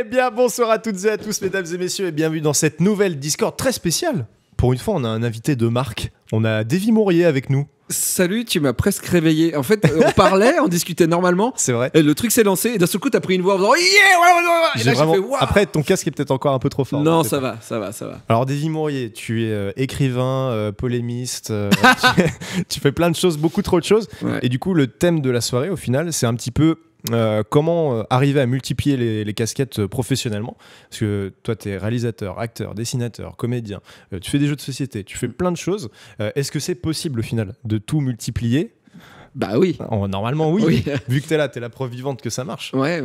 bien, bonsoir à toutes et à tous, mesdames et messieurs, et bienvenue dans cette nouvelle Discord très spéciale. Pour une fois, on a un invité de marque. On a Davy Mourier avec nous. Salut, tu m'as presque réveillé. En fait, on parlait, on discutait normalement. C'est vrai. Et le truc s'est lancé et d'un seul coup, t'as pris une voix en faisant yeah, et là, vraiment... j'ai fait wow. Après, ton casque est peut-être encore un peu trop fort. Non, ça va. Alors, Davy Mourier, tu es écrivain, polémiste, tu fais plein de choses, beaucoup trop de choses. Ouais. Et du coup, le thème de la soirée, au final, c'est un petit peu comment arriver à multiplier les casquettes professionnellement. Parce que toi, tu es réalisateur, acteur, dessinateur, comédien, tu fais des jeux de société, tu fais plein de choses. Est-ce que c'est possible, au final, de tout multiplier ? Bah oui. Normalement, oui. Vu que tu es là, tu es la preuve vivante que ça marche. Ouais.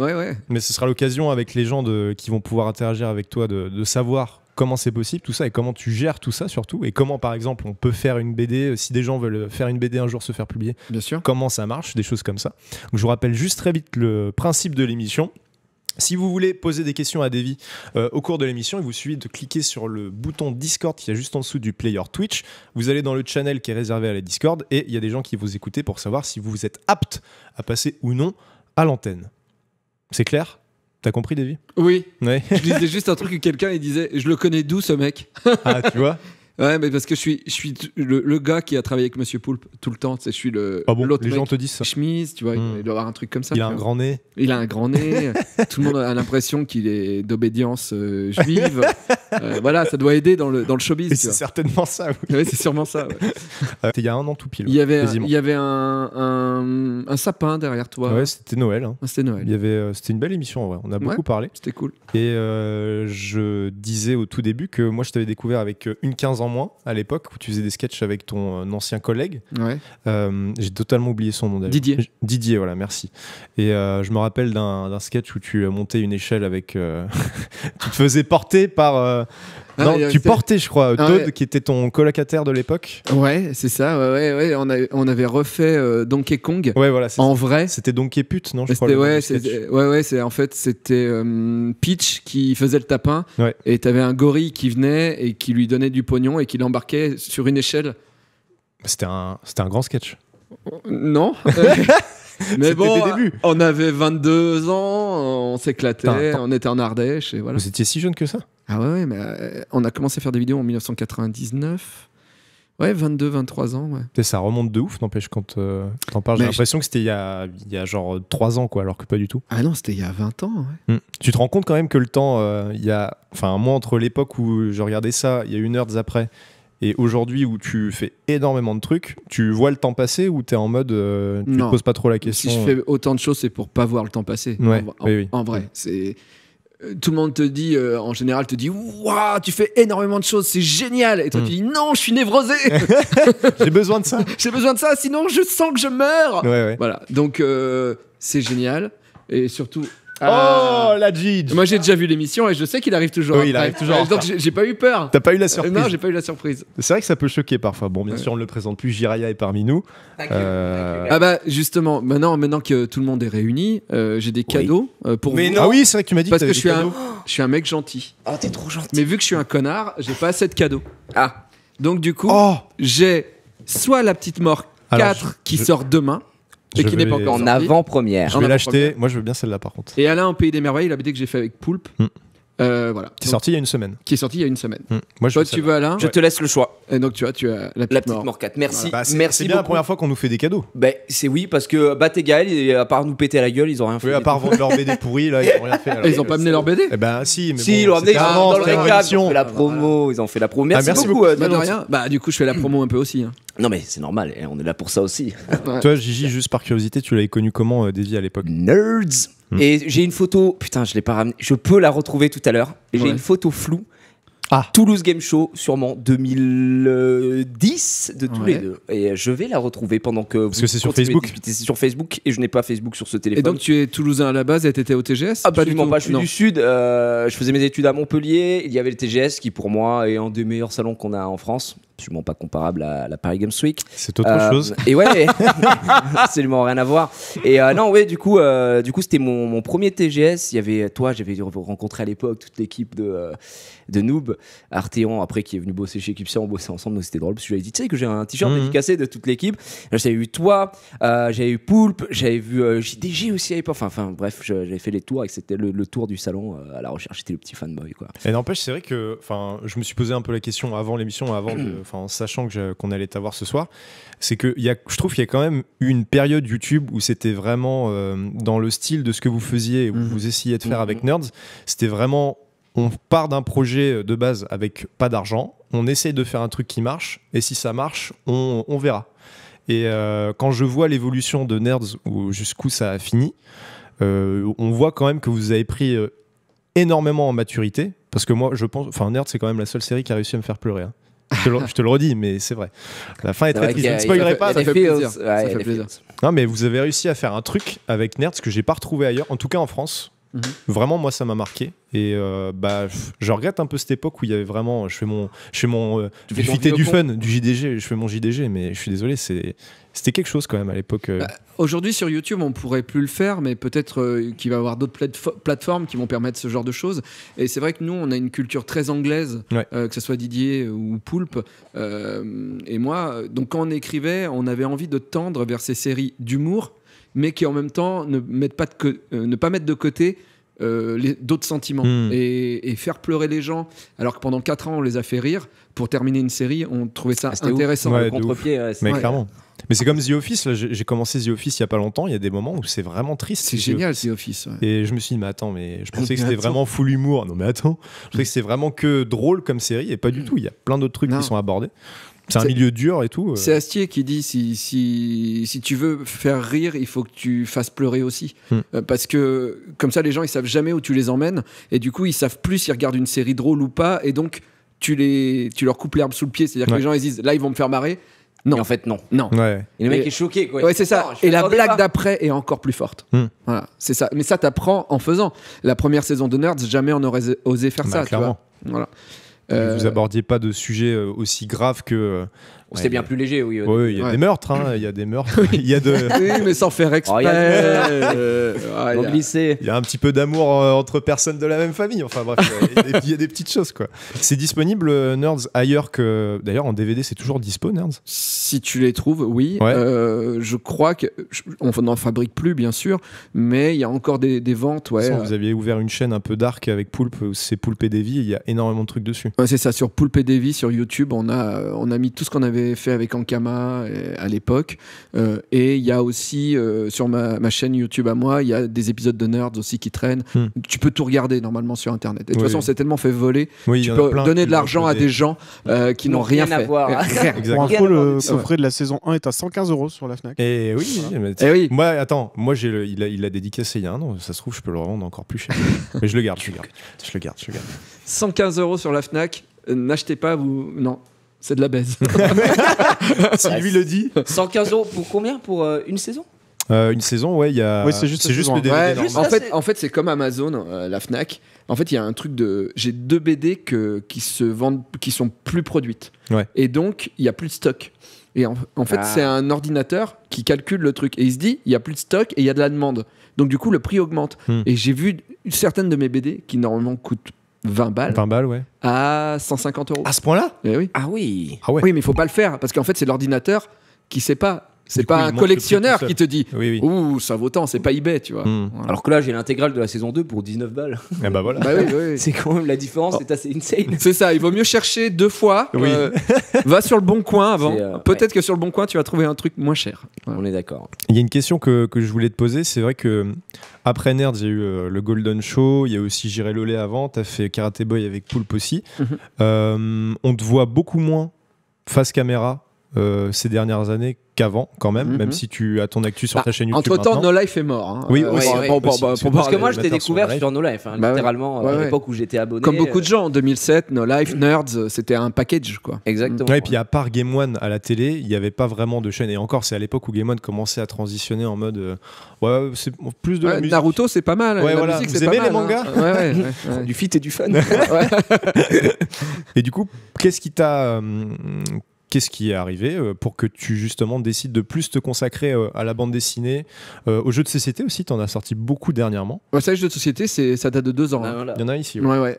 Mais ce sera l'occasion avec les gens qui vont pouvoir interagir avec toi de savoir comment c'est possible tout ça et comment tu gères tout ça surtout et comment par exemple on peut faire une BD si des gens veulent faire une BD un jour se faire publier. Bien sûr. Comment ça marche, des choses comme ça. Donc, je vous rappelle juste très vite le principe de l'émission. Si vous voulez poser des questions à Davy au cours de l'émission, il vous suffit de cliquer sur le bouton Discord qui est juste en dessous du player Twitch. Vous allez dans le channel qui est réservé à la Discord et il y a des gens qui vous écoutent pour savoir si vous êtes apte à passer ou non à l'antenne. C'est clair ? T'as compris, Davy ? Oui. Ouais. Je disais juste un truc que quelqu'un il disait je le connais d'où ce mec. Ah, tu vois ? Ouais, mais parce que je suis le gars qui a travaillé avec Monsieur Poulpe tout le temps. Tu sais, je suis l'autre les mec. gens te disent ça. Chemise, tu vois, il doit avoir un truc comme ça. Il a un grand nez. Il a un grand nez. Tout le monde a l'impression qu'il est d'obédience juive. Voilà, ça doit aider dans le showbiz. Et c'est certainement ça. Oui. Ouais, c'est sûrement ça. Ouais. C'était il y a un an tout pile. Il y avait un sapin derrière toi. Ouais, c'était Noël. Hein. C'était Noël. C'était une belle émission en vrai. On a beaucoup parlé. C'était cool. Et je disais au tout début que moi je t'avais découvert avec une 15 ans moins à l'époque où tu faisais des sketchs avec ton ancien collègue. Ouais. J'ai totalement oublié son nom d'ailleurs. Didier, voilà, merci. Et je me rappelle d'un sketch où tu montais une échelle avec. Tu te faisais porter par. Tu portais, je crois, Todd, qui était ton colocataire de l'époque. Ouais, c'est ça. Ouais. On avait refait Donkey Kong. Ouais, voilà. En vrai. C'était Donkey Pute, non ? Je crois. C'était Peach qui faisait le tapin. Ouais. Et t'avais un gorille qui venait et qui lui donnait du pognon et qui l'embarquait sur une échelle. C'était un grand sketch. Non. Mais bon, on avait 22 ans, on s'éclatait, on était en Ardèche et voilà. Vous étiez si jeune que ça ? Ah ouais, mais on a commencé à faire des vidéos en 1999. Ouais, 22, 23 ans, ouais. Et ça remonte de ouf, n'empêche, quand t'en parles. J'ai l'impression que c'était il y a genre 3 ans, quoi, alors que pas du tout. Ah non, c'était il y a 20 ans, ouais. Tu te rends compte quand même que le temps, Enfin, moi, entre l'époque où je regardais ça, il y a 1 heure après, et aujourd'hui où tu fais énormément de trucs, tu vois le temps passer ou t'es en mode tu te poses pas trop la question. Si je fais autant de choses, c'est pour pas voir le temps passer. Ouais, en vrai, c'est tout le monde te dit en général waouh, tu fais énormément de choses, c'est génial. Et toi tu dis non, je suis névrosé. J'ai besoin de ça. J'ai besoin de ça, sinon je sens que je meurs. Ouais. Voilà. Donc c'est génial et surtout la Gigi. Moi j'ai déjà vu l'émission et je sais qu'il arrive toujours. Oui, il arrive toujours. Donc j'ai pas eu peur. T'as pas eu la surprise? Non, j'ai pas eu la surprise. C'est vrai que ça peut choquer parfois. Bon, bien sûr, on ne le présente plus. Jiraya est parmi nous. Ah bah justement, maintenant que tout le monde est réuni, j'ai des cadeaux pour vous. Ah oui, c'est vrai que tu m'as dit parce que je suis un mec gentil. Oh, t'es trop gentil. Mais vu que je suis un connard, j'ai pas assez de cadeaux. Ah. Donc du coup, j'ai soit la petite mort 4 qui sort demain. Et qui n'est pas encore en avant-première. Je vais l'acheter. Moi, je veux bien celle-là, par contre. Et Alain au Pays des Merveilles, la BD que j'ai fait avec Poulpe. Voilà. Qui est sorti il y a une semaine. Moi, toi, tu veux Alain? Je te laisse le choix. Et donc, tu as la petite mort 4. Merci. Voilà. Merci c'est bien beaucoup. la première fois qu'on nous fait des cadeaux. C'est oui, parce que Bat et Gaël, à part nous péter la gueule, ils ont rien fait. Oui, à part vendre leur BD pourri, là, ils ont rien fait. Alors. Ils ont pas amené leur BD? Eh ben, si, mais si, ils l'ont amené dans le récap. Ils ont fait la promo. Ils ont fait la promo. Merci beaucoup. De rien. Bah, du coup, je fais la promo un peu aussi. Non, mais c'est normal. On est là pour ça aussi. Toi, Gigi, juste par curiosité, tu l'avais connu comment, Davy, à l'époque? Nerds. Et j'ai une photo, putain, je l'ai pas ramenée. Je peux la retrouver tout à l'heure. J'ai une photo floue. Toulouse Game Show, sûrement 2010 de tous les deux. Et je vais la retrouver pendant que Parce que c'est sur Facebook. C'est sur Facebook et je n'ai pas Facebook sur ce téléphone. Et donc tu es toulousain à la base et t'étais au TGS? Absolument pas, je suis du Sud. Je faisais mes études à Montpellier. Il y avait le TGS qui pour moi est un des meilleurs salons qu'on a en France. absolument pas comparable à la Paris Games Week. C'est autre chose. Et ouais, absolument rien à voir. Et non, ouais, du coup, c'était mon premier TGS. Il y avait toi, j'avais rencontré à l'époque toute l'équipe de Noob, Arteon, après qui est venu bosser chez Eclipse, on bossait ensemble, donc c'était drôle parce que j'avais dit, tu sais que j'ai un t-shirt dédicacé de toute l'équipe. J'avais vu toi, j'avais vu Poulpe, j'avais vu JDG aussi à l'époque. Enfin bref, j'avais fait les tours et c'était le tour du salon à la recherche. J'étais le petit fanboy, quoi. Et n'empêche, c'est vrai que, je me suis posé un peu la question avant l'émission, en sachant qu'on allait t'avoir ce soir, c'est que je trouve qu'il y a quand même eu une période YouTube où c'était vraiment dans le style de ce que vous faisiez et où vous essayiez de faire avec Nerds. C'était vraiment, on part d'un projet de base avec pas d'argent, on essaye de faire un truc qui marche, et si ça marche, on verra. Et quand je vois l'évolution de Nerds, jusqu'où ça a fini, on voit quand même que vous avez pris énormément en maturité, parce que moi, je pense, Nerds, c'est quand même la seule série qui a réussi à me faire pleurer. Hein. Je te le redis, mais c'est vrai. La fin est très triste. Je ne spoilerai pas. Ça fait plaisir. Ça fait plaisir. Non, mais vous avez réussi à faire un truc avec Nerds que j'ai pas retrouvé ailleurs, en tout cas en France. Vraiment, moi, ça m'a marqué. Et je regrette un peu cette époque où il y avait vraiment. Je fais mon du fun, du JDG. Je fais mon JDG, mais je suis désolé, c'était quelque chose quand même à l'époque. Aujourd'hui sur YouTube, on pourrait plus le faire, mais peut-être qu'il va y avoir d'autres plateformes qui vont permettre ce genre de choses. Et c'est vrai que nous, on a une culture très anglaise, que ce soit Didier ou Poulpe. Et moi, donc quand on écrivait, on avait envie de tendre vers ces séries d'humour, mais qui en même temps ne pas mettre de côté d'autres sentiments et faire pleurer les gens, alors que pendant 4 ans on les a fait rire. Pour terminer une série, on trouvait ça intéressant. Contre-pied, mais clairement. Mais c'est comme The Office, là, j'ai commencé The Office il y a pas longtemps, il y a des moments où c'est vraiment triste. C'est génial The Office. Et je me suis dit, mais attends, je pensais que c'était vraiment full humour. Non mais attends, je pensais que c'était vraiment que drôle comme série, et pas du tout, il y a plein d'autres trucs qui sont abordés. C'est un milieu dur et tout. C'est Astier qui dit si tu veux faire rire, il faut que tu fasses pleurer aussi. Parce que comme ça, les gens ils savent jamais où tu les emmènes, et du coup ils savent plus s'ils regardent une série drôle ou pas, et donc tu leur coupes l'herbe sous le pied. C'est-à-dire que les gens ils disent là ils vont me faire marrer. Non, et en fait non. Ouais. Et le mec est choqué, quoi. Ouais, c'est ça. Et la blague d'après est encore plus forte. Voilà, c'est ça. Mais ça t'apprends en faisant. La première saison de Nerds, jamais on aurait osé faire ça. Clairement. Tu vois. Voilà. Vous abordiez pas de sujets aussi graves que. C'était bien plus léger, oui. Oui, il y a des meurtres, il y a des meurtres. Il y a Oui, mais sans faire exprès. Il y a un petit peu d'amour entre personnes de la même famille. Enfin bref, il y a des petites choses, quoi. C'est disponible, Nerds, ailleurs que. D'ailleurs, en DVD, c'est toujours dispo, Nerds. Si tu les trouves, oui. Ouais. Je crois qu'on n'en fabrique plus, bien sûr, mais il y a encore des ventes. Ouais. Vous aviez ouvert une chaîne un peu dark avec Poulpe, c'est Poulpe et Davy, il y a énormément de trucs dessus. Ouais, c'est ça, sur Poulpe et Davy, sur YouTube, on a mis tout ce qu'on avait fait avec Ankama à l'époque, et il y a aussi sur ma chaîne YouTube à moi, il y a des épisodes de Nerds aussi qui traînent. Tu peux tout regarder normalement sur internet, et de toute façon c'est tellement fait voler, tu peux donner de l'argent à des gens qui n'ont rien fait. Pour info, le coffret de la saison 1 est à 115 € sur la Fnac. Et oui, oui. Moi il a dédicacé il y a un an, ça se trouve je peux le revendre encore plus cher. Mais je le garde. 115 € sur la Fnac, n'achetez pas, non. C'est de la baise. Si lui le dit. 115 € pour combien? Pour une saison? Une saison, ouais, il y a. Ouais, c'est juste le DVD. Ouais, en fait, c'est comme Amazon, la Fnac. En fait, il y a un truc de. J'ai 2 BD qui se vendent, qui sont plus produites. Ouais. Et donc, il y a plus de stock. Et en fait, c'est un ordinateur qui calcule le truc. Et il se dit, il y a plus de stock et il y a de la demande. Donc, du coup, le prix augmente. Et j'ai vu certaines de mes BD qui normalement coûtent 20 balles. 20 balles, ouais. À 150 €. À ce point-là? Eh oui. Ah oui. Ah ouais. Oui, mais il faut pas le faire parce qu'en fait, c'est l'ordinateur qui sait pas. C'est pas un collectionneur qui te dit ouh, ça vaut tant, c'est pas eBay, tu vois. Voilà. Alors que là, j'ai l'intégrale de la saison 2 pour 19 balles. Et bah voilà. Oui. C'est quand même la différence, c'est assez insane. C'est ça, il vaut mieux chercher 2 fois. Va sur le bon coin avant. Peut-être que sur le bon coin, tu vas trouver un truc moins cher. Ouais. On est d'accord. Il y a une question que je voulais te poser. C'est vrai que après Nerds, il y a eu le Golden Show, il y a aussi J'irai Lolé avant, tu as fait Karate Boy avec Poulpe aussi. On te voit beaucoup moins face caméra ces dernières années qu'avant, quand même, même si tu as ton actu sur ta chaîne YouTube. Entre-temps, No Life est mort. Hein. Oui, parce que moi, je t'ai découvert sur No Life, littéralement, à l'époque où j'étais abonné. Comme beaucoup de gens, en 2007, No Life, Nerds, c'était un package, quoi. Exactement. Ouais, et puis à part Game One à la télé, il n'y avait pas vraiment de chaîne. Et encore, c'est à l'époque où Game One commençait à transitionner en mode. Ouais, c'est plus de la musique. Naruto, c'est pas mal. Ouais, la voilà. musique, Vous c'est aimez pas les mal, mangas ouais. Du feat et du fun. Et du coup, qu'est-ce qui est arrivé pour que tu justement décides de plus te consacrer à la bande dessinée, aux jeux de société aussi? T'en as sorti beaucoup dernièrement. Ouais, ça, les jeux de société, ça date de 2 ans. Voilà. Il y en a ici. Ouais.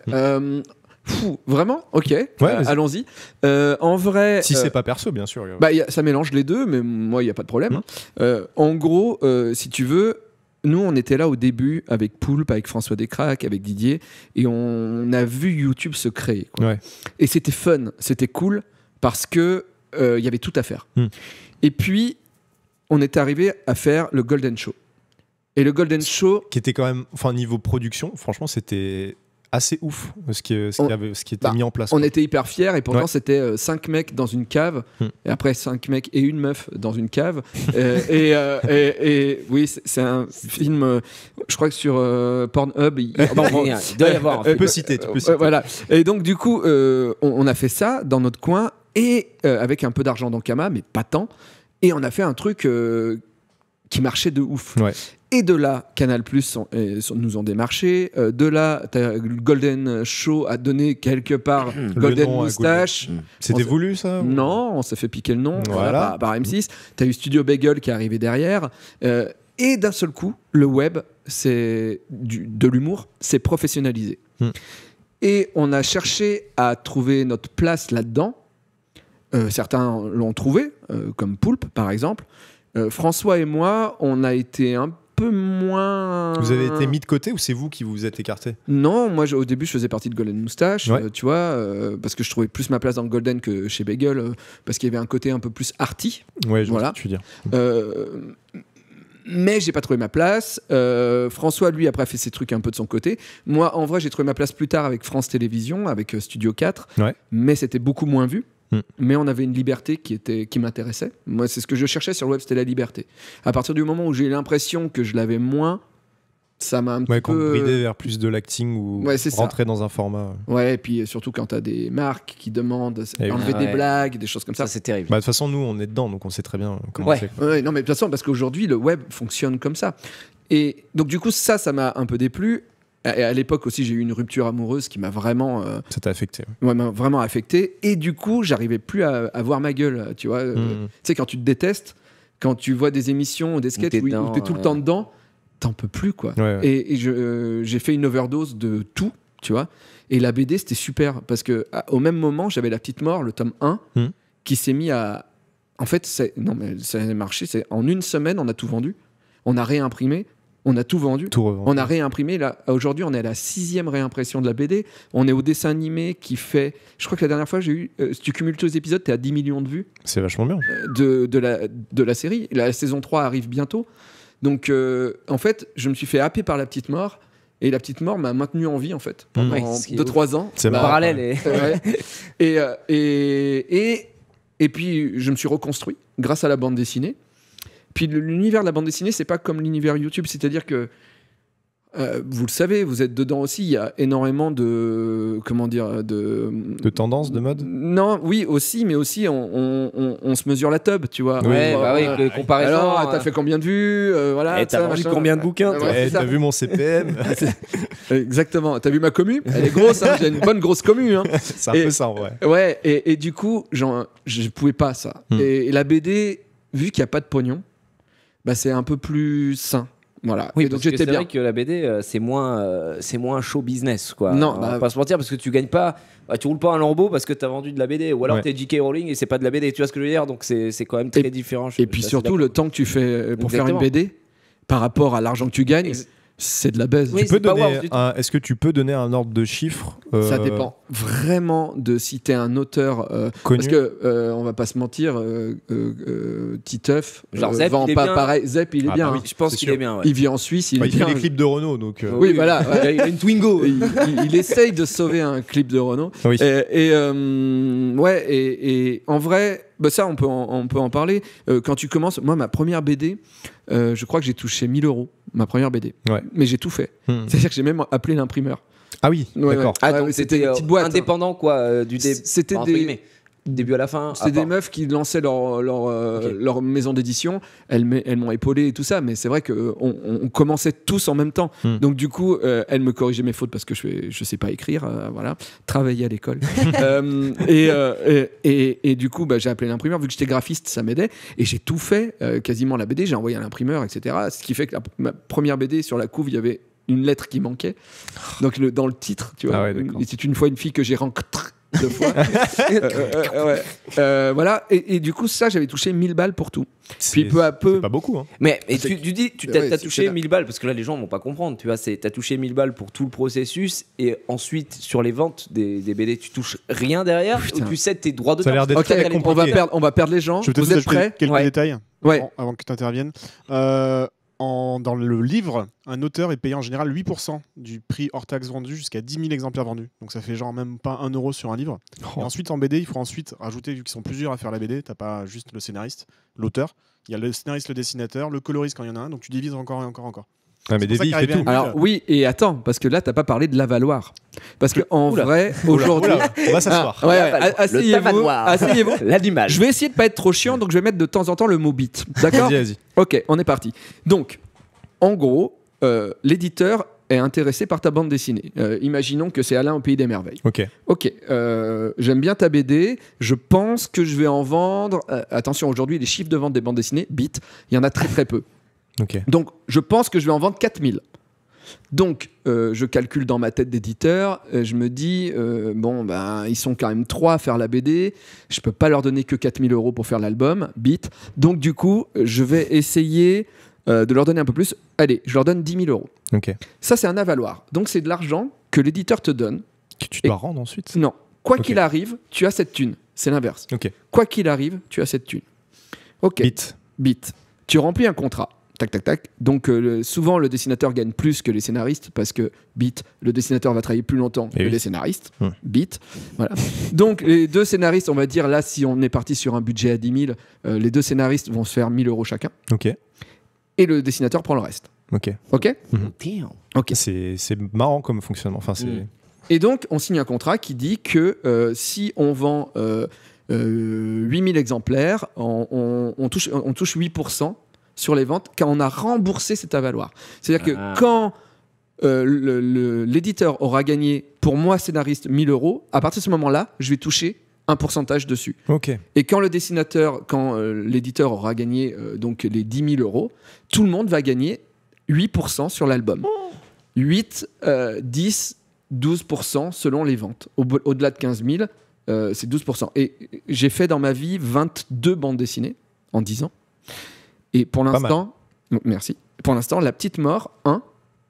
Vraiment? Ok. Allons-y. En vrai. Si c'est pas perso, bien sûr. Ça mélange les deux, mais moi, il n'y a pas de problème. En gros, si tu veux. Nous, on était là au début avec Poulpe, avec François Descraques, avec Didier, et on a vu YouTube se créer. Quoi. Ouais. Et c'était fun, c'était cool, parce que y avait tout à faire. Et puis, on est arrivé à faire le Golden Show. Et le Golden Show... Qui était quand même... Enfin, niveau production, franchement, c'était assez ouf ce qui était mis en place. On était hyper fiers, et pourtant, c'était 5 mecs dans une cave, et après 5 mecs et une meuf dans une cave. et oui, c'est un film, je crois que sur Pornhub... il doit y avoir. Tu peux citer. Voilà. Et donc, du coup, on a fait ça dans notre coin, et avec un peu d'argent dans Kama, mais pas tant. Et on a fait un truc qui marchait de ouf. Ouais. Et de là, Canal+ nous ont démarché. De là, Golden Show a donné quelque part Golden Moustache. C'était voulu, ça? Non, on s'est fait piquer le nom voilà. par M6. T'as eu Studio Bagel qui est arrivé derrière. Et d'un seul coup, le web, c'est de l'humour, c'est professionnalisé. Et on a cherché à trouver notre place là-dedans. Certains l'ont trouvé, comme Poulpe, par exemple. François et moi, on a été un peu moins... Vous avez été mis de côté ou c'est vous qui vous êtes écarté? Non, moi au début je faisais partie de Golden Moustache, tu vois, parce que je trouvais plus ma place dans le Golden que chez Bagel, parce qu'il y avait un côté un peu plus arty. Ouais, je vois ce que tu veux dire. Mais j'ai pas trouvé ma place. François, lui, après, a fait ses trucs un peu de son côté. Moi, en vrai, j'ai trouvé ma place plus tard avec France Télévisions, avec Studio 4, mais c'était beaucoup moins vu. Mais on avait une liberté qui m'intéressait. Moi, c'est ce que je cherchais sur le web, c'était la liberté. À partir du moment où j'ai eu l'impression que je l'avais moins, ça m'a un petit peu... bridé vers plus de l'acting ou rentrer dans un format. Ouais, et puis surtout quand t'as des marques qui demandent d'enlever des blagues, des choses comme ça. Ça, c'est terrible. De toute façon, nous, on est dedans, donc on sait très bien comment c'est. Non, mais de toute façon, parce qu'aujourd'hui, le web fonctionne comme ça. Et donc, du coup, ça m'a un peu déplu. Et à l'époque aussi, j'ai eu une rupture amoureuse qui m'a vraiment... Ça t'a affecté. Ouais, m'a vraiment affecté. Et du coup, j'arrivais plus à voir ma gueule, tu vois. Tu sais, quand tu te détestes, quand tu vois des émissions, des sketchs où t'es tout le temps dedans, t'en peux plus, quoi. Et j'ai fait une overdose de tout, tu vois. Et la BD, c'était super. Parce qu'au même moment, j'avais La Petite Mort, le tome 1, qui s'est mis à... En fait, ça a marché. En une semaine, on a tout vendu. On a réimprimé. On a tout vendu. On a réimprimé. Là, aujourd'hui, on est à la 6e réimpression de la BD. On est au dessin animé qui fait... Je crois que la dernière fois, j'ai eu... si tu cumules tous les épisodes, t'es à 10 millions de vues. C'est vachement bien. De la série. La saison 3 arrive bientôt. Donc, en fait, je me suis fait happer par La Petite Mort. Et La Petite Mort m'a maintenu en vie, en fait, pendant 2-3 ans. C'est parallèle. Et puis, je me suis reconstruit grâce à la bande dessinée. Puis l'univers de la bande dessinée, c'est pas comme l'univers YouTube, c'est-à-dire que vous le savez, vous êtes dedans aussi, il y a énormément de tendances, de mode. Non, oui aussi, mais aussi on se mesure la tub, tu vois. Comparaison. Alors, t'as fait combien de vues, voilà. Et t'as vendu combien de bouquins t'as vu mon CPM. Exactement. T'as vu ma commu? Elle est grosse, hein, j'ai une bonne grosse commu. Hein. C'est un peu ça, en vrai. Ouais. Et du coup, je pouvais pas ça. Et la BD, vu qu'il y a pas de pognon. C'est un peu plus sain. Voilà. Oui, donc j'étais bien. C'est vrai que la BD, c'est moins show business, quoi. Non, on va pas se mentir, parce que tu gagnes pas, tu roules pas un lambeau parce que t'as vendu de la BD, ou alors t'es J.K. Rowling et c'est pas de la BD. Tu vois ce que je veux dire? Donc c'est quand même très différent. Et puis surtout, le temps que tu fais pour faire une BD, par rapport à l'argent que tu gagnes. C'est de la baise. Oui, est-ce que tu peux donner un ordre de chiffre? Ça dépend vraiment de si t'es un auteur connu. Parce que on va pas se mentir, Titeuf Zep, vend pas pareil. Zep, il est bien. Oui, je pense qu'il est bien. Il vit en Suisse, il fait des clips de Renault, donc. Oui, voilà. Il a une Twingo. Il essaye de sauver un clip de Renault. Oui. Et en vrai. bah ça on peut en parler. Quand tu commences, moi ma première BD, je crois que j'ai touché 1 000 €, ma première BD. Ouais. Mais j'ai tout fait. C'est-à-dire que j'ai même appelé l'imprimeur. Ah oui, d'accord. Donc c'était une petite boîte, indépendant quoi, C'était entre des guillemets. Début à la fin. C'était des meufs qui lançaient leur maison d'édition. Elles m'ont épaulé et tout ça, mais c'est vrai qu'on commençait tous en même temps. Donc du coup, elles me corrigeaient mes fautes parce que je sais pas écrire, voilà, travailler à l'école. Et du coup, j'ai appelé l'imprimeur. Vu que j'étais graphiste, ça m'aidait. Et j'ai tout fait, quasiment la BD. J'ai envoyé à l'imprimeur, etc. Ce qui fait que ma première BD, sur la couve, il y avait une lettre qui manquait. Donc dans le titre, tu vois, c'est une fois une fille que j'ai rencontrée 2 fois. Voilà. Et du coup, ça, j'avais touché 1 000 balles pour tout. Puis peu à peu. C'est pas beaucoup. Hein. Mais tu dis, t'as touché 1 000 balles, parce que là, les gens vont pas comprendre. Tu vois, t'as touché 1 000 balles pour tout le processus, et ensuite, sur les ventes des BD, tu touches rien derrière, ou tu cèdes tes droits d'auteur. Ça a l'air d'être très compliqué. On va perdre les gens. Je vais Vous êtes prêts? quelques détails Ouais. avant que tu interviennes. Dans le livre, un auteur est payé en général 8% du prix hors taxe vendu jusqu'à 10 000 exemplaires vendus. Donc ça fait genre même pas 1 € sur un livre. Et ensuite en BD, il faut ensuite rajouter, vu qu'ils sont plusieurs à faire la BD, t'as pas juste le scénariste, l'auteur. Il y a le scénariste, le dessinateur, le coloriste quand il y en a un, donc tu divises encore et encore et encore. Ah, mais Davy, il fait tout. Alors oui, et attends, parce que là, t'as pas parlé de l'avaloir. Parce que en vrai, aujourd'hui, on va s'asseoir. asseyez-vous. L'animal. Je vais essayer de pas être trop chiant, donc je vais mettre de temps en temps le mot bit. D'accord ? Vas-y. Ok, on est parti. Donc, en gros, l'éditeur est intéressé par ta bande dessinée. Imaginons que c'est Alain au Pays des Merveilles. Ok, j'aime bien ta BD, je pense que je vais en vendre. Attention, aujourd'hui, les chiffres de vente des bandes dessinées, bit, il y en a très très peu. Donc, je pense que je vais en vendre 4 000. Donc, je calcule dans ma tête d'éditeur, je me dis, ils sont quand même 3 à faire la BD, je peux pas leur donner que 4 000 € pour faire l'album, bit. Donc, du coup, je vais essayer de leur donner un peu plus. Allez, je leur donne 10 000 €. Ça, c'est un avaloir. Donc, c'est de l'argent que l'éditeur te donne. Que tu dois rendre ensuite. Non. Quoi qu'il arrive, tu as cette thune. C'est l'inverse. Quoi qu'il arrive, tu as cette thune. Bit. Tu remplis un contrat. Tac, tac, tac. Donc, souvent, le dessinateur gagne plus que les scénaristes parce que, bit, le dessinateur va travailler plus longtemps que les scénaristes. Bit. Voilà. Donc, les 2 scénaristes, on va dire, là, si on est parti sur un budget à 10 000, les 2 scénaristes vont se faire 1 000 € chacun. Et le dessinateur prend le reste. Ok. C'est marrant comme fonctionnement. Enfin, Et donc, on signe un contrat qui dit que si on vend 8 000 exemplaires, on touche 8% sur les ventes quand on a remboursé cet avaloir. C'est-à-dire que quand l'éditeur aura gagné, pour moi, scénariste, 1 000 €, à partir de ce moment-là, je vais toucher un pourcentage dessus. Et quand l'éditeur aura gagné donc les 10 000 €, tout le monde va gagner 8% sur l'album. 8, 10, 12% selon les ventes. Au-delà de 15 000, c'est 12%. Et j'ai fait dans ma vie 22 bandes dessinées en 10 ans. Et pour l'instant, merci. Pour l'instant, La Petite Mort 1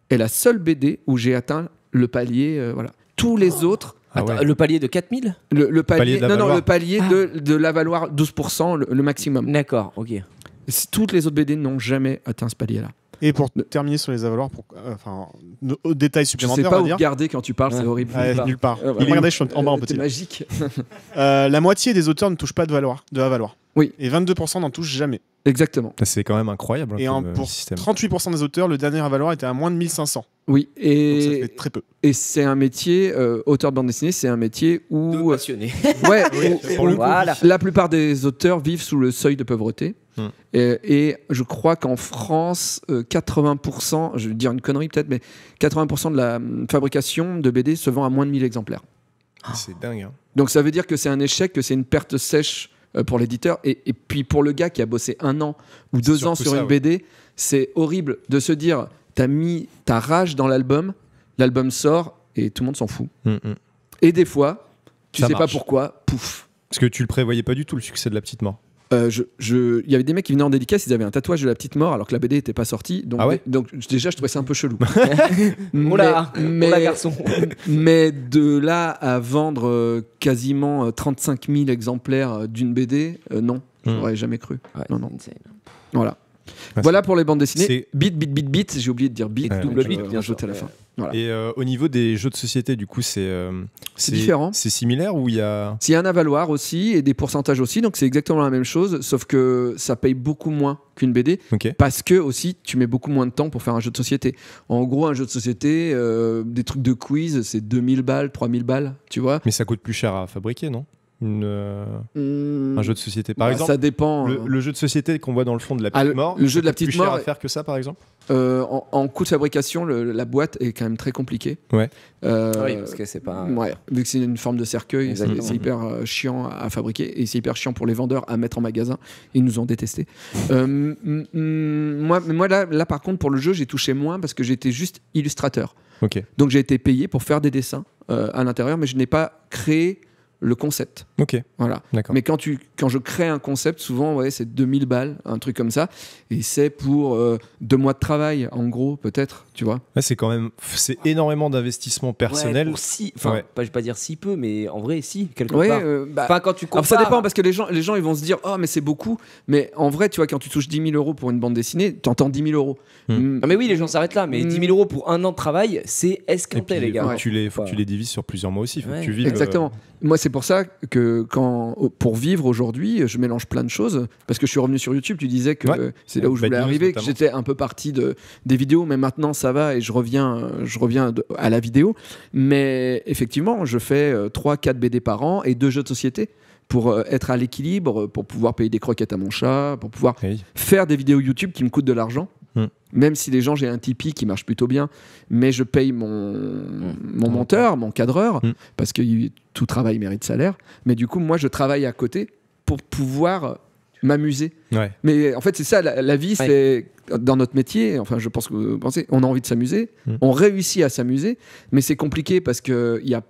est la seule BD où j'ai atteint le palier. Voilà. Tous les autres. Le palier de 4 000 le palier le palier de l'avaloir 12%, le maximum. D'accord, ok. Toutes les autres BD n'ont jamais atteint ce palier-là. Et pour terminer sur les avaloirs, détails supplémentaires, je sais pas où regarder quand tu parles, c'est horrible. Nulle part. Regardez, je suis en bas en petit. C'est magique. La moitié des auteurs ne touchent pas de avaloir. Oui. Et 22% n'en touchent jamais. Exactement. C'est quand même incroyable. Et pour 38% des auteurs, le dernier avaloir était à moins de 1 500. Oui. Donc ça fait très peu. Et c'est un métier, auteur de bande dessinée, c'est un métier où... passionné. Ouais, voilà. La plupart des auteurs vivent sous le seuil de pauvreté. Et je crois qu'en France, 80%, je vais dire une connerie peut-être, mais 80% de la fabrication de BD se vend à moins de 1 000 exemplaires. C'est dingue. Donc ça veut dire que c'est un échec, que c'est une perte sèche pour l'éditeur. Et puis pour le gars qui a bossé 1 an ou 2 ans sur une BD, c'est horrible de se dire, t'as mis ta rage dans l'album sort et tout le monde s'en fout. Et des fois, tu sais pas pourquoi, pouf. Parce que tu le prévoyais pas du tout, le succès de La Petite Mort. Il y avait des mecs qui venaient en dédicace, ils avaient un tatouage de La Petite Mort alors que la BD n'était pas sortie. Donc, donc déjà, je trouvais ça un peu chelou. mais garçon. Mais de là à vendre quasiment 35 000 exemplaires d'une BD, non, j'aurais jamais cru. Ouais, non. Voilà. Voilà pour les bandes dessinées. Bit, j'ai oublié de dire bit, double bit, bien ajouté à la fin. Voilà. Et au niveau des jeux de société, du coup, c'est différent. C'est similaire ou il y a... Il y a un avaloir aussi et des pourcentages aussi, donc c'est exactement la même chose, sauf que ça paye beaucoup moins qu'une BD, parce que aussi tu mets beaucoup moins de temps pour faire un jeu de société. En gros, un jeu de société, des trucs de quiz, c'est 2000 balles, 3000 balles, tu vois. Mais ça coûte plus cher à fabriquer, non ? Un jeu de société par exemple, ça dépend. Le jeu de société qu'on voit dans le fond de la petite mort, le jeu de la petite mort plus cher à faire que ça par exemple. En coût de fabrication, la boîte est quand même très compliquée. Oui, parce que c'est pas. Vu que c'est une forme de cercueil, c'est hyper chiant à fabriquer et c'est hyper chiant pour les vendeurs à mettre en magasin. Ils nous ont détesté. Moi là, par contre, pour le jeu, j'ai touché moins parce que j'étais juste illustrateur. Donc j'ai été payé pour faire des dessins à l'intérieur, mais je n'ai pas créé le concept. Voilà. Mais quand je crée un concept, souvent, c'est 2000 balles, un truc comme ça. Et c'est pour 2 mois de travail, en gros, peut-être, tu vois. C'est quand même énormément d'investissement personnel. Je vais pas dire si peu, mais en vrai, si, quelque part. Quand tu compares... ça dépend, parce que les gens, ils vont se dire, oh, mais c'est beaucoup. Mais en vrai, tu vois, quand tu touches 10 000 € pour une bande dessinée, tu entends 10 000 €. Mais oui, les gens s'arrêtent là. Mais 10 000 € pour 1 an de travail, c'est esquinté, les gars. Faut que tu les divises sur plusieurs mois aussi. Faut que tu vives. Exactement. Moi, c'est pour ça que pour vivre aujourd'hui, je mélange plein de choses. Parce que je suis revenu sur YouTube, tu disais que c'est là où je voulais arriver, que j'étais un peu parti des vidéos, mais maintenant ça va et je reviens à la vidéo. Mais effectivement, je fais 3-4 BD par an et 2 jeux de société pour être à l'équilibre, pour pouvoir payer des croquettes à mon chat, pour pouvoir faire des vidéos YouTube qui me coûtent de l'argent. Même si les gens, j'ai un Tipeee qui marche plutôt bien, mais je paye mon monteur, mon cadreur, parce que tout travail mérite salaire. Mais du coup, moi, je travaille à côté pour pouvoir m'amuser. Mais en fait, c'est ça, la vie, c'est dans notre métier, enfin, je pense que vous pensez, on a envie de s'amuser, on réussit à s'amuser, mais c'est compliqué parce qu'il y a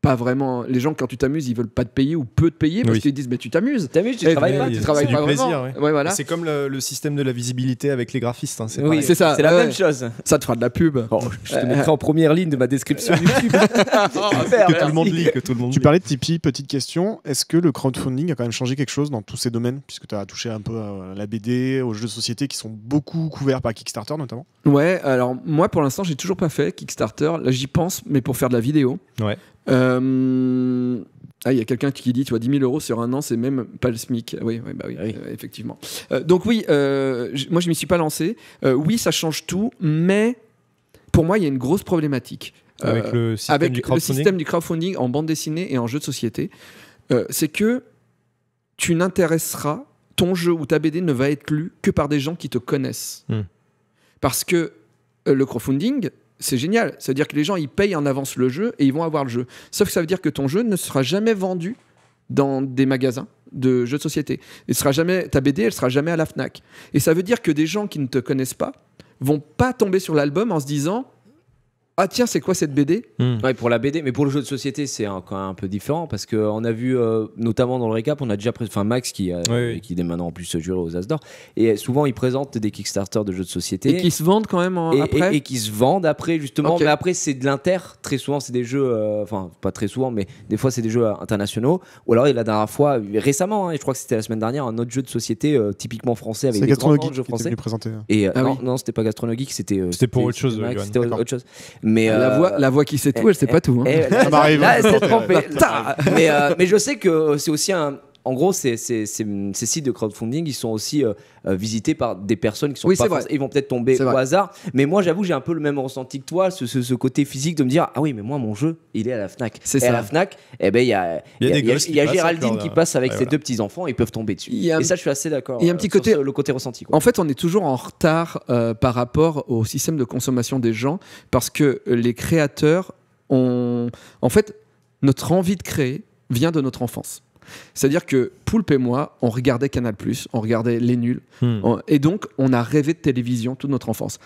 pas vraiment. Les gens, quand tu t'amuses, ils veulent pas te payer ou peu te payer parce qu'ils disent mais tu t'amuses. Tu travailles pas. Tu travailles pas plaisir, vraiment. Voilà. C'est comme le système de la visibilité avec les graphistes. C'est ça. C'est la même chose. Ça te fera de la pub. Je te mettrai en première ligne de ma description YouTube. Que tout le monde lit. Tu parlais de Tipeee, petite question. Est-ce que le crowdfunding a quand même changé quelque chose dans tous ces domaines, puisque tu as touché un peu à la BD, aux jeux de société qui sont beaucoup couverts par Kickstarter notamment? Ouais. Alors moi, pour l'instant, j'ai toujours pas fait Kickstarter. Là, j'y pense, mais pour faire de la vidéo. Il y a quelqu'un qui dit, tu vois, 10 000 € sur un an, c'est même pas le SMIC. Oui. Effectivement. Donc moi, je m'y suis pas lancé. Oui, ça change tout, mais pour moi, il y a une grosse problématique. Avec le système du crowdfunding en bande dessinée et en jeu de société, c'est que tu n'intéresseras, ton jeu ou ta BD ne va être lu que par des gens qui te connaissent. Parce que le crowdfunding, c'est génial. C'est-à-dire que les gens, ils payent en avance le jeu et ils vont avoir le jeu. Sauf que ça veut dire que ton jeu ne sera jamais vendu dans des magasins de jeux de société. Ta BD, elle sera jamais à la Fnac. Et ça veut dire que des gens qui ne te connaissent pas vont pas tomber sur l'album en se disant ah tiens, c'est quoi cette BD? Ouais, pour la BD, mais pour le jeu de société, c'est quand même un peu différent parce qu'on a vu, notamment dans le récap, on a déjà Max qui est maintenant en plus juré aux As d'Or, et souvent il présente des Kickstarter de jeux de société. Et qui se vendent quand même après. Et qui se vendent après, justement. Okay. Mais après, c'est de l'inter. Très souvent, c'est des jeux, enfin, pas très souvent, mais des fois, c'est des jeux internationaux. Ou alors, la dernière fois, récemment, je crois que c'était la semaine dernière, un autre jeu de société typiquement français avec des grands jeux français. Et non, c'était pas Gastronogeek, c'était pour autre chose. C'était autre chose. Mais la voix qui sait tout, elle sait pas tout. Ça m'arrive. Là, elle s'est trompée. Mais je sais que c'est aussi un. En gros, ces sites de crowdfunding, ils sont aussi visités par des personnes qui sont pas forcément. Ils vont peut-être tomber au hasard. Mais moi, j'avoue, j'ai un peu le même ressenti que toi, ce côté physique de me dire ah oui, mais moi, mon jeu, il est à la Fnac. À la Fnac, il y a Géraldine qui passe avec ses 2 petits enfants, ils peuvent tomber dessus. Et ça, je suis assez d'accord. Il y a un petit côté, le côté ressenti. En fait, on est toujours en retard par rapport au système de consommation des gens, parce que les créateurs ont, en fait, notre envie de créer vient de notre enfance. C'est-à-dire que Poulpe et moi, on regardait Canal+, on regardait Les Nuls, et donc on a rêvé de télévision toute notre enfance.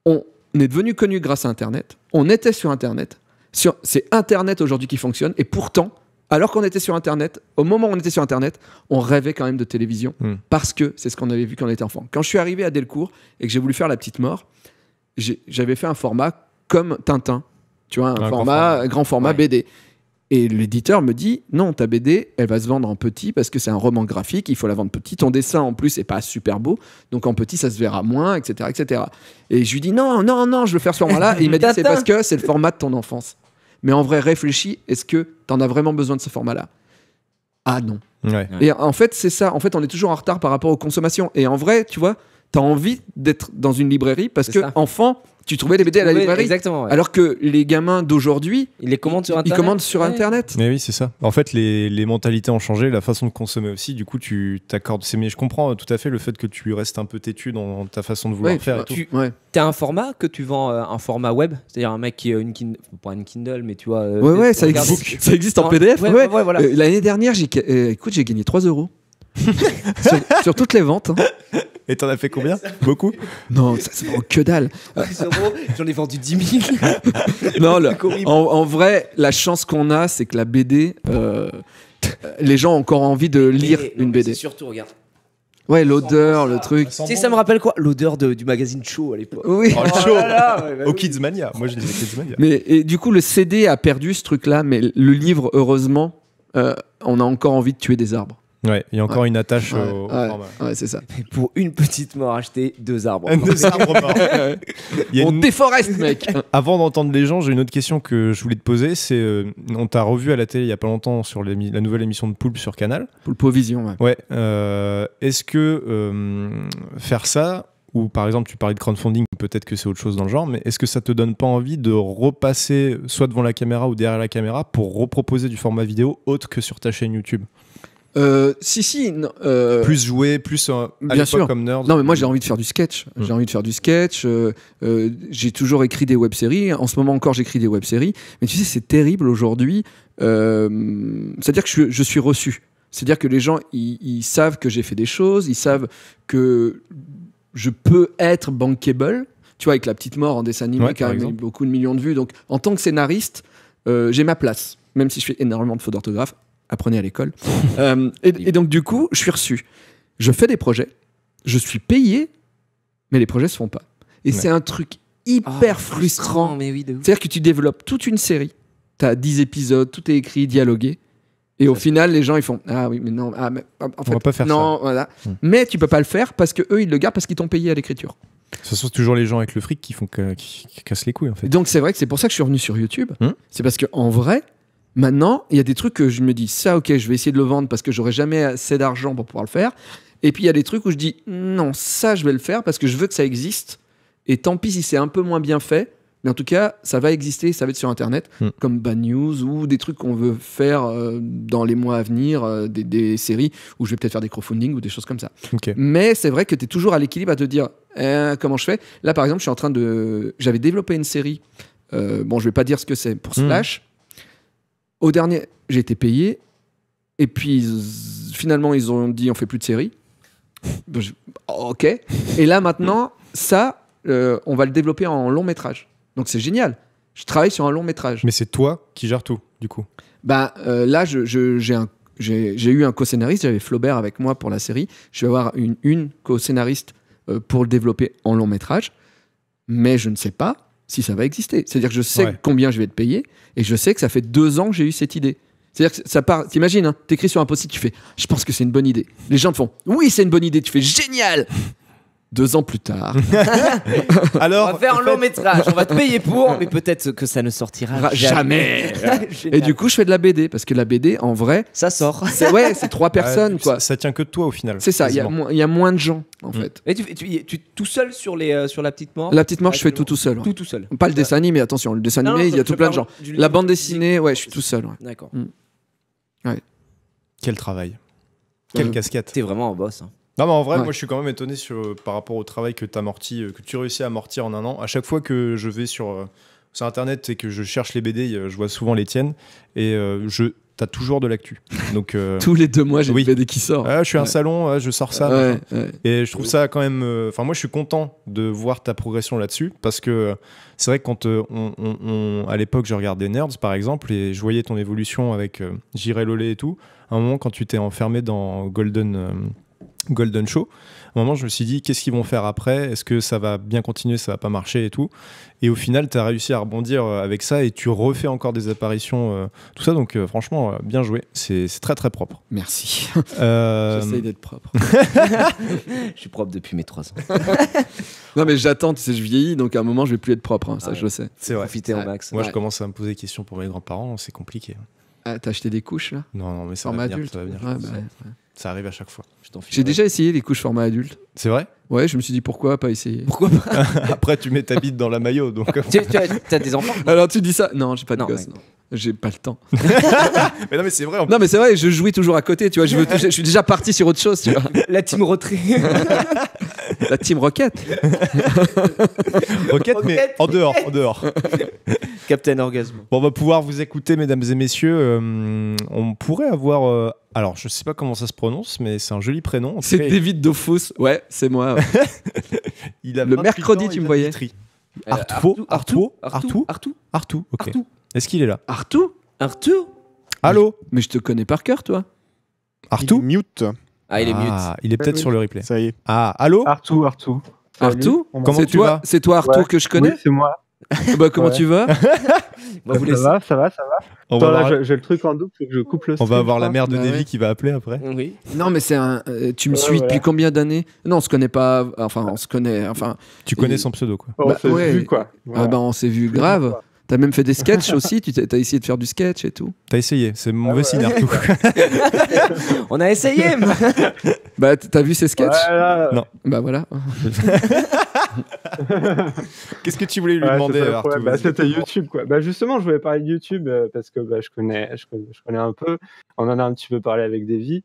On est devenu connus grâce à Internet, on était sur Internet, c'est Internet aujourd'hui qui fonctionne, et pourtant, alors qu'on était sur Internet, au moment où on était sur Internet, on rêvait quand même de télévision, parce que c'est ce qu'on avait vu quand on était enfant. Quand je suis arrivé à Delcourt, et que j'ai voulu faire La Petite Mort, j'avais fait un format comme Tintin, tu vois, un grand format BD. Et l'éditeur me dit non, ta BD, elle va se vendre en petit parce que c'est un roman graphique, il faut la vendre petit. Ton dessin en plus est pas super beau, donc en petit ça se verra moins, etc., etc. Et je lui dis non, je veux faire ce format-là. Et il m'a dit c'est parce que c'est le format de ton enfance. Mais en vrai, réfléchis, est-ce que t'en as vraiment besoin de ce format-là ? Ah non. Ouais. Et en fait, c'est ça. En fait, on est toujours en retard par rapport aux consommations. Et en vrai, tu vois, t'as envie d'être dans une librairie parce que enfant, tu trouvais les BD à la librairie. Exactement. Ouais. Alors que les gamins d'aujourd'hui, ils les commandent sur Internet. Ils commandent sur Internet. Mais oui, c'est ça. En fait, les mentalités ont changé, la façon de consommer aussi. Du coup, tu t'accordes. Mais je comprends tout à fait le fait que tu restes un peu têtu dans ta façon de vouloir faire. Tu as un format que tu vends, un format web, c'est-à-dire un mec qui a pas une Kindle, mais tu vois. Ça existe. Ça existe en PDF. Voilà. L'année dernière, j'ai gagné 3 € sur toutes les ventes. Hein. Et t'en as fait combien ? Beaucoup ? Non, ça se vend que dalle. 10 €, j'en ai vendu 10 000. Non, en vrai, la chance qu'on a, c'est que la BD, les gens ont encore envie de lire une BD. C'est surtout, regarde. Ouais, l'odeur, le truc. Tu sais, ça me rappelle quoi ? L'odeur du magazine Show à l'époque. Oui. Oh, le show. Au Kids Mania. Moi, je disais Kids Mania. Mais et du coup, le CD a perdu ce truc-là, mais le livre, heureusement, on a encore envie de tuer des arbres. Ouais, il y a encore une attache au format. Ouais, c'est ça. Et pour une petite mort, acheter 2 arbres. 2 arbres morts. On déforeste, mec. Avant d'entendre les gens, j'ai une autre question que je voulais te poser. C'est, on t'a revu à la télé il y a pas longtemps sur la nouvelle émission de Poulpe sur Canal. Poulpovision, ouais. Ouais. Est-ce que faire ça, ou par exemple tu parlais de crowdfunding, peut-être que c'est autre chose dans le genre, mais est-ce que ça te donne pas envie de repasser soit devant la caméra ou derrière la caméra pour reproposer du format vidéo autre que sur ta chaîne YouTube ? Si. Plus jouer, plus bien sûr. comme nerd. Non, mais moi j'ai envie de faire du sketch. J'ai envie de faire du sketch. J'ai toujours écrit des web-séries. En ce moment encore, j'écris des web-séries. Mais tu sais, c'est terrible aujourd'hui. C'est-à-dire que je suis reçu. C'est-à-dire que les gens, ils savent que j'ai fait des choses. Ils savent que je peux être bankable. Tu vois, avec La Petite Mort en dessin animé, qui a eu beaucoup de millions de vues. Donc, en tant que scénariste, j'ai ma place. Même si je fais énormément de fautes d'orthographe. Apprenez à l'école. Et donc, du coup, je suis reçu. Je fais des projets, je suis payé, mais les projets se font pas. Et c'est un truc hyper frustrant. Mais oui, c'est-à-dire que tu développes toute une série, tu as 10 épisodes, tout est écrit, dialogué, et au final, les gens, ils font « Ah oui, mais non, en fait, on va pas faire non, ça. » Voilà. Mais tu peux pas le faire parce qu'eux, ils le gardent parce qu'ils t'ont payé à l'écriture. Ce sont toujours les gens avec le fric qui cassent les couilles, en fait. Donc, c'est vrai que c'est pour ça que je suis revenu sur YouTube. C'est parce qu'en vrai, maintenant, il y a des trucs que je me dis, ça, ok, je vais essayer de le vendre parce que j'aurai jamais assez d'argent pour pouvoir le faire. Et puis, il y a des trucs où je dis, non, ça, je vais le faire parce que je veux que ça existe. Et tant pis si c'est un peu moins bien fait, mais en tout cas, ça va exister, ça va être sur Internet, comme Bad News ou des trucs qu'on veut faire dans les mois à venir, des séries où je vais peut-être faire des crowdfunding ou des choses comme ça. Okay. Mais c'est vrai que tu es toujours à l'équilibre à te dire, comment je fais ? Là, par exemple, j'avais développé une série, bon, je vais pas dire ce que c'est pour Splash. Au dernier, j'ai été payé. Et puis, finalement, ils ont dit on fait plus de séries. Ok. Et là, maintenant, ça, on va le développer en long métrage. Donc, c'est génial. Je travaille sur un long métrage. Mais c'est toi qui gères tout, du coup. Là, j'ai eu un co-scénariste. J'avais Flaubert avec moi pour la série. Je vais avoir une co-scénariste pour le développer en long métrage. Mais je ne sais pas si ça va exister. C'est-à-dire que je sais combien je vais te payer et je sais que ça fait 2 ans que j'ai eu cette idée. C'est-à-dire que ça part, t'imagines, hein, t'écris sur un post-it, tu fais « Je pense que c'est une bonne idée ». Les gens te font « Oui, c'est une bonne idée ». Tu fais « Génial !» 2 ans plus tard. Alors, on va faire un long métrage, on va te payer pour, mais peut-être que ça ne sortira jamais. Et du coup, je fais de la BD, parce que la BD, en vrai... Ça sort. C'est 3 personnes, quoi. Ça tient que de toi, au final. C'est ça, il y a moins de gens, en fait. Et tu tout seul sur La Petite Mort ? La Petite Mort, je fais tout seul. Ouais. Tout seul. Pas le dessin animé, attention. Le dessin animé, il y a tout plein de gens. La bande dessinée, ouais, je suis tout seul. Ouais. D'accord. Ouais. Quel travail. Quelle casquette. T'es vraiment un boss. Hein. Non, mais en vrai, moi, je suis quand même étonné par rapport au travail que tu réussis à amortir en 1 an. À chaque fois que je vais sur Internet et que je cherche les BD, je vois souvent les tiennes. Et t'as toujours de l'actu. Donc, tous les 2 mois, j'ai une BD qui sort. Je suis un salon, je sors ça. Ouais. Et je trouve ça quand même... Enfin, moi, je suis content de voir ta progression là-dessus. Parce que c'est vrai que quand à l'époque, je regardais Nerds, par exemple, et je voyais ton évolution avec Jiré Lolé et tout, à un moment, quand tu t'es enfermé dans Golden Show, un moment, je me suis dit, qu'est-ce qu'ils vont faire après? Est-ce que ça va bien continuer, ça va pas marcher et tout? Et au final, tu as réussi à rebondir avec ça et tu refais encore des apparitions, tout ça. Donc, franchement, bien joué. C'est très, très propre. Merci. J'essaye d'être propre. Je suis propre depuis mes 3 ans. Non, mais j'attends, tu sais, je vieillis, donc à un moment, je vais plus être propre. Hein, ça, je le sais. C'est vrai. Profiter au max. Moi, je commence à me poser des questions pour mes grands-parents. C'est compliqué. Ah, t'as acheté des couches, là? Non, mais ça Format va venir. adulte. Ça va venir. Ouais. Ça arrive à chaque fois. J'ai déjà essayé les couches format adulte. C'est vrai? Ouais, je me suis dit pourquoi pas essayer. Pourquoi pas? Après, tu mets ta bite dans la maillot. Donc... tu as des enfants? Alors tu dis ça? Non, j'ai pas de Non, gosse. ouais. J'ai pas le temps. Mais non, mais c'est vrai. Non, mais c'est vrai, je jouis toujours à côté, tu vois. Je suis déjà parti sur autre chose, tu vois. La team retrait. La team Rocket. Rocket, mais en dehors. Captain Orgasme. Bon, on va pouvoir vous écouter, mesdames et messieurs. On pourrait avoir... alors, je sais pas comment ça se prononce, mais c'est un joli prénom. C'est David Dofus. Ouais, c'est moi. Ouais. Il a le 28 mercredi, ans, tu il me a voyais. Vitry. Arthur. Arthur, ok. Est-ce qu'il est là? Arthur. Allô? Mais je te connais par cœur, toi. Arthur? Il est mute. Ah, il est mute. Il est peut-être Oui. sur le replay. Ça y est. Ah, allô? Arthur. Arthur. Comment tu vas? C'est toi, Arthur, Ouais. que je connais. Oui, c'est moi. Bah, comment Ouais. tu vas? On va vous laisser. Ça va. On Attends, va là, avoir, j'ai le truc en double, faut que je coupe le on stream, va avoir je la crois. mère de Bah Davy ouais. qui va appeler après. Oui. Non, mais c'est un. Tu me Ouais, suis voilà. depuis combien d'années? Non, on se connaît pas. Enfin, on se connaît. Enfin, Tu connais Et- son pseudo, quoi. On Bah, s'est ouais. vu, quoi. ah Voilà. bah, on s'est vu grave. T'as même fait des sketchs aussi. T'as essayé de faire du sketch et tout. T'as essayé, c'est mauvais ouais. signe, Arthur. On a essayé. Bah, t'as vu ces sketchs? Voilà. Non. Bah voilà. Qu'est-ce que tu voulais lui Ouais, demander, c'est ça le Arthur? problème. Bah, c'était YouTube, quoi. Bah, justement, je voulais parler de YouTube parce que je connais un peu. On en a un petit peu parlé avec Davy.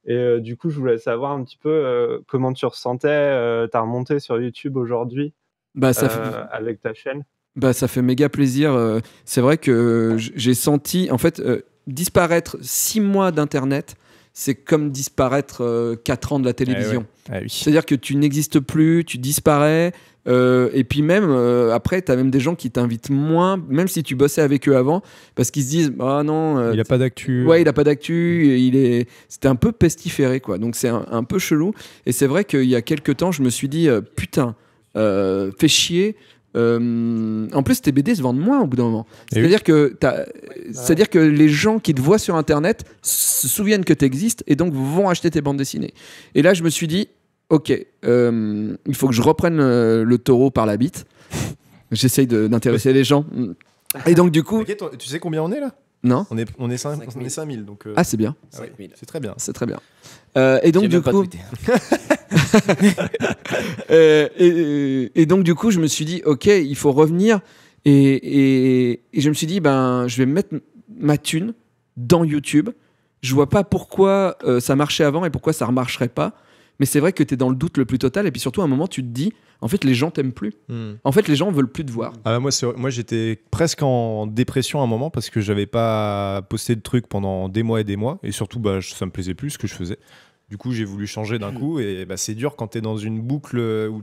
Et du coup, je voulais savoir un petit peu comment tu ressentais ta remontée sur YouTube aujourd'hui Bah ça, avec ta chaîne. bah, ça fait méga plaisir. C'est vrai que j'ai senti, en fait, disparaître 6 mois d'Internet, c'est comme disparaître 4 ans de la télévision. Ah oui. C'est-à-dire que tu n'existes plus, tu disparais. Et puis même, après, tu as même des gens qui t'invitent moins, même si tu bossais avec eux avant, parce qu'ils se disent, ah non... Il a pas d'actu. Ouais, il a pas d'actu, c'était un peu pestiféré, quoi. Donc c'est un peu chelou. Et c'est vrai qu'il y a quelques temps, je me suis dit, putain, fais chier. En plus, tes BD se vendent moins au bout d'un moment. C'est-à-dire que les gens qui te voient sur Internet se souviennent que tu existes et donc vont acheter tes bandes dessinées. Et là, je me suis dit, ok, il faut que je reprenne le taureau par la bite. J'essaye d'intéresser les gens. Et donc, du coup... T'inquiète, tu sais combien on est là? Non. On est 5000, donc... Ah, c'est bien. ah ouais, 5000. c'est très bien. C'est très bien. Et donc, J'ai du même pas coup... tweeté. et donc du coup je me suis dit ok, il faut revenir et je me suis dit ben je vais mettre ma thune dans YouTube. Je vois pas pourquoi ça marchait avant et pourquoi ça remarcherait pas, mais c'est vrai que tu es dans le doute le plus total et puis surtout à un moment tu te dis en fait les gens t'aiment plus, en fait les gens veulent plus te voir. Ah bah moi j'étais presque en dépression à un moment parce que j'avais pas posté de trucs pendant des mois et surtout ça me plaisait plus ce que je faisais. Du coup j'ai voulu changer d'un coup et c'est dur quand t'es dans une boucle où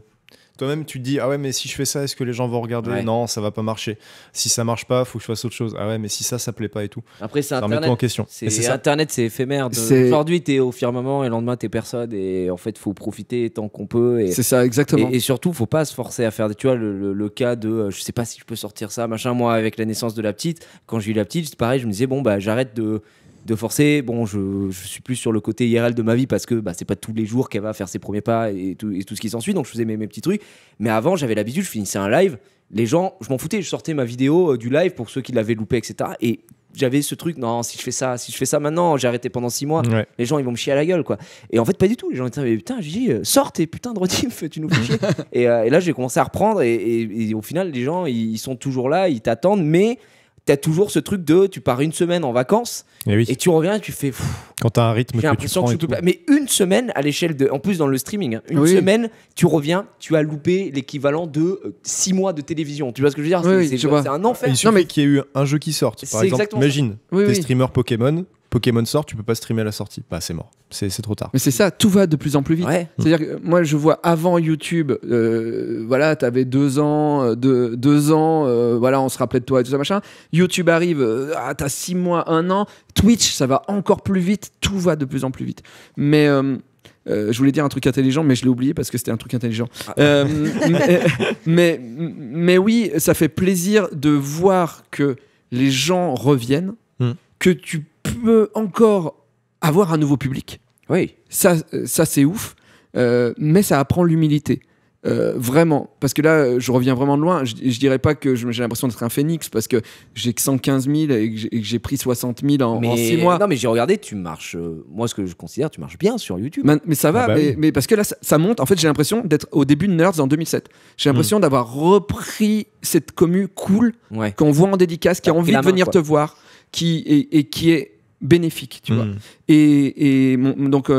toi-même tu te dis ah ouais mais si je fais ça est-ce que les gens vont regarder? Ouais. Non, ça va pas marcher. Si ça marche pas faut que je fasse autre chose. Ah ouais mais si ça plaît pas et tout. Après, c'est Ça remet tout Internet. en question. Et c'est ça. Internet, c'est éphémère. C'est- Aujourd'hui, t'es au firmament et le lendemain, t'es personne. Et en fait, faut profiter tant qu'on peut. Et, C'est ça exactement. et surtout, faut pas se forcer à faire. Tu vois, le cas de je sais pas si je peux sortir ça, machin. Moi, avec la naissance de la petite, quand j'ai eu la petite, c'est pareil, je me disais, bon, j'arrête de forcer. Bon, je suis plus sur le côté IRL de ma vie parce que c'est pas tous les jours qu'elle va faire ses premiers pas et tout ce qui s'ensuit. Donc, je faisais mes petits trucs. Mais avant, j'avais l'habitude, je finissais un live. Les gens, je m'en foutais, je sortais ma vidéo du live pour ceux qui l'avaient loupé, etc. Et j'avais ce truc, non, si je fais ça maintenant, j'ai arrêté pendant 6 mois, Ouais. les gens ils vont me chier à la gueule, quoi. Et en fait, pas du tout. Les gens étaient, mais putain, Gigi, sors tes putains de rediff, tu nous fais chier. Et là, j'ai commencé à reprendre, et au final, les gens ils sont toujours là, ils t'attendent, mais t'as toujours ce truc de tu pars une semaine en vacances Et oui. et tu reviens et tu fais Quand t'as un rythme j'ai que tu l'impression prends que et je peux tout. pas. Mais une semaine à l'échelle de. En plus, dans le streaming, hein, une Oui. semaine, tu reviens, tu as loupé l'équivalent de 6 mois de télévision. Tu vois ce que je veux dire? Oui, C'est je vois. c'est un enfer. Il suffit qu'il y ait eu un jeu qui sorte. Par C'est exemple, exactement ça. imagine, Oui, t'es oui. streamer Pokémon sort, tu peux pas streamer à la sortie. C'est mort. C'est trop tard. Mais c'est ça, tout va de plus en plus vite. Ouais. C'est-à-dire que moi, je vois avant YouTube, voilà, t'avais 2 ans, 2 ans, voilà, on se rappelait de toi et tout ça, machin. YouTube arrive, t'as 6 mois, 1 an. Twitch, ça va encore plus vite, tout va de plus en plus vite. Mais Je voulais dire un truc intelligent, mais je l'ai oublié parce que c'était un truc intelligent. Mais oui, ça fait plaisir de voir que les gens reviennent, que tu peux encore avoir un nouveau public. Oui. Ça c'est ouf, mais ça apprend l'humilité. Vraiment, parce que là, je reviens vraiment de loin. Je dirais pas que j'ai l'impression d'être un phénix parce que j'ai que 115 000 et que j'ai pris 60 000 en 6 mois. Non, mais j'ai regardé, tu marches. Moi, ce que je considère, tu marches bien sur YouTube. Mais ça va, mais parce que là, ça monte. En fait, j'ai l'impression d'être au début de Nerds en 2007. J'ai l'impression d'avoir repris cette commu cool qu'on voit en dédicace, qui a envie de venir te voir, qui est bénéfique, tu vois. Et donc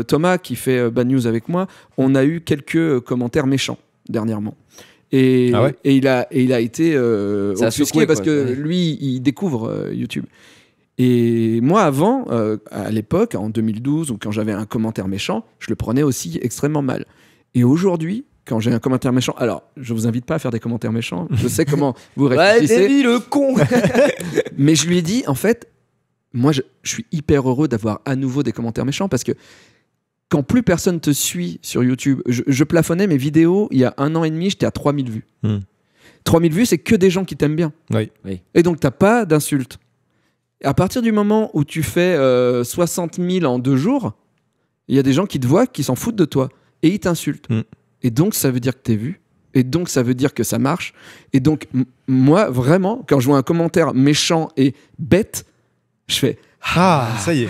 Thomas qui fait Bad News avec moi, on a eu quelques commentaires méchants dernièrement. Et il a été offusqué parce que lui, il découvre YouTube. Et moi, avant, à l'époque, en 2012, ou quand j'avais un commentaire méchant, je le prenais aussi extrêmement mal. Et aujourd'hui, quand j'ai un commentaire méchant, alors je vous invite pas à faire des commentaires méchants, je sais comment vous réfléchissez. Ouais, le con. Mais je lui ai dit, en fait, moi, je suis hyper heureux d'avoir à nouveau des commentaires méchants parce que quand plus personne te suit sur YouTube, je plafonnais mes vidéos il y a 1 an et demi, j'étais à 3000 vues. 3000 vues, c'est que des gens qui t'aiment bien. Oui. Et donc, t'as pas d'insultes. Et à partir du moment où tu fais 60 000 en 2 jours, il y a des gens qui te voient, qui s'en foutent de toi et ils t'insultent. Et donc, ça veut dire que t'es vu. Et donc, ça veut dire que ça marche. Et donc, moi, vraiment, quand je vois un commentaire méchant et bête, je fais ça y est.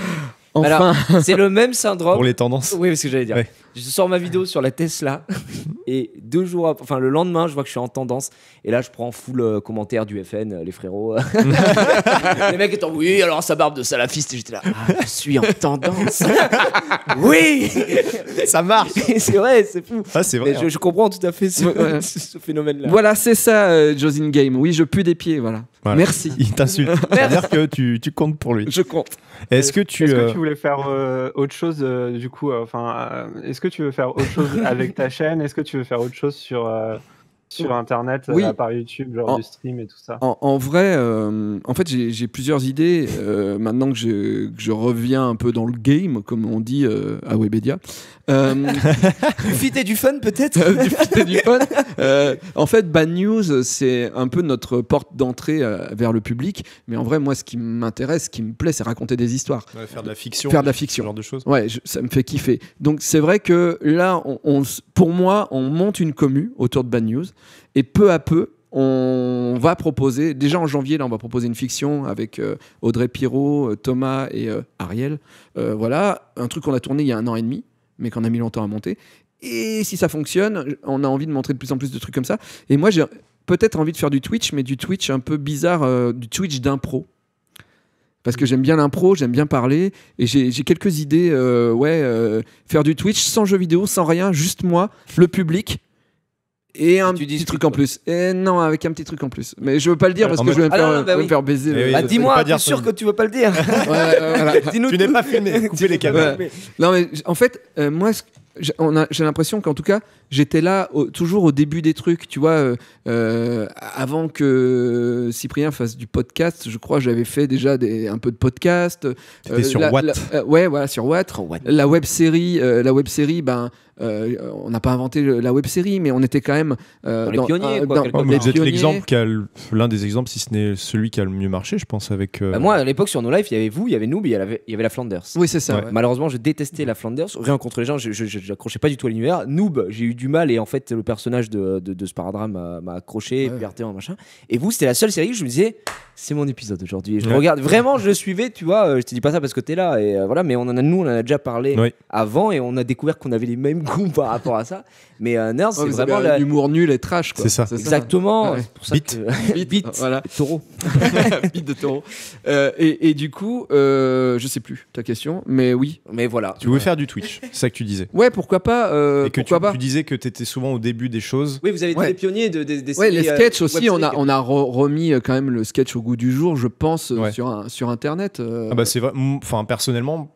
Enfin. Alors, c'est le même syndrome. Pour les tendances. Oui, parce que j'allais dire. Ouais. Je sors ma vidéo sur la Tesla et 2 jours après, enfin le lendemain, je vois que je suis en tendance et là, je prends full commentaire du FN, les frérots. Les mecs étant oui, alors sa barbe de salafiste, et j'étais là, je suis en tendance. Oui, ça marche. C'est vrai, c'est fou. Ah, c'est vrai. Mais je comprends tout à fait ce phénomène-là. Voilà, c'est ça, Josin Game. Oui, je pue des pieds, voilà. Merci. Il t'insulte. C'est-à-dire que tu comptes pour lui. Je compte. Est-ce que tu voulais faire autre chose du coup est-ce que tu veux faire autre chose avec ta chaîne? Est-ce que tu veux faire autre chose sur Internet, à part YouTube, genre du stream et tout ça? En vrai, en fait, j'ai plusieurs idées maintenant que je reviens un peu dans le game, comme on dit à Webedia. Du fit et du fun, peut-être. Du fit et du fun. En fait, Bad News, c'est un peu notre porte d'entrée vers le public. Mais en vrai, moi, ce qui m'intéresse, ce qui me plaît, c'est raconter des histoires. Faire de la fiction. Faire de la fiction. Ce genre de choses. Ouais, ça me fait kiffer. Donc, c'est vrai que là, pour moi, on monte une commu autour de Bad News. Et peu à peu, on va proposer, déjà en janvier, là, on va proposer une fiction avec Audrey Pirot, Thomas et Ariel. Voilà, un truc qu'on a tourné il y a 1 an et demi, mais qu'on a mis longtemps à monter. Et si ça fonctionne, on a envie de montrer de plus en plus de trucs comme ça. Et moi, j'ai peut-être envie de faire du Twitch, mais du Twitch un peu bizarre, du Twitch d'impro. Parce que j'aime bien l'impro, j'aime bien parler, et j'ai quelques idées. Faire du Twitch sans jeux vidéo, sans rien, juste moi, le public. Et un petit truc en plus. Et non, avec un petit truc en plus. Mais je veux pas le dire parce que je vais me faire baiser. Dis-moi, t'es sûr que tu veux pas le dire? Voilà. Tu n'es pas filmé. Coupez les caméras. Non, mais en fait, moi, j'ai l'impression qu'en tout cas, j'étais là toujours au début des trucs. Tu vois, avant que Cyprien fasse du podcast, je crois que j'avais fait déjà un peu de podcast. C'était sur Watt. Ouais, voilà, sur Watt. La web série, on n'a pas inventé la web série, mais on était quand même les pionniers. Vous êtes l'exemple l'un des exemples, si ce n'est celui qui a le mieux marché, je pense. Avec. Moi, à l'époque, sur No Life, il y avait vous, il y avait Noob, il y avait la Flanders. Oui, c'est ça. Ouais. Malheureusement, je détestais la Flanders. Rien contre les gens, je n'accrochais pas du tout à l'univers. Noob, j'ai eu du mal et en fait, le personnage de Sparadrap m'a accroché, Berthéon, machin. Et vous, c'était la seule série où je me disais, c'est mon épisode aujourd'hui. Je regarde, vraiment, je le suivais, tu vois. Je te dis pas ça parce que t'es là, et voilà. Mais nous, on en a déjà parlé avant et on a découvert qu'on avait les mêmes goûts par rapport à ça. Mais Nerds, c'est vraiment l'humour nul et trash, quoi. C'est ça. Exactement. Ouais. C'est pour ça Beat. Voilà. Taureau. Beat de taureau. Et du coup, je sais plus ta question, mais oui. Mais voilà. Tu voulais faire du Twitch, c'est ça que tu disais. Ouais, pourquoi pas. Et que tu disais que tu étais souvent au début des choses. Oui, vous avez été les pionniers des séries. Les sketchs aussi, on a remis quand même le sketch au goût du jour, je pense, sur Internet. C'est vrai. Enfin, personnellement,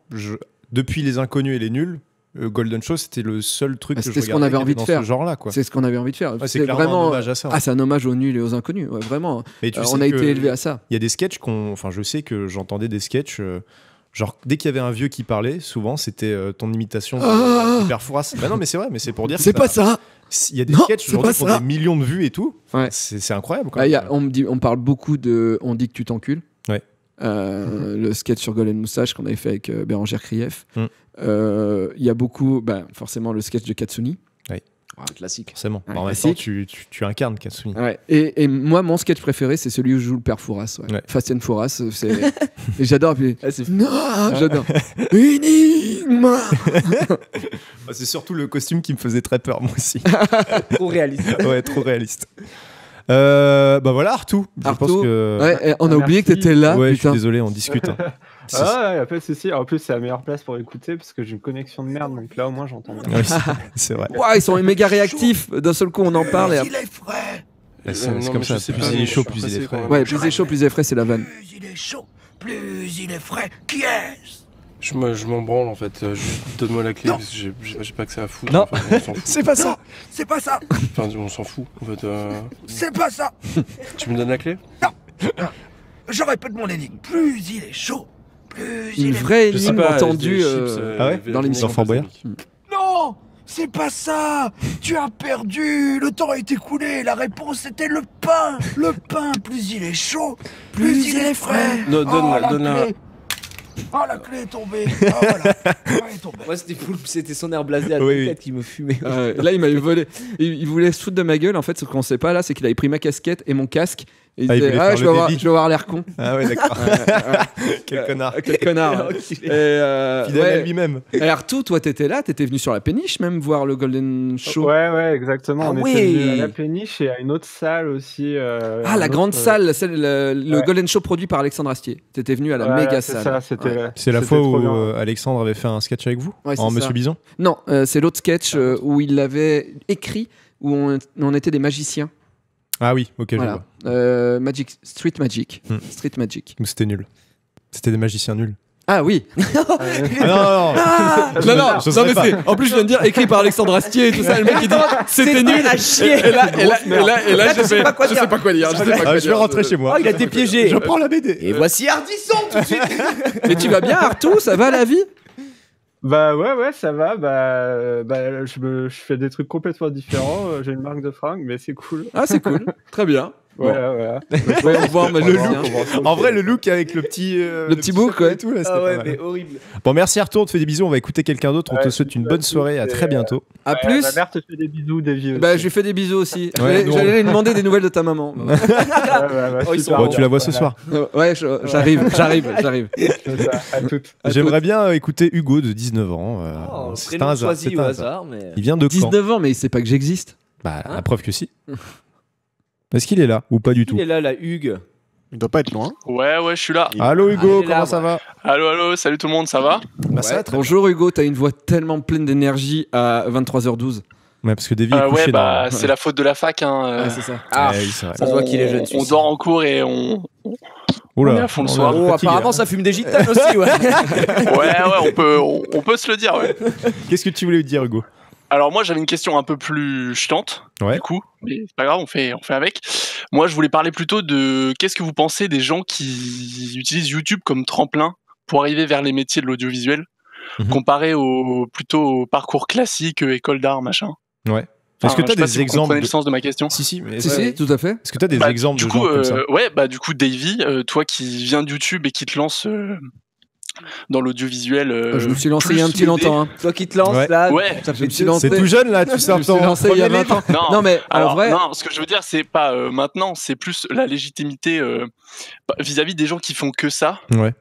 depuis Les Inconnus et Les Nuls, Golden Show, c'était le seul truc que je regardais qu'on avait envie de faire. Ce genre-là, quoi. C'est ce qu'on avait envie de faire. C'est clairement vraiment un hommage à ça. C'est un hommage aux nuls et aux inconnus, vraiment. Mais on a été élevé à ça. Il y a des sketchs je sais que j'entendais des sketchs. Genre, dès qu'il y avait un vieux qui parlait, souvent, c'était ton imitation de Père Fouras. Bah non, mais c'est vrai, mais c'est pour dire C'est pas ça. Il y a des sketchs aujourd'hui pour des millions de vues et tout. Ouais. C'est incroyable. Bah, on parle beaucoup de On dit que tu t'encules. Ouais. Le sketch sur Golden Moustache qu'on avait fait avec Bérangère Krief. Il y a beaucoup, forcément, le sketch de Katsuni. Classique. Forcément. Ouais, en même temps, tu incarnes Katsuni. Ouais. Et moi, mon sketch préféré, c'est celui où je joue le père Fouras. Ouais. Fast and Fouras. Et j'adore. Puis... non, j'adore. Énigme. C'est surtout le costume qui me faisait très peur, moi aussi. Trop réaliste. Ouais, trop réaliste. Bah voilà, Arthur. Je pense que... Ouais, on a oublié que t'étais là. Ouais, putain. je suis désolé, on discute. Hein. Ah, y a pas de souci. En plus, c'est la meilleure place pour écouter parce que j'ai une connexion de merde, donc là au moins j'entends bien. Ouais, c'est vrai. Wow, ils sont méga réactifs. D'un seul coup, on en parle. Et... Il est frais. C'est comme ça. Plus il est chaud, plus il est frais. Ouais, plus il est chaud, plus il est frais, c'est la vanne. Plus il est chaud, plus il est frais. Qui est-ce? Je m'en branle en fait. Juste donne-moi la clé parce que j'ai pas que ça à foutre. Non. Enfin, on s'en fout. C'est pas ça. C'est pas ça. Enfin, on s'en fout. En fait, C'est pas ça. tu me donnes la clé? Je répète mon énigme. Plus il est chaud, plus il Une est vraie Je sais énigme pas, entendue dans l'émission Fort Boyard. Non, c'est pas ça. Tu as perdu. Le temps est écoulé. La réponse était le pain. Le pain, plus il est chaud, plus il est frais. Donne-la. Oh, la clé est tombée. Oh, voilà. Elle est tombée. Moi, c'était son air blasé à la Oui, tête qui me fumait. là, il m'avait volé. Il voulait se foutre de ma gueule. En fait, ce qu'on sait pas là, c'est qu'il avait pris ma casquette et mon casque. Et il il disait, voulait faire je le vais débit. avoir l'air con. Ah ouais, d'accord. Quel connard. Quel connard. Fidèle à lui-même. Et Arthur, toi, t'étais là, t'étais venu sur la péniche même voir le Golden Show. Ouais, exactement. Ah on ouais. était venu à la péniche et à une autre salle aussi. La grande salle, le Golden Show produit par Alexandre Astier. T'étais venu à la méga salle. Ça, c'était. C'est la c'était fois trop où bien. Alexandre avait fait un sketch avec vous Ouais, c'est en ça. Monsieur Bison. Non, c'est l'autre sketch où il l'avait écrit, où on était des magiciens. Ah oui, ok, je Voilà. vois. Street Magic. Street Magic. Ou c'était nul. C'était des magiciens nuls. Ah oui. Ah non, Non, je sais pas. en plus je viens de dire écrit par Alexandre Astier et tout ça. Le mec il dit c'était nul. à chier. Et là, je sais pas quoi je dire. sais pas quoi dire. Je vais rentrer chez moi. Oh, il a été piégé. Je prends la BD. Et voici Ardisson tout de suite. Mais tu vas bien Arthur, ça va la vie? Bah ouais, ça va. Je fais des trucs complètement différents. J'ai une marque de fringues, mais c'est cool. Ah c'est cool. Très bien. Voilà. Ouais, on voit le look. En vrai, le look avec le petit bouc, chapeau ouais. et tout, là, c'était Ah pas ouais, mal. mais horrible. Bon, merci Arthur, on te fait des bisous. On va écouter quelqu'un d'autre. On te souhaite une bonne soirée. À très bientôt. À plus. Ma mère te fait des bisous, Davy aussi. Bah je lui fais des bisous aussi. Ouais, J'allais lui demander des nouvelles de ta maman. Super. Bon, tu la vois ce soir. Ouais, j'arrive. C'est ça, à toutes. J'aimerais bien écouter Hugo de 19 ans. C'est un Prénom hasard. choisi c'est au un hasard. hasard, mais. Il vient de Caen. 19 ans mais il sait pas que j'existe. Bah, la preuve que si. Est-ce qu'il est là ou pas du tout? Il est là, la Hugues. Il doit pas être loin. Ouais, je suis là. Allô Hugo, il est là, comment ça va? Allô, salut tout le monde, ça va? Bah, ça va très bien. Bonjour Hugo, t'as une voix tellement pleine d'énergie à 23h12. Ouais, parce que Davy est couché dans... C'est la faute de la fac. Ouais, c'est ça. Ah, Ouais, oui, c'est vrai. ça se voit qu'il est jeune. On celui-ci. dort en cours et on Oula, est à fond le soir. Oh, apparemment, ça fume des gitanes aussi, ouais. on peut se le dire, ouais. Qu'est-ce que tu voulais dire Hugo? Alors moi j'avais une question un peu plus chiante, Ouais. du coup, mais c'est pas grave, on fait avec. Moi je voulais parler plutôt de qu'est-ce que vous pensez des gens qui utilisent YouTube comme tremplin pour arriver vers les métiers de l'audiovisuel, comparé plutôt au parcours classique, école d'art, machin. Ouais. Est-ce que tu as je sais pas des si vous exemples comprenez le sens de ma question. Si, mais Si, tout à fait. est-ce que tu as des exemples de gens comme ça? Du coup, Davy, toi qui viens de YouTube et qui te lance dans l'audiovisuel. Je me suis lancé il y a un plus petit BD. longtemps. Hein. Toi qui te lances Ouais. là. Ouais. ça Je fait me suis lancé. C'est tout jeune là, tu Je sors me suis ton lancé il y a premier 20 ans. Non, Non, mais alors, en vrai. non, ce que je veux dire, c'est pas maintenant, c'est plus la légitimité vis-à-vis des gens qui font que ça, Ouais,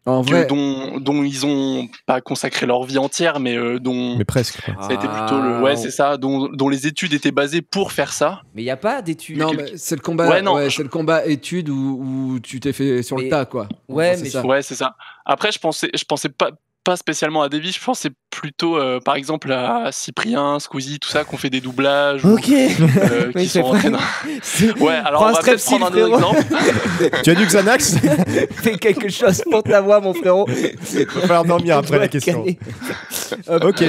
En vrai. dont ils ont pas consacré leur vie entière, mais dont mais presque. quoi. ça a été plutôt le. Ouais, c'est ça, dont les études étaient basées pour faire ça. Mais il n'y a pas d'études. Non, mais c'est le combat. Ouais, non, c'est le combat étude où tu t'es fait sur le Mais- tas, quoi. Ouais, C'est mais ça. Ouais, c'est ça. Après, je pensais pas spécialement à Davy, je pensais plutôt, par exemple, à Cyprien, Squeezie, tout ça, qu'on fait des doublages. Ok. Qui Oui, sont rentrés dans. Ouais, alors Prends on un va peut-être strepsil, prendre un autre frérot. exemple. Tu as du Xanax? Fais quelque chose pour ta voix, mon frérot. Il va falloir dormir après la question. Ok.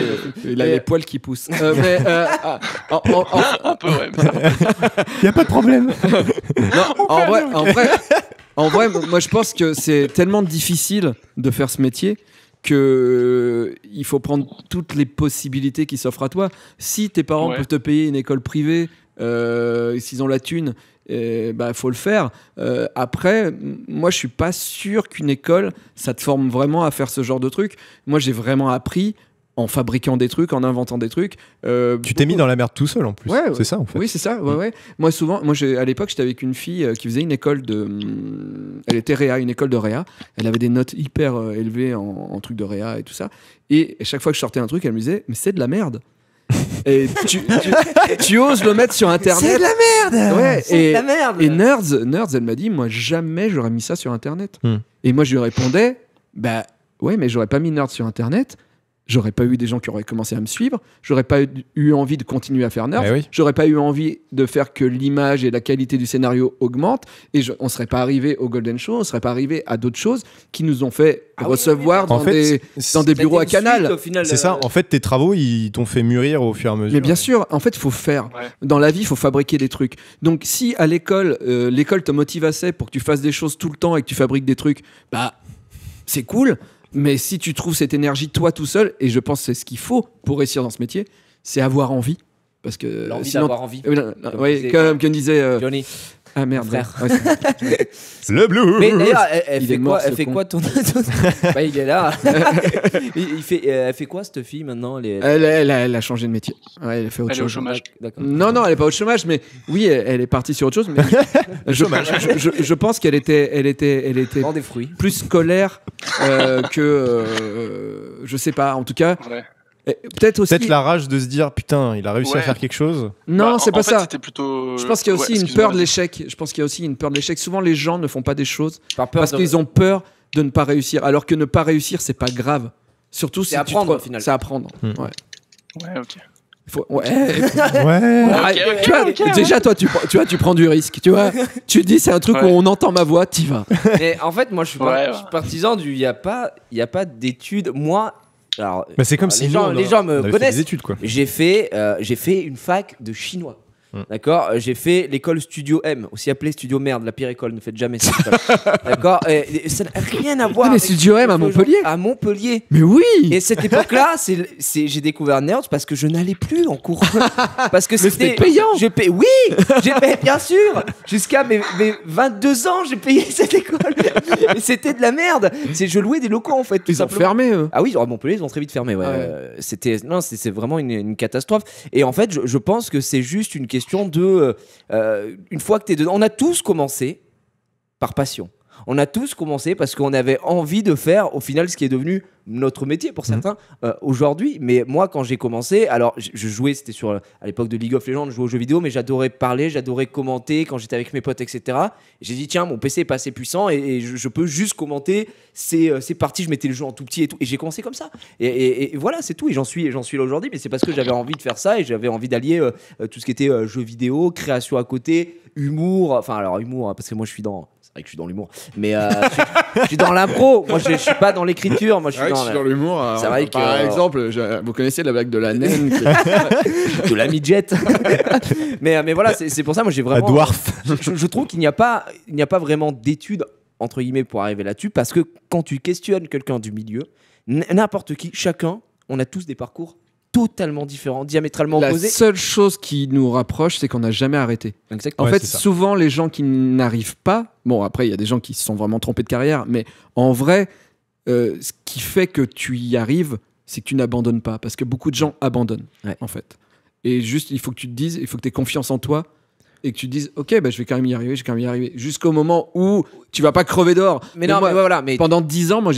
Il a les poils qui poussent. Un peu, ouais. Il n'y a pas de problème. Non, en vrai, En vrai, moi je pense que c'est tellement difficile de faire ce métier que il faut prendre toutes les possibilités qui s'offrent à toi. Si tes parents peuvent te payer une école privée, s'ils ont la thune, faut le faire. Après, moi je suis pas sûr qu'une école ça te forme vraiment à faire ce genre de truc. Moi j'ai vraiment appris en fabriquant des trucs, en inventant des trucs. Tu t'es mis dans la merde tout seul en plus. Ouais, c'est ça en fait. Oui, c'est ça. Ouais. Moi, souvent, à l'époque, j'étais avec une fille qui faisait une école de. Elle était réa, une école de réa. Elle avait des notes hyper élevées en trucs de réa et tout ça. Et chaque fois que je sortais un truc, elle me disait mais c'est de la merde. Et tu oses le mettre sur internet. C'est de la merde. Ouais, c'est de la merde. Et Nerds, elle m'a dit moi jamais j'aurais mis ça sur internet. Et moi je lui répondais bah ouais mais j'aurais pas mis Nerds sur internet. J'aurais pas eu des gens qui auraient commencé à me suivre, j'aurais pas eu envie de continuer à faire Nerds, j'aurais pas eu envie de faire que l'image et la qualité du scénario augmentent, et on serait pas arrivé au Golden Show, on serait pas arrivé à d'autres choses qui nous ont fait recevoir dans des bureaux à Canal. C'est ça, en fait tes travaux ils t'ont fait mûrir au fur et à mesure. Mais bien sûr, en fait il faut faire. Dans la vie il faut fabriquer des trucs. Donc si à l'école, l'école te motive assez pour que tu fasses des choses tout le temps et que tu fabriques des trucs, bah c'est cool. Mais si tu trouves cette énergie toi tout seul, et je pense que c'est ce qu'il faut pour réussir dans ce métier, c'est avoir envie. Parce que l'envie sinon, d'avoir envie. Comme disait Johnny. Ah merde, frère. Le blues. Mais d'ailleurs, elle fait quoi ton il est là. Elle fait quoi cette fille maintenant elle a changé de métier. Ouais, elle a fait autre chose. Elle est au chômage. Non, elle est pas au chômage, mais oui, elle est partie sur autre chose. Mais je pense qu'elle était des fruits. plus scolaire que je sais pas. En tout cas. Ouais. Peut-être la rage de se dire putain il a réussi à faire quelque chose. Non, c'est pas ça. C'était plutôt... Je pense qu'il y a aussi une peur de l'échec. Souvent les gens ne font pas des choses parce qu'ils ont peur de ne pas réussir, alors que ne pas réussir c'est pas grave, surtout si apprendre, au final. C'est apprendre. Ouais, ok. Déjà toi tu prends du risque, tu vois. Tu dis c'est un truc où on entend ma voix, t'y vas. Mais en fait moi je suis partisan du il y a pas d'études. Moi alors, c'est comme si les gens me connaissent. Des études, quoi. J'ai fait une fac de chinois. D'accord, j'ai fait l'école Studio M, aussi appelée Studio Merde, la pire école, ne faites jamais ça. D'accord, ça n'a rien à voir. Les Studio M à Montpellier. À Montpellier. Mais oui. Et cette époque-là, j'ai découvert Nerds parce que je n'allais plus en cours. Parce que c'était payant. J'ai payé, bien sûr. Jusqu'à mes 22 ans, j'ai payé cette école. Et c'était de la merde. Je louais des locaux en fait. Ils ont fermé eux. Ah oui, à Montpellier, ils ont très vite fermé. Ouais. C'est vraiment une catastrophe. Et en fait, je pense que c'est juste une question de une fois que t'es dedans, on a tous commencé par passion. On a tous commencé parce qu'on avait envie de faire au final ce qui est devenu notre métier pour certains aujourd'hui. Mais moi quand j'ai commencé, alors je jouais, c'était à l'époque de League of Legends, je jouais aux jeux vidéo, mais j'adorais parler, j'adorais commenter quand j'étais avec mes potes, etc. Et j'ai dit tiens, mon PC est pas assez puissant et je peux juste commenter ces parties, je mettais le jeu en tout petit et tout, et j'ai commencé comme ça et voilà, c'est tout. Et j'en suis là aujourd'hui, mais c'est parce que j'avais envie de faire ça et j'avais envie d'allier tout ce qui était jeux vidéo, création à côté, humour, parce que moi je suis dans l'humour, mais je suis dans l'impro. Moi, je suis pas dans l'écriture. Moi, je suis dans l'humour. C'est vrai que, par exemple, vous connaissez la blague de la naine, de la midget. mais voilà, c'est pour ça. Moi, j'ai vraiment. Dwarf. Je trouve qu'il n'y a pas vraiment d'études entre guillemets pour arriver là-dessus, parce que quand tu questionnes quelqu'un du milieu, n'importe qui, chacun, on a tous des parcours totalement différents, diamétralement opposés. La seule chose qui nous rapproche, c'est qu'on n'a jamais arrêté. Exactement. En fait, souvent, les gens qui n'arrivent pas... Bon, après, il y a des gens qui se sont vraiment trompés de carrière, mais en vrai, ce qui fait que tu y arrives, c'est que tu n'abandonnes pas. Parce que beaucoup de gens abandonnent, en fait. Et juste, il faut que tu te dises, il faut que tu aies confiance en toi et que tu te dises, ok, bah, je vais quand même y arriver, jusqu'au moment où tu vas pas crever d'or. Mais voilà. Pendant 10 ans, moi,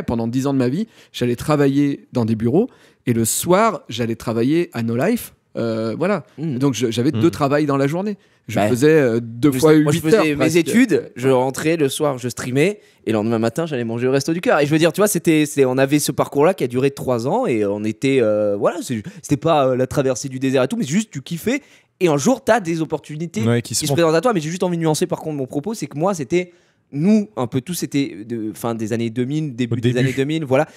pendant 10 ans de ma vie, j'allais travailler dans des bureaux et le soir, j'allais travailler à No Life. Voilà. Donc, j'avais 2 travails dans la journée. Je faisais 2 fois 8 heures. Moi, je faisais mes études, je rentrais le soir, je streamais, et le lendemain matin, j'allais manger au Resto du Cœur. Et je veux dire, tu vois, on avait ce parcours-là qui a duré 3 ans, et on était, c'était pas la traversée du désert et tout, mais juste tu kiffais. Et un jour, t'as des opportunités qui se présentent à toi. Mais j'ai juste envie de nuancer par contre mon propos, c'est que moi, c'était nous, un peu tous, c'était fin des années 2000, début des années 2000, voilà.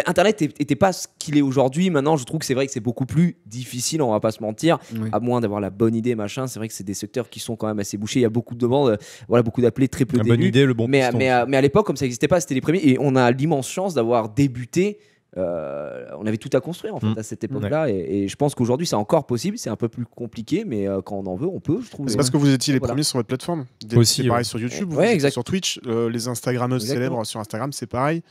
Internet n'était pas ce qu'il est aujourd'hui. Maintenant, je trouve que c'est vrai que c'est beaucoup plus difficile, on va pas se mentir, à moins d'avoir la bonne idée, machin. C'est vrai que c'est des secteurs qui sont quand même assez bouchés. Il y a beaucoup de demandes, voilà, beaucoup d'appelés, très peu d'élus. La bonne idée, le bon mais piston. mais à l'époque, comme ça n'existait pas, c'était les premiers. Et on a l'immense chance d'avoir débuté. On avait tout à construire en fait à cette époque-là, et je pense qu'aujourd'hui c'est encore possible. C'est un peu plus compliqué, mais quand on en veut, on peut. Je trouve. C'est parce que vous étiez les premiers sur votre plateforme. Aussi, c'est pareil sur YouTube, sur Twitch, les Instagrammeuses célèbres sur Instagram, c'est pareil.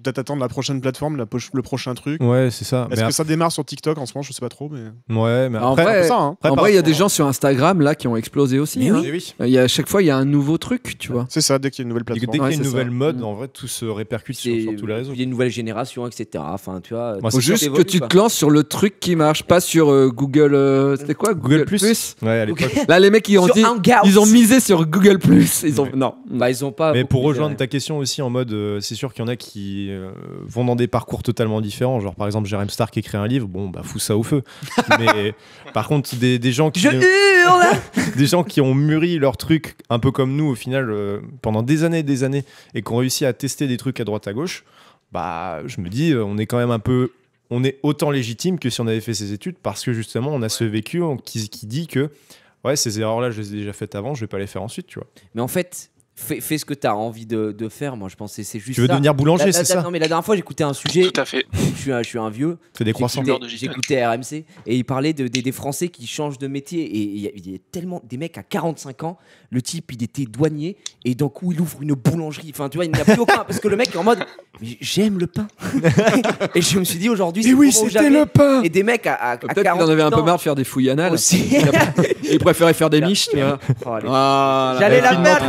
Peut-être attendre la prochaine plateforme, le prochain truc. Ouais, c'est ça. Est-ce que ça démarre sur TikTok en ce moment? Je sais pas trop, mais. Ouais, mais en vrai, ça, en vrai, il y a des gens sur Instagram là qui ont explosé aussi. Mais hein. oui. Il y a, à chaque fois, il y a un nouveau truc, tu vois. C'est ça, dès qu'il y a une nouvelle plateforme. Dès qu'il y a une nouvelle mode, en vrai, tout se répercute sur tous les réseaux. Il y a une nouvelle génération, etc. Enfin, tu vois. Faut juste que tu te lances sur le truc qui marche, pas sur Google. C'était quoi, Google Plus. Ouais, à l'époque. Là, les mecs ils ont misé sur Google Plus. Ils ont non. Bah, ils ont pas. Mais pour rejoindre ta question aussi, en mode, c'est sûr qu'il y en a qui vont dans des parcours totalement différents. Genre, par exemple, Jérém Star qui écrit un livre, bon, bah, fous ça au feu. Mais par contre, des gens qui. Des gens qui ont mûri leur truc, un peu comme nous, au final, pendant des années, et qui ont réussi à tester des trucs à droite à gauche, bah, je me dis, on est quand même un peu. On est autant légitime que si on avait fait ces études, parce que justement, on a ce vécu qui dit que, ouais, ces erreurs-là, je les ai déjà faites avant, je vais pas les faire ensuite, tu vois. Mais en fait. Fais ce que tu as envie de faire. Moi, je pense que c'est juste. Tu veux devenir boulanger, c'est ça? Non, mais la dernière fois, j'écoutais un sujet. Tout à fait. Je suis un vieux. C'est des croissants. J'écoutais RMC et il parlait des Français qui changent de métier. Et il y a tellement des mecs à 45 ans. Le type, il était douanier et d'un coup, il ouvre une boulangerie. Enfin, tu vois, il n'y a plus aucun. Parce que le mec est en mode, mais j'aime le pain. Et je me suis dit aujourd'hui, c'est oui, c'était le pain. Et des mecs à 40 ans. Peut-être qu'il en avait un peu marre de faire des fouilles anales. Aussi. Et il préférait faire des miches, tu vois. J'allais la faire.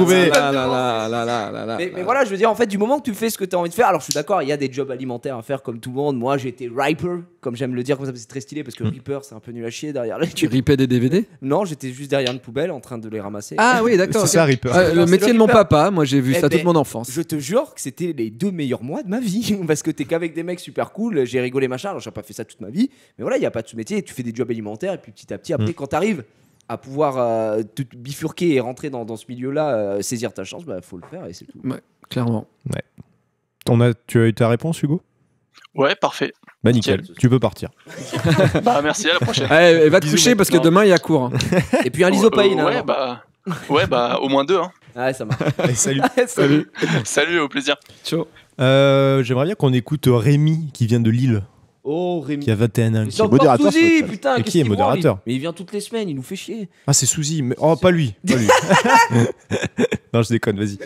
Mais voilà, je veux dire, en fait, du moment que tu fais ce que tu as envie de faire, alors je suis d'accord, il y a des jobs alimentaires à faire comme tout le monde. Moi, j'ai été Riper, comme j'aime le dire, comme ça, c'est très stylé parce que Reaper, c'est un peu nul à chier derrière. Tu ripais des DVD? Non, j'étais juste derrière une poubelle en train de les ramasser. Ah oui, d'accord. C'est ça, Reaper. Le métier de mon papa, moi j'ai vu ça toute mon enfance. Je te jure que c'était les 2 meilleurs mois de ma vie parce que t'es qu'avec des mecs super cool, j'ai rigolé machin, alors j'ai pas fait ça toute ma vie, mais voilà, il y a pas de sous-métier, tu fais des jobs alimentaires et puis petit à petit, après, quand t'arrives à pouvoir te bifurquer et rentrer dans ce milieu-là, saisir ta chance, bah faut le faire et c'est tout. Ouais, clairement. Ouais. Tu as eu ta réponse, Hugo? Ouais, parfait. Bah nickel, tu peux partir. Bah merci, à la prochaine. Allez, va te coucher parce que demain il y a cours. Hein. Et puis un lysopaïne. Ouais, bah au moins 2. Hein. Ouais, ça marche. Allez, salut. Salut, au plaisir. Ciao. J'aimerais bien qu'on écoute Rémi qui vient de Lille. Oh, Rémi. Qui a 21 ans. C'est modérateur. Putain, et qui est modérateur? Mais il vient toutes les semaines, il nous fait chier. Ah, c'est Souzy. Mais... Oh, pas lui. Pas lui. Non, je déconne, vas-y.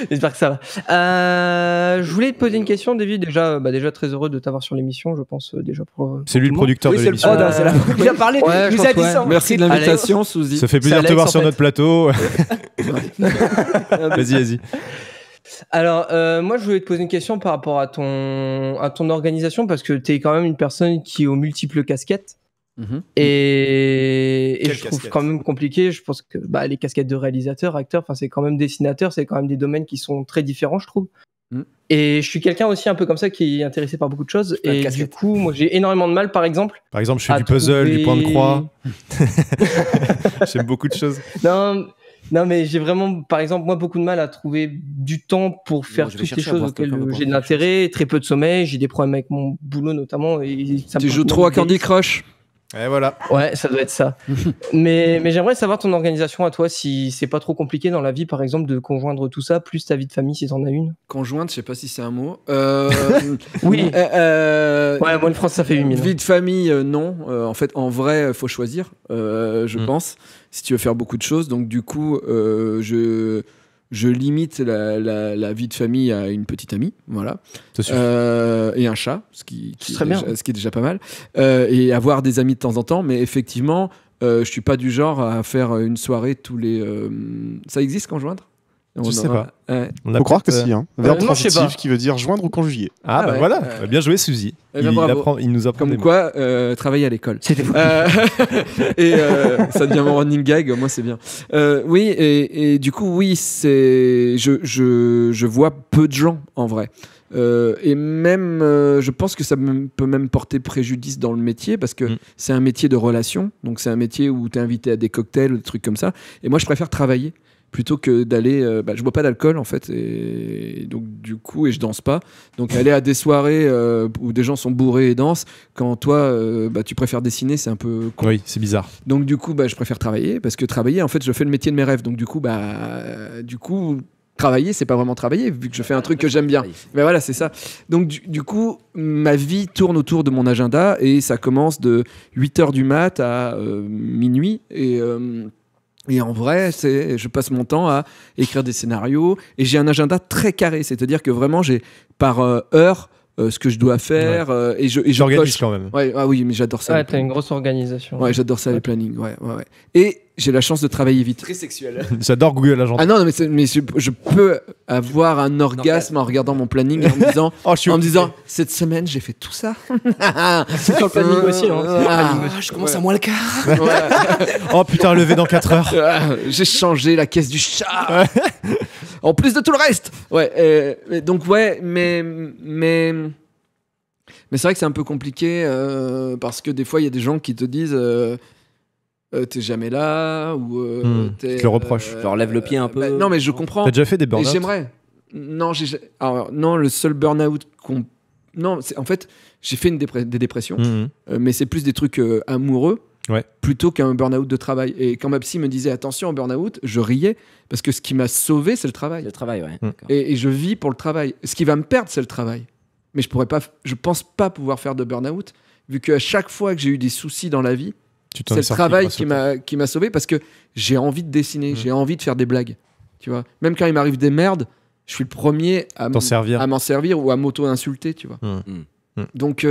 J'espère que ça va. Je voulais te poser une question, David. Déjà très heureux de t'avoir sur l'émission, je pense déjà pour. C'est lui le producteur de l'émission. C'est la fois qu'il a parlé. Ouais, il nous a dit ça. Merci de l'invitation, Souzy. Ça fait plaisir de te voir sur notre plateau. Vas-y. Alors, moi, je voulais te poser une question par rapport à ton organisation, parce que tu es quand même une personne qui est aux multiples casquettes. Et je trouve quand même compliqué. Je pense que les casquettes de réalisateur, acteur, c'est quand même dessinateur, c'est quand même des domaines qui sont très différents, je trouve. Et je suis quelqu'un aussi un peu comme ça qui est intéressé par beaucoup de choses. Et du coup, moi, j'ai énormément de mal, par exemple. Je fais du puzzle, du point de croix. J'aime beaucoup de choses. Non, mais j'ai vraiment, par exemple, moi, beaucoup de mal à trouver du temps pour faire toutes les choses auxquelles j'ai de l'intérêt, très peu de sommeil, j'ai des problèmes avec mon boulot notamment. Et ça tu joues trop à Candy Crush? Et voilà. Ouais, ça doit être ça. mais j'aimerais savoir ton organisation à toi, si c'est pas trop compliqué dans la vie, par exemple, de conjoindre tout ça, plus ta vie de famille, si t'en as une. Conjointe, je sais pas si c'est un mot. Oui. Ouais, moi, le France, ça fait 8000. Vie de famille, non. En fait, en vrai, faut choisir, je pense, si tu veux faire beaucoup de choses. Donc, du coup, je limite la vie de famille à une petite amie, voilà, et un chat, ce qui est déjà pas mal, et avoir des amis de temps en temps. Mais effectivement, je suis pas du genre à faire une soirée tous les. Ça existe conjoindre? Je sais pas. On a croire que si. Verbe transitif qui veut dire joindre ou conjuguer. Ah bah voilà, bien joué Souzy. Il nous apprend comme quoi travailler à l'école. Et ça devient mon running gag, moi c'est bien. Oui, et du coup oui, je vois peu de gens en vrai. Et même je pense que ça peut même porter préjudice dans le métier, parce que c'est un métier de relation, donc c'est un métier où tu es invité à des cocktails ou des trucs comme ça, et moi je préfère travailler. plutôt que d'aller. Je bois pas d'alcool en fait, et donc du coup, et je danse pas. Donc aller à des soirées où des gens sont bourrés et dansent, quand toi, tu préfères dessiner, c'est un peu con. Oui, c'est bizarre. Donc du coup, je préfère travailler, parce que travailler, en fait, je fais le métier de mes rêves. Donc du coup, travailler, c'est pas vraiment travailler, vu que je fais un truc que j'aime bien. Mais voilà, c'est ça. Donc du coup, ma vie tourne autour de mon agenda, et ça commence de 8h du mat à minuit, et en vrai, je passe mon temps à écrire des scénarios, et j'ai un agenda très carré, c'est-à-dire que vraiment, j'ai par heure ce que je dois faire, et j'organise quand même. Ouais, oui, mais j'adore ça. Ouais, t'as une grosse organisation. Ouais, j'adore ça, les plannings. Ouais. Et j'ai la chance de travailler vite. Très sexuel. J'adore Google Agenda. Ah non, mais je peux avoir un orgasme en regardant mon planning et en me disant, cette semaine, j'ai fait tout ça. C'est sur le planning aussi. Je commence à moins le quart. Oh putain, levé dans 4 heures. J'ai changé la caisse du chat. En plus de tout le reste. Ouais. Donc ouais, mais c'est vrai que c'est un peu compliqué parce que des fois, il y a des gens qui te disent. T'es jamais là, ou je te le reproche. Je leur lève le pied un peu. Non, mais je comprends. T'as déjà fait des burn-out? J'aimerais. Non, non, le seul burn-out non, en fait, j'ai fait des dépressions, mais c'est plus des trucs amoureux, plutôt qu'un burn-out de travail. Et quand ma psy me disait attention au burn-out, je riais, parce que ce qui m'a sauvé, c'est le travail. C'est le travail, ouais. Et je vis pour le travail. Ce qui va me perdre, c'est le travail. Mais je pense pas pouvoir faire de burn-out, vu qu'à chaque fois que j'ai eu des soucis dans la vie, c'est le travail qui m'a sauvé, parce que j'ai envie de dessiner, j'ai envie de faire des blagues. Tu vois, même quand il m'arrive des merdes, je suis le premier à m'en servir ou à m'auto-insulter, tu vois. Donc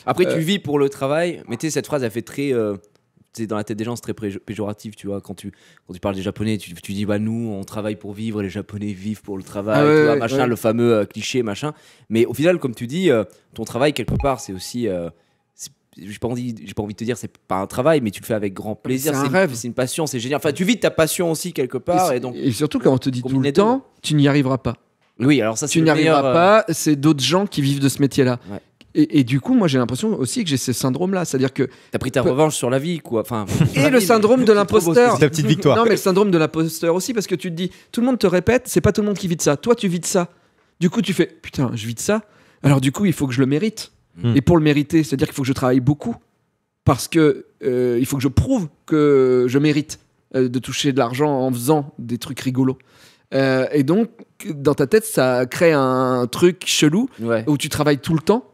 après, tu vis pour le travail, mais tu sais, cette phrase, elle fait très dans la tête des gens, c'est très péjoratif, tu vois. Quand tu parles des Japonais, tu dis nous, on travaille pour vivre, les Japonais vivent pour le travail, tu vois, machin, le fameux cliché, machin. Mais au final, comme tu dis, ton travail quelque part, c'est aussi j'ai pas envie de te dire c'est pas un travail, mais tu le fais avec grand plaisir. C'est un rêve, c'est une passion, c'est génial. Enfin, tu vis de ta passion aussi quelque part, et surtout quand on te dit tout le temps, tu n'y arriveras pas. Oui, alors ça, c'est tu n'y arriveras pas. C'est d'autres gens qui vivent de ce métier-là. Ouais. Et du coup, moi, j'ai l'impression aussi que j'ai ce syndrome-là, c'est-à-dire que t'as pris ta revanche sur la vie, quoi. Enfin, et le syndrome de l'imposteur. C'est ta petite victoire. Non, mais le syndrome de l'imposteur aussi, parce que tu te dis, tout le monde te répète, c'est pas tout le monde qui vit de ça. Toi, tu vis de ça. Du coup, tu fais, putain, je vis de ça. Alors du coup, il faut que je le mérite. Et pour le mériter, c'est-à-dire qu'il faut que je travaille beaucoup. Parce que il faut que je prouve que je mérite de toucher de l'argent en faisant des trucs rigolos. Et donc, dans ta tête, ça crée un truc chelou où tu travailles tout le temps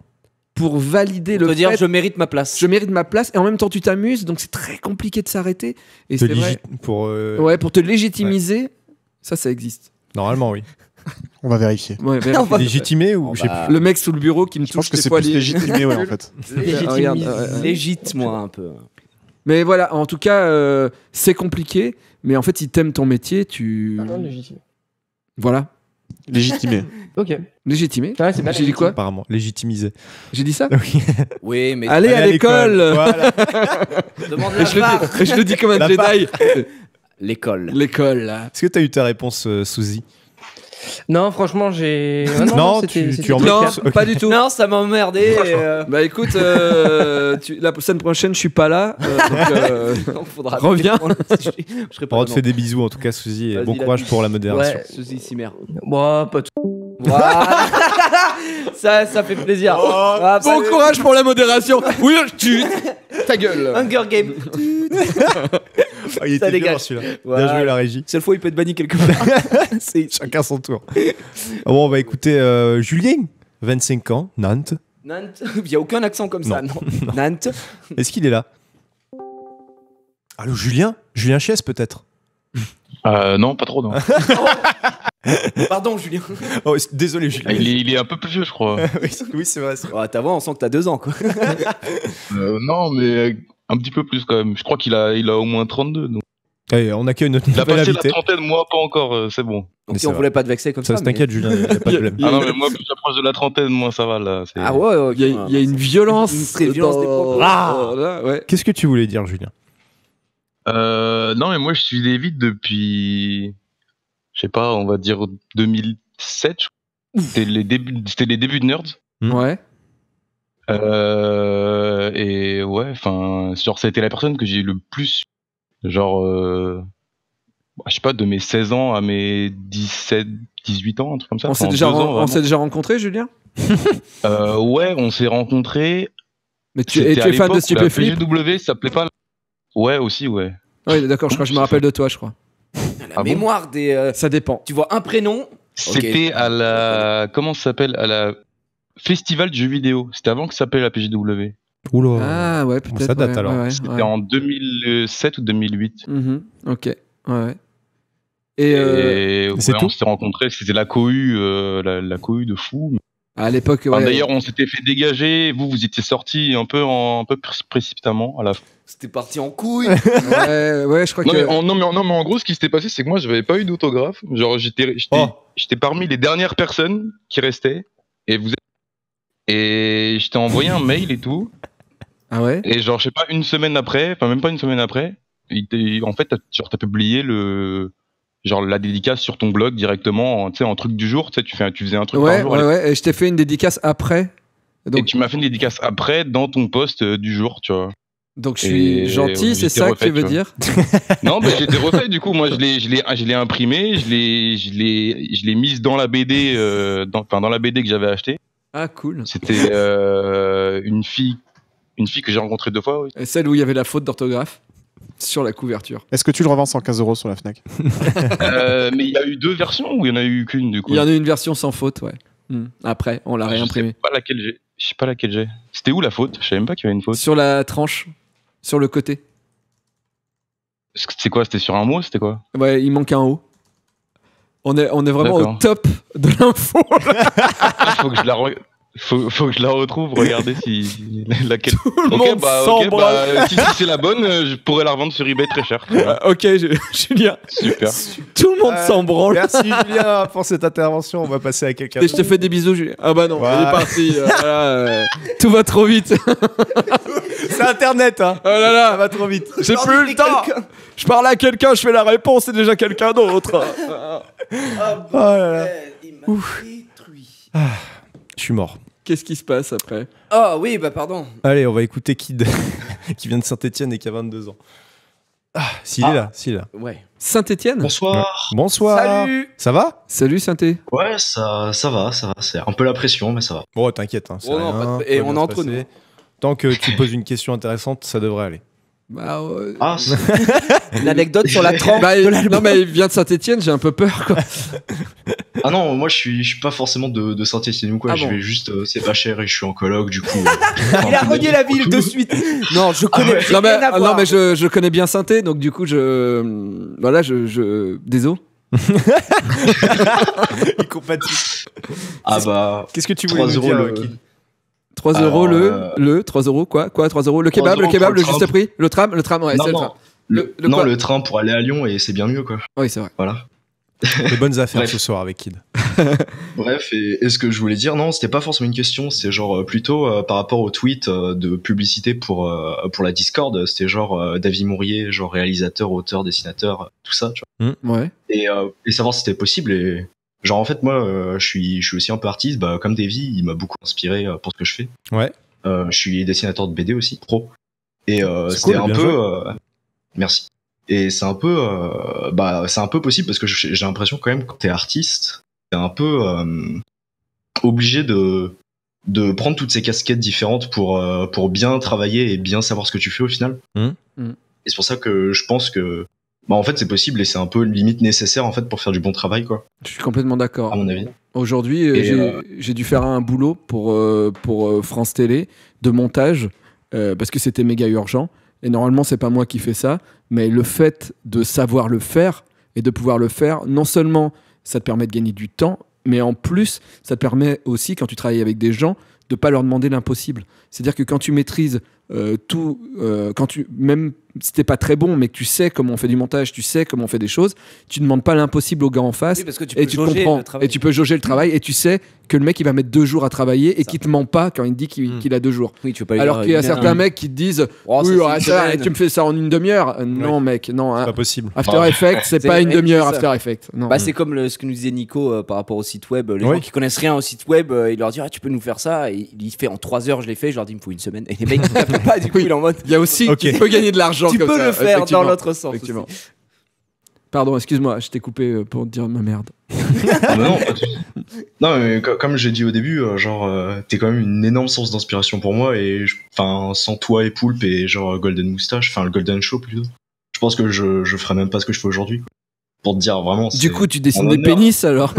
pour valider le fait... dire, je mérite ma place. Je mérite ma place, et en même temps, tu t'amuses, donc c'est très compliqué de s'arrêter. Et c'est vrai... pour te légitimiser, ça existe. Normalement, oui. On va vérifier. Ouais, légitimé ou je sais plus. Le mec sous le bureau qui me touche. Je pense que c'est plus légitimé, ouais, en fait. Légitime-moi un peu. Mais voilà, en tout cas, c'est compliqué. Mais en fait, si t'aimes ton métier, tu. Légitimé. Voilà. Légitimé. Ok. Légitimé. Ouais, c'est J'ai dit quoi? Apparemment, légitimisé. J'ai dit ça? Oui, mais. Allez à l'école. Voilà. Demande je le dis comme un Jedi. L'école. L'école. Est-ce que t'as eu ta réponse, Suzy? Non, franchement, j'ai. Non, tu en non, okay. pas du tout. Non, ça m'a emmerdé. Bah écoute, la semaine prochaine, je suis pas là. Donc, faudra reviens. Je On te fait des bisous en tout cas, Suzy, et bon courage pour la modération. Ouais, Suzy Simer. Moi, pas tout. Voilà. ça fait plaisir. Bon courage pour la modération. Oui, ta gueule. Hunger Game. Il était bien celui-là. Bien joué la régie. Seule fois il peut être banni quelque part. C'est chacun son tour. Bon, on va écouter Julien, 25 ans, Nantes. Nantes. Il n'y a aucun accent comme ça, non. Nantes. Est-ce qu'il est là? Allô, Julien Chies peut-être? Non, pas trop, non. Pardon, Julien. Oh, désolé, Julien. Il est un peu plus vieux, je crois. Oui, c'est vrai. Ta voix, on sent que t'as 2 ans, quoi. Non, mais un petit peu plus quand même. Je crois qu'il a au moins 32. Donc. Allez, on accueille notre nouvelle invité. Il a passé la trentaine, moi pas encore, c'est bon. Donc si on voulait pas te vexer comme ça. Ça t'inquiète, Julien, il n'y a pas de problème. Ah non, mais moi, plus j'approche de la trentaine, moins ça va là. Ah ouais, il y a une violence. Une très violence des propos. Ouais. Qu'est-ce que tu voulais dire, Julien? Non, mais moi je suis David depuis, je sais pas, on va dire 2007. C'était les débuts de Nerds. Ouais. Et ouais, enfin, genre, ça a été la personne que j'ai le plus, genre, je sais pas, de mes 16 ans à mes 17, 18 ans, un truc comme ça. On s'est déjà rencontrés, Julien? Ouais, on s'est rencontrés. Mais tu es fan de Stupéflip? La PGW s'appelait pas. Ouais, aussi, ouais. Oui, d'accord, je me rappelle de toi, je crois. La mémoire des. Ça dépend. Tu vois un prénom. C'était à la. Comment ça s'appelle? À la Festival du jeu vidéo. C'était avant que ça s'appelle la PGW. Oula. Ah ouais, peut-être. Ça date alors. C'était en 2007 ou 2008. Ok, ouais. Et c'est tout. On s'était rencontrés, c'était la cohue, la cohue de fou. À l'époque, ouais. Enfin, d'ailleurs, on s'était fait dégager. Vous étiez sortis un peu précipitamment à la fin. C'était parti en couille. ouais, je crois que. Non, mais en gros, ce qui s'était passé, c'est que moi, j'avais pas eu d'autographe. Genre, j'étais parmi les dernières personnes qui restaient. Et je t'ai envoyé un mail et tout. Ah ouais. Et genre, je sais pas, une semaine après, enfin même pas une semaine après, en fait, t'as publié la dédicace sur ton blog directement, tu sais, en truc du jour, tu sais, tu faisais un truc par jour. Ouais, et je t'ai fait une dédicace après. Et tu m'as fait une dédicace après dans ton post du jour, tu vois. Donc je suis gentil, c'est ça que tu veux dire? Non, mais j'étais refait, du coup, moi je l'ai imprimé, je l'ai mise dans la BD, dans la BD que j'avais achetée. Ah cool. C'était une fille que j'ai rencontrée 2 fois, oui. Et celle où il y avait la faute d'orthographe sur la couverture. Est-ce que tu le revends 115 € sur la Fnac? Mais il y a eu 2 versions ou il y en a eu qu'une du coup? Il y en a une version sans faute, ouais. Après, on l'a réimprimé. Je sais pas laquelle j'ai. C'était où la faute? Je savais même pas qu'il y avait une faute. Sur la tranche, sur le côté. C'est quoi? C'était sur un mot? C'était quoi? Ouais, il manque un O. On est vraiment au top de l'info. Faut que je la retrouve, regardez si laquelle. Tout le monde s'embrasse. Si c'est la bonne, je pourrais la revendre sur eBay très cher. Ok, Julien. Super. Tout le monde s'en branle. Merci Julien pour cette intervention. On va passer à quelqu'un. Et je te fais des bisous, Julien. Ah bah non, il est parti. Tout va trop vite. C'est Internet, hein. Oh là là, ça va trop vite. J'ai plus le temps. Je parle à quelqu'un, je fais la réponse, c'est déjà quelqu'un d'autre. Oh là là. Je suis mort. Qu'est-ce qui se passe après? Oh oui, bah pardon. Allez, on va écouter Kid qui vient de Saint-Etienne et qui a 22 ans. S'il est là. Ouais. Saint-Etienne. Bonsoir. Ouais. Bonsoir. Salut. Ça va? Salut Saint-Étienne. Ouais, ça va. C'est un peu la pression, mais ça va. Bon, t'inquiète. Hein, et on est entre nous. Tant que tu poses une question intéressante, ça devrait aller. Bah, une anecdote sur la trempe de l'album. Non, mais il vient de Saint-Etienne, j'ai un peu peur, quoi. Ah non, moi je suis pas forcément de Saint-Etienne ou quoi, je vais juste, c'est pas cher et je suis en coloc, du coup. Il a renié la ville de suite. Non, je connais. Non, mais je connais bien Saint-Étienne, donc du coup, voilà, désolé. Il compatit. Ah bah. Qu'est-ce que tu voulais nous dire, Kid? 3 €, 3 € quoi 3 €? Le kebab, le juste prix? Le tram, ouais, c'est le tram. Le train pour aller à Lyon et c'est bien mieux, quoi. Oui, c'est vrai. Voilà. Les bonnes affaires ce soir avec Kid. Bref, et ce que je voulais dire, non, c'était pas forcément une question, c'est genre plutôt par rapport au tweet de publicité pour la Discord, c'était genre David Mourier, genre réalisateur, auteur, dessinateur, tout ça, tu vois. Ouais. Et savoir si c'était possible et genre en fait moi je suis aussi un peu artiste, bah comme Davy, il m'a beaucoup inspiré pour ce que je fais. Ouais. Je suis dessinateur de BD aussi, pro. Et c'était un peu merci. Et c'est un peu possible parce que j'ai l'impression quand même quand t'es artiste, t'es un peu obligé de prendre toutes ces casquettes différentes pour bien travailler et bien savoir ce que tu fais au final. Et c'est pour ça que je pense que en fait c'est possible et c'est un peu limite nécessaire en fait pour faire du bon travail, quoi. Je suis complètement d'accord. À mon avis. Aujourd'hui, j'ai dû faire un boulot pour France Télé de montage parce que c'était méga urgent. Et normalement, c'est pas moi qui fais ça, mais le fait de savoir le faire et de pouvoir le faire, non seulement ça te permet de gagner du temps, mais en plus, ça te permet aussi, quand tu travailles avec des gens, de pas leur demander l'impossible. C'est-à-dire que quand tu maîtrises tout, même si t'es pas très bon, mais que tu sais comment on fait du montage, tu sais comment on fait des choses, tu demandes pas l'impossible au gars en face, parce que tu et peux tu comprends, et tu peux jauger le travail, et tu sais que le mec il va mettre 2 jours à travailler et qu'il te ment pas quand il dit qu'il a 2 jours. Oui, tu peux pas alors qu'il y a certains mecs qui te disent tu me fais ça en une demi-heure. Non mec, non. C'est pas possible. After Effects, c'est pas une demi-heure After Effects. Non. Bah c'est comme ce que nous disait Nico par rapport au site web. Les gens qui connaissent rien au site web, il leur dit tu peux nous faire ça, et il fait en 3 heures, je l'ai fait, je leur dis il me faut une semaine. Et les mecs ne captent pas, du coup il est en mode. Il y a aussi tu peux gagner de l'argent. Tu peux le faire dans l'autre sens. Pardon, excuse-moi, je t'ai coupé pour dire ma merde. Non, pas de souci. Non, mais comme j'ai dit au début, t'es quand même une énorme source d'inspiration pour moi et sans toi et Poulpe et genre Golden Moustache, le Golden Show plutôt, je pense que je ferais même pas ce que je fais aujourd'hui. Pour te dire vraiment. Du coup, tu dessines des pénis alors.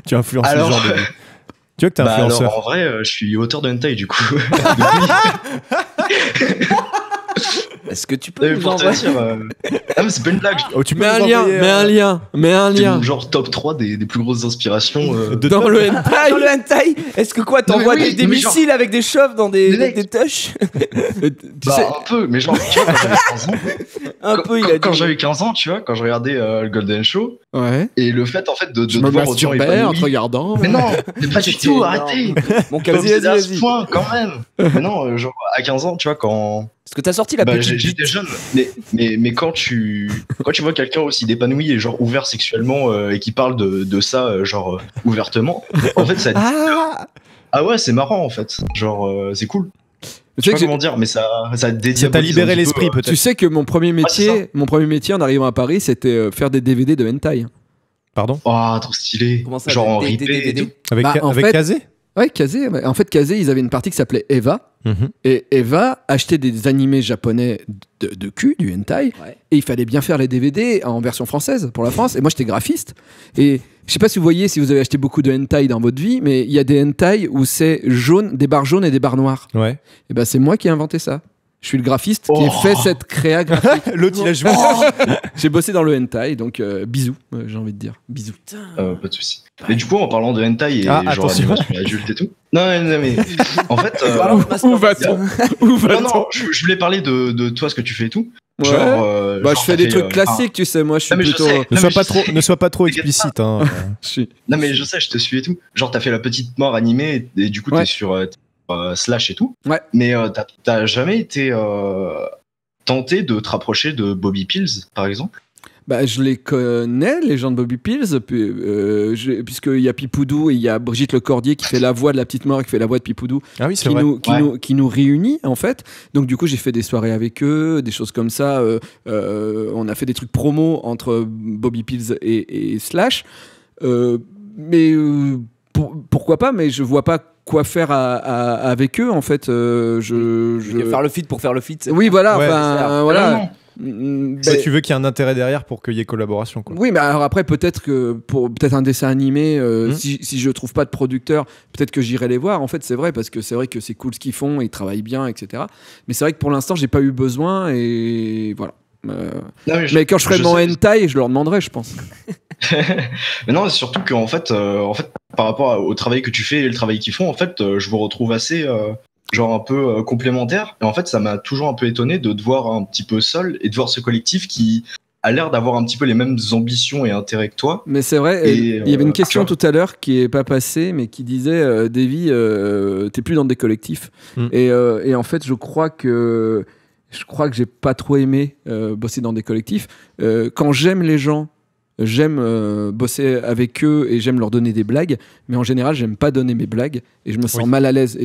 Tu influences le genre de. Tu vois que t'es influenceur. Alors, en vrai, je suis auteur de hentai du coup. Est-ce que tu peux nous pour te envoyer dire, Ah mais c'est pas une blague. Oh, tu peux mets un lien. C'est mon genre top 3 des plus grosses inspirations dans le hentai. Dans le hentai. Est-ce que quoi, t'envoies des missiles avec des chauves dans des touches? Un peu, mais genre, tu vois, quand j'avais 15 ans, tu vois, quand je regardais le Golden Show, et le fait en fait de me voir autant masturbais en te regardant. Mais non, mais pas du tout, arrêtez. Mon vas-y. À ce point quand même. Mais non, genre à 15 ans, tu vois, quand. Parce que t'as sorti la petite. J'étais jeune, mais quand tu vois quelqu'un aussi épanoui et genre ouvert sexuellement et qui parle de ça genre ouvertement, en fait ça. Ah ouais, c'est marrant en fait. Genre c'est cool. Je sais pas comment dire, mais ça t'a libéré l'esprit peut-être. Tu sais que mon premier métier en arrivant à Paris, c'était faire des DVD de hentai. Pardon? Oh, trop stylé. Comment ça, genre en des ripé et tout. Avec Kazé? Ouais, Kazé. En fait, Kazé, ils avaient une partie qui s'appelait Eva. Et Eva achetait des animés japonais de cul, du hentai, et il fallait bien faire les DVD en version française pour la France. Et moi, j'étais graphiste. Et je sais pas si vous voyez, si vous avez acheté beaucoup de hentai dans votre vie, mais il y a des hentai où c'est jaune, des barres jaunes et des barres noires. Ouais. Et ben, c'est moi qui ai inventé ça. Je suis le graphiste qui a fait cette créa graphique. L'autre, il a joué. J'ai bossé dans le hentai, donc bisous, j'ai envie de dire. Bisous. Pas de soucis. Mais du coup, en parlant de hentai et genre animation adulte et tout. Non, mais en fait. Où va-t-on? Non, je voulais parler de toi, ce que tu fais et tout. Ouais. Genre, je fais des trucs classiques, tu sais. Moi, je suis plutôt. Ne sois pas trop explicite. Hein. Non, mais je sais, je te suis et tout. Genre, t'as fait la petite mort animée et du coup, t'es sur Slash et tout. Ouais. Mais t'as jamais été tenté de te rapprocher de Bobby Pills, par exemple? Bah, je les connais, les gens de Bobby Pills, puisqu'il y a Pipoudou et il y a Brigitte Lecordier qui fait la voix de la petite mort et qui fait la voix de Pipoudou, qui nous réunit en fait. Donc du coup, j'ai fait des soirées avec eux, des choses comme ça. On a fait des trucs promo entre Bobby Pills et Slash. Mais pourquoi pas, mais je vois pas quoi faire avec eux en fait. Faire le feat pour faire le feat. Oui, voilà. Voilà. Tu veux qu'il y ait un intérêt derrière pour qu'il y ait collaboration, quoi. Oui, mais alors après, peut-être que pour un dessin animé, si je trouve pas de producteur, peut-être que j'irai les voir. En fait, c'est vrai, parce que c'est vrai que c'est cool ce qu'ils font, ils travaillent bien, etc. Mais c'est vrai que pour l'instant, j'ai pas eu besoin et voilà. Mais quand je ferai mon hentai, je leur demanderai, je pense. Mais non, c'est surtout qu'en fait, par rapport au travail que tu fais et le travail qu'ils font, en fait, je vous retrouve assez. Genre un peu complémentaire, et en fait ça m'a toujours un peu étonné de te voir un petit peu seul et de voir ce collectif qui a l'air d'avoir un petit peu les mêmes ambitions et intérêts que toi. Mais c'est vrai, il y avait une question tout à l'heure qui est pas passée, mais qui disait Davy, t'es plus dans des collectifs. Et en fait je crois que j'ai pas trop aimé bosser dans des collectifs. Quand j'aime les gens, j'aime bosser avec eux et j'aime leur donner des blagues, mais en général, j'aime pas donner mes blagues et je me sens mal à l'aise.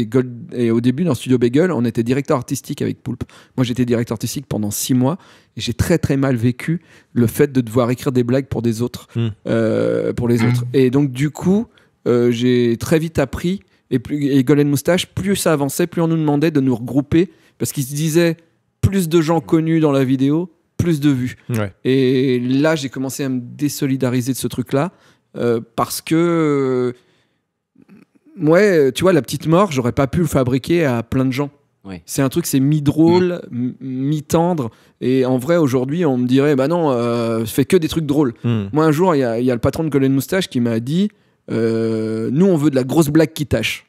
Et au début, dans Studio Bagel, on était directeur artistique avec Poulpe. Moi, j'étais directeur artistique pendant 6 mois et j'ai très très mal vécu le fait de devoir écrire des blagues pour des autres, pour les autres. Et donc, du coup, j'ai très vite appris. Et Golden Moustache, plus ça avançait, plus on nous demandait de nous regrouper parce qu'ils se disaient plus de gens connus dans la vidéo, plus de vues. Et là, j'ai commencé à me désolidariser de ce truc-là parce que, tu vois, la petite mort, j'aurais pas pu le fabriquer à plein de gens. C'est un truc, c'est mi-drôle, mi-tendre. Et en vrai, aujourd'hui, on me dirait, bah non, je fais que des trucs drôles. Moi, un jour, il y a le patron de Golden Moustache qui m'a dit, nous, on veut de la grosse blague qui tâche.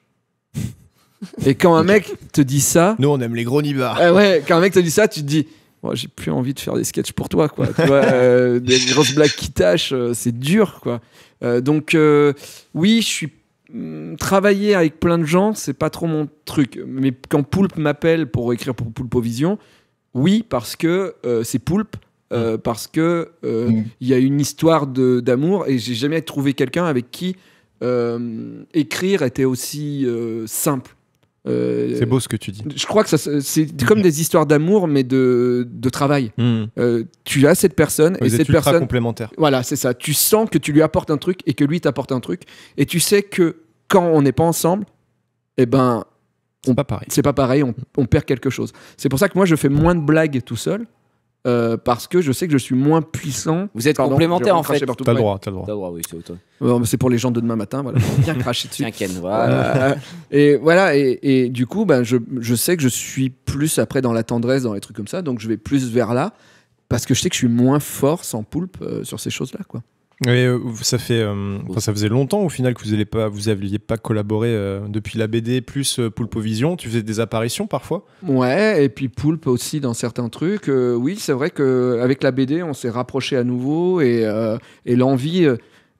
Et quand un mec te dit ça... Nous, on aime les gros nibards. Quand un mec te dit ça, tu te dis... j'ai plus envie de faire des sketchs pour toi, quoi. Tu vois, des grosses blagues qui tâchent, c'est dur, quoi. Donc, oui, je suis travailler avec plein de gens, c'est pas trop mon truc. Mais quand Poulpe m'appelle pour écrire pour Poulpovision, oui, parce que c'est Poulpe, parce que il y a une histoire d'amour et j'ai jamais trouvé quelqu'un avec qui écrire était aussi simple. C'est beau ce que tu dis. Je crois que c'est comme des histoires d'amour, mais de travail. Tu as cette personne et cette personne complémentaire. Voilà, c'est ça. Tu sens que tu lui apportes un truc et que lui t'apporte un truc, et tu sais que quand on n'est pas ensemble, eh ben, c'est pas pareil. C'est pas pareil. On perd quelque chose. C'est pour ça que moi, je fais moins de blagues tout seul. Parce que je sais que je suis moins puissant. Vous êtes complémentaires en fait. T'as le droit. Oui, c'est autant. C'est pour les gens de demain matin. Voilà. Bien cracher dessus. Tiens, Ken, voilà. Et voilà. Et du coup, je sais que je suis plus après dans la tendresse, dans les trucs comme ça. Donc je vais plus vers là. Parce que je sais que je suis moins fort sans Poulpe sur ces choses-là, quoi. Et ça faisait longtemps au final que vous aviez pas collaboré depuis la BD plus Poulpovision. Tu faisais des apparitions parfois. Ouais, et puis Poulpe aussi dans certains trucs. Oui, c'est vrai qu'avec la BD, on s'est rapproché à nouveau et l'envie,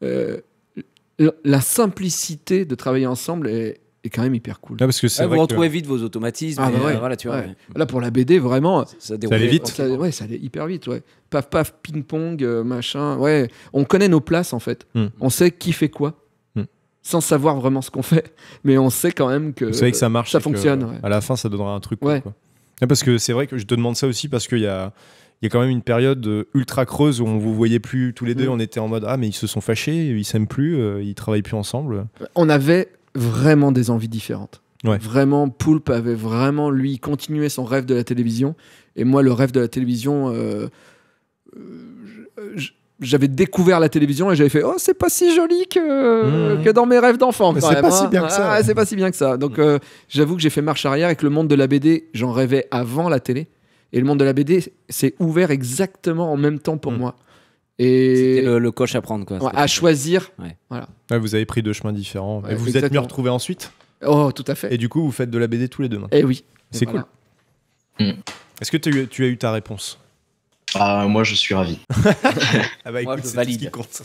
la simplicité de travailler ensemble est quand même hyper cool. Parce que vous retrouvez vite vos automatismes. Voilà, tu vois. Là, pour la BD, vraiment, ça allait vite. Ça allait hyper vite. Ouais. Paf, paf, ping-pong, machin. Ouais. On connaît nos places, en fait. On sait qui fait quoi, sans savoir vraiment ce qu'on fait. Mais on sait quand même que, vous savez que ça marche. Ça fonctionne. À la fin, ça donnera un truc. Quoi. Parce que c'est vrai que je te demande ça aussi parce qu'il y a quand même une période ultra creuse où on vous voyait plus tous les deux. On était en mode mais ils se sont fâchés, ils s'aiment plus, ils travaillent plus ensemble. On avait vraiment des envies différentes. Ouais. Vraiment, Poulpe avait vraiment, lui, continué son rêve de la télévision. Et moi, le rêve de la télévision, j'avais découvert la télévision et j'avais fait « Oh, c'est pas si joli que dans mes rêves d'enfant. » Mais c'est pas si bien que ça. C'est pas si bien que ça. Donc, j'avoue que j'ai fait marche arrière et que le monde de la BD, j'en rêvais avant la télé. Et le monde de la BD s'est ouvert exactement en même temps pour moi. Et c'était le coche à prendre, quoi. À choisir. Voilà. Vous avez pris deux chemins différents. Et vous vous êtes mieux retrouvés ensuite. Oh, tout à fait. Et du coup, vous faites de la BD tous les deux. Eh oui. C'est cool. Est-ce que tu as eu ta réponse? Moi, je suis ravi. Écoute, moi, je c'est valide. tout ce qui compte.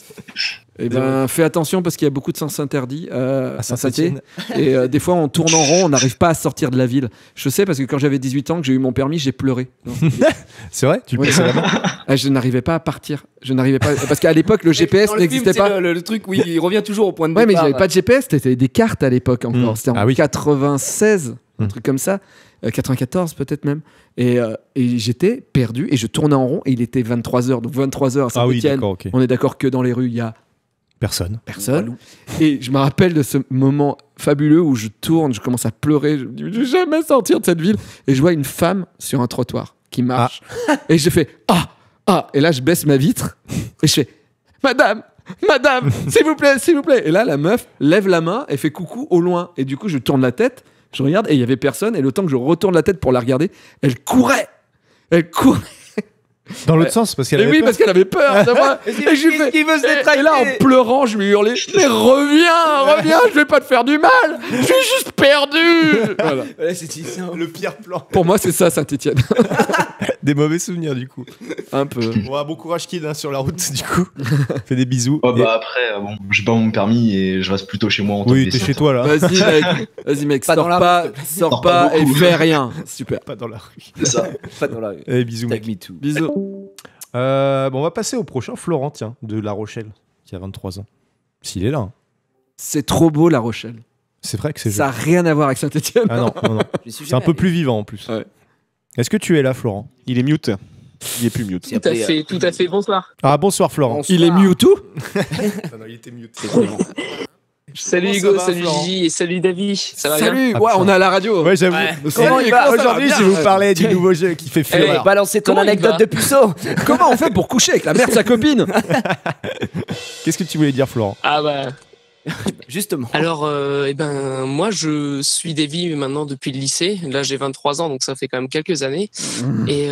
Eh ben, fais attention parce qu'il y a beaucoup de sens interdits à Saint-Étienne. Et des fois, on tourne en rond, on n'arrive pas à sortir de la ville. Je sais parce que quand j'avais 18 ans, que j'ai eu mon permis, j'ai pleuré. C'est vrai? Tu le pensais vraiment? Je n'arrivais pas à partir. Je n'arrivais pas parce qu'à l'époque, le GPS n'existait pas. Le truc où il revient toujours au point de départ. Ouais, mais j'avais là. pas de GPS. C'était des cartes à l'époque encore. C'était en 96, un truc comme ça. 94 peut-être même. Et j'étais perdu et je tournais en rond et il était 23h. Donc 23h à Saint-Étienne. On est d'accord que dans les rues, il y a personne. Et je me rappelle de ce moment fabuleux où je tourne, je commence à pleurer, je me dis, je vais jamais sortir de cette ville. Et je vois une femme sur un trottoir qui marche. Et je fais et là, je baisse ma vitre et je fais Madame, s'il vous plaît. Et là, la meuf lève la main et fait coucou au loin. Et du coup, je tourne la tête, je regarde et il y avait personne. Et le temps que je retourne la tête pour la regarder, elle courait. Dans l'autre sens, parce qu'elle avait peur. Parce qu'elle avait peur de moi. Et là, en pleurant, je lui hurlais mais reviens, je vais pas te faire du mal, je suis juste perdu. Voilà. Le pire plan. Pour moi, c'est ça, Saint-Étienne. Des mauvais souvenirs, du coup. Un peu. Bon courage, Kid, sur la route, du coup. Fais des bisous. Après, j'ai pas mon permis et je reste plutôt chez moi en tant que t'es chez toi, là. Vas-y, mec, sors pas et fais rien. Super. Pas dans la rue. C'est ça. Pas dans la rue. Allez, bisous, mec. Bisous. On va passer au prochain, Florent, tiens, de La Rochelle, qui a 23 ans. S'il est là. C'est trop beau, La Rochelle. C'est vrai que c'est ça n'a rien à voir avec Saint-Étienne. Ah non. C'est un peu plus vivant en plus. Ouais. Est-ce que tu es là, Florent? Il est mute. Il est plus mute. Tout à fait. Bonsoir. Bonsoir, Florent. Bonsoir. Il est Mewtwo? Non, il était mute. Salut Hugo, salut Gigi et salut David. Ça va bien? Salut, on est à la radio. Ouais, j'avoue. Aujourd'hui, je vais vous parler du nouveau jeu qui fait fureur. Balancer ton anecdote de puceau. Comment on fait pour coucher avec la mère de sa copine? Qu'est-ce que tu voulais dire, Florent? Justement. Alors, moi, je suis Davy maintenant depuis le lycée. Là, j'ai 23 ans, donc ça fait quand même quelques années. Et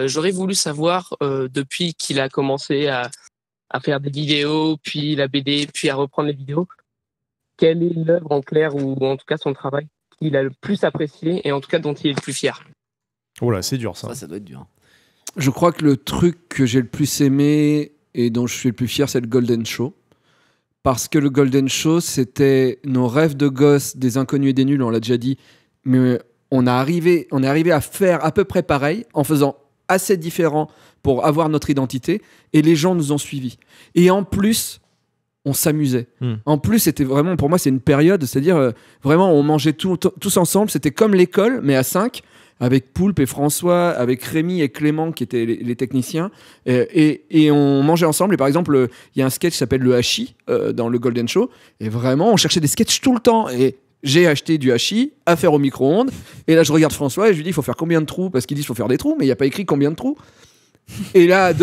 j'aurais voulu savoir, depuis qu'il a commencé à faire des vidéos, puis la BD, puis à reprendre les vidéos, quelle est l'œuvre en clair, ou en tout cas son travail, qu'il a le plus apprécié et en tout cas dont il est le plus fier? Oh là, c'est dur ça. Ça doit être dur. Je crois que le truc que j'ai le plus aimé et dont je suis le plus fier, c'est le Golden Show. Parce que le Golden Show, c'était nos rêves de gosse, des inconnus et des nuls, on l'a déjà dit, mais on est arrivé à faire à peu près pareil, en faisant assez différent pour avoir notre identité, et les gens nous ont suivis. Et en plus, on s'amusait. En plus, c'était vraiment, pour moi, c'est une période, c'est-à-dire vraiment, on mangeait tous ensemble. C'était comme l'école, mais à 5, avec Poulpe et François, avec Rémi et Clément qui étaient les techniciens, et on mangeait ensemble. Et par exemple, il y a un sketch qui s'appelle le hachis dans le Golden Show, et vraiment, on cherchait des sketchs tout le temps. Et j'ai acheté du hachis à faire au micro-ondes, et là, je regarde François et je lui dis, il faut faire combien de trous? Parce qu'il dit, il faut faire des trous, mais il n'y a pas écrit combien de trous. Et là,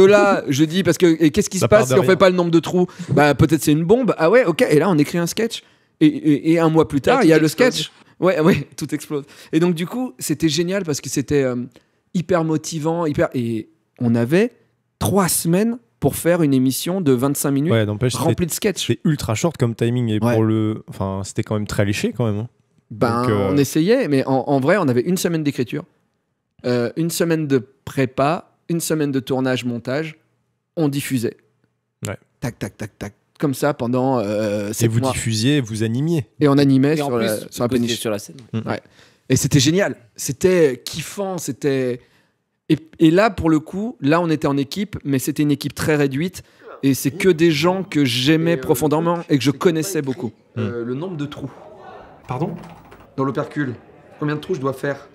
je dis, parce que et qu'est-ce qui se passe si on fait pas le nombre de trous? Bah, peut-être c'est une bombe. Ah ouais, ok. Et là, on écrit un sketch. Et un mois plus tard, il y a le sketch. Ouais, tout explose. Et donc, du coup, c'était génial parce que c'était hyper motivant. Et on avait 3 semaines pour faire une émission de 25 minutes remplie de sketchs. C'était ultra short comme timing. Et enfin, c'était quand même très léché quand même. Donc, on essayait, mais en vrai, on avait une semaine d'écriture, une semaine de prépa, une semaine de tournage, montage, on diffusait. Ouais. Tac, tac, tac, tac. Comme ça pendant 7 Et vous mois. diffusiez, vous animiez. Et on animait Et en plus, sur la péniche. sur la scène. Ouais. Et c'était génial. C'était kiffant. C'était... Et là, pour le coup, là, on était en équipe, mais c'était une équipe très réduite. Et c'est que des gens que j'aimais profondément et que je connaissais beaucoup. Le nombre de trous. Pardon? Dans l'opercule. Combien de trous je dois faire?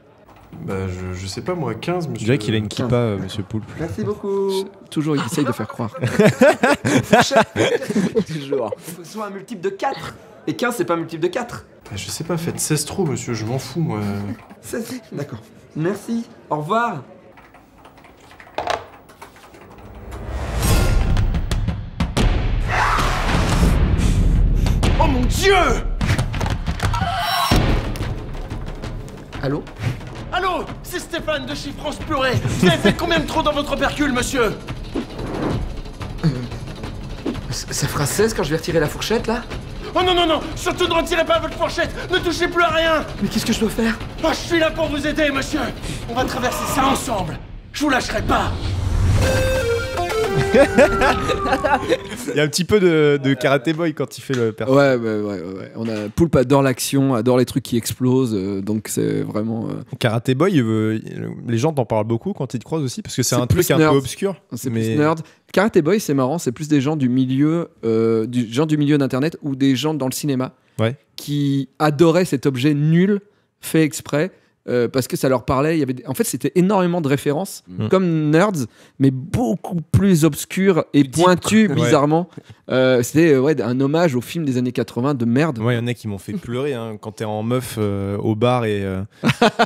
Bah, je sais pas, moi, 15, monsieur. Je dirais qu'il a une kippa, monsieur Poulpe. Merci beaucoup. Toujours, il essaye de faire croire. Toujours. Il faut que ce soit un multiple de 4. Et 15, c'est pas un multiple de 4. Bah, je sais pas, faites 16 trous, monsieur, je m'en fous, moi. 16, d'accord. Merci. Au revoir. Oh mon Dieu! Allô? Allô, c'est Stéphane de chez France Purée. Vous avez fait combien de trous dans votre opercule, monsieur? Ça fera 16 quand je vais retirer la fourchette, là? Oh non, non, non! Surtout ne retirez pas votre fourchette! Ne touchez plus à rien! Mais qu'est-ce que je dois faire? Oh, je suis là pour vous aider, monsieur! On va traverser ça ensemble! Je vous lâcherai pas! Il y a un petit peu de Karate Boy quand il fait le personnage. Ouais. Poulpe adore l'action, adore les trucs qui explosent, donc c'est vraiment... Karate Boy, les gens t'en parlent beaucoup quand ils te croisent aussi, parce que c'est un truc un peu obscur. C'est plus nerd. Karate Boy, c'est marrant, c'est plus des gens du milieu d'Internet ou des gens dans le cinéma qui adoraient cet objet nul fait exprès. Parce que ça leur parlait, en fait c'était énormément de références comme Nerds, mais beaucoup plus obscures et pointues bizarrement. C'était un hommage au film des années 80 de merde. Ouais, il y en a qui m'ont fait pleurer quand t'es en meuf au bar et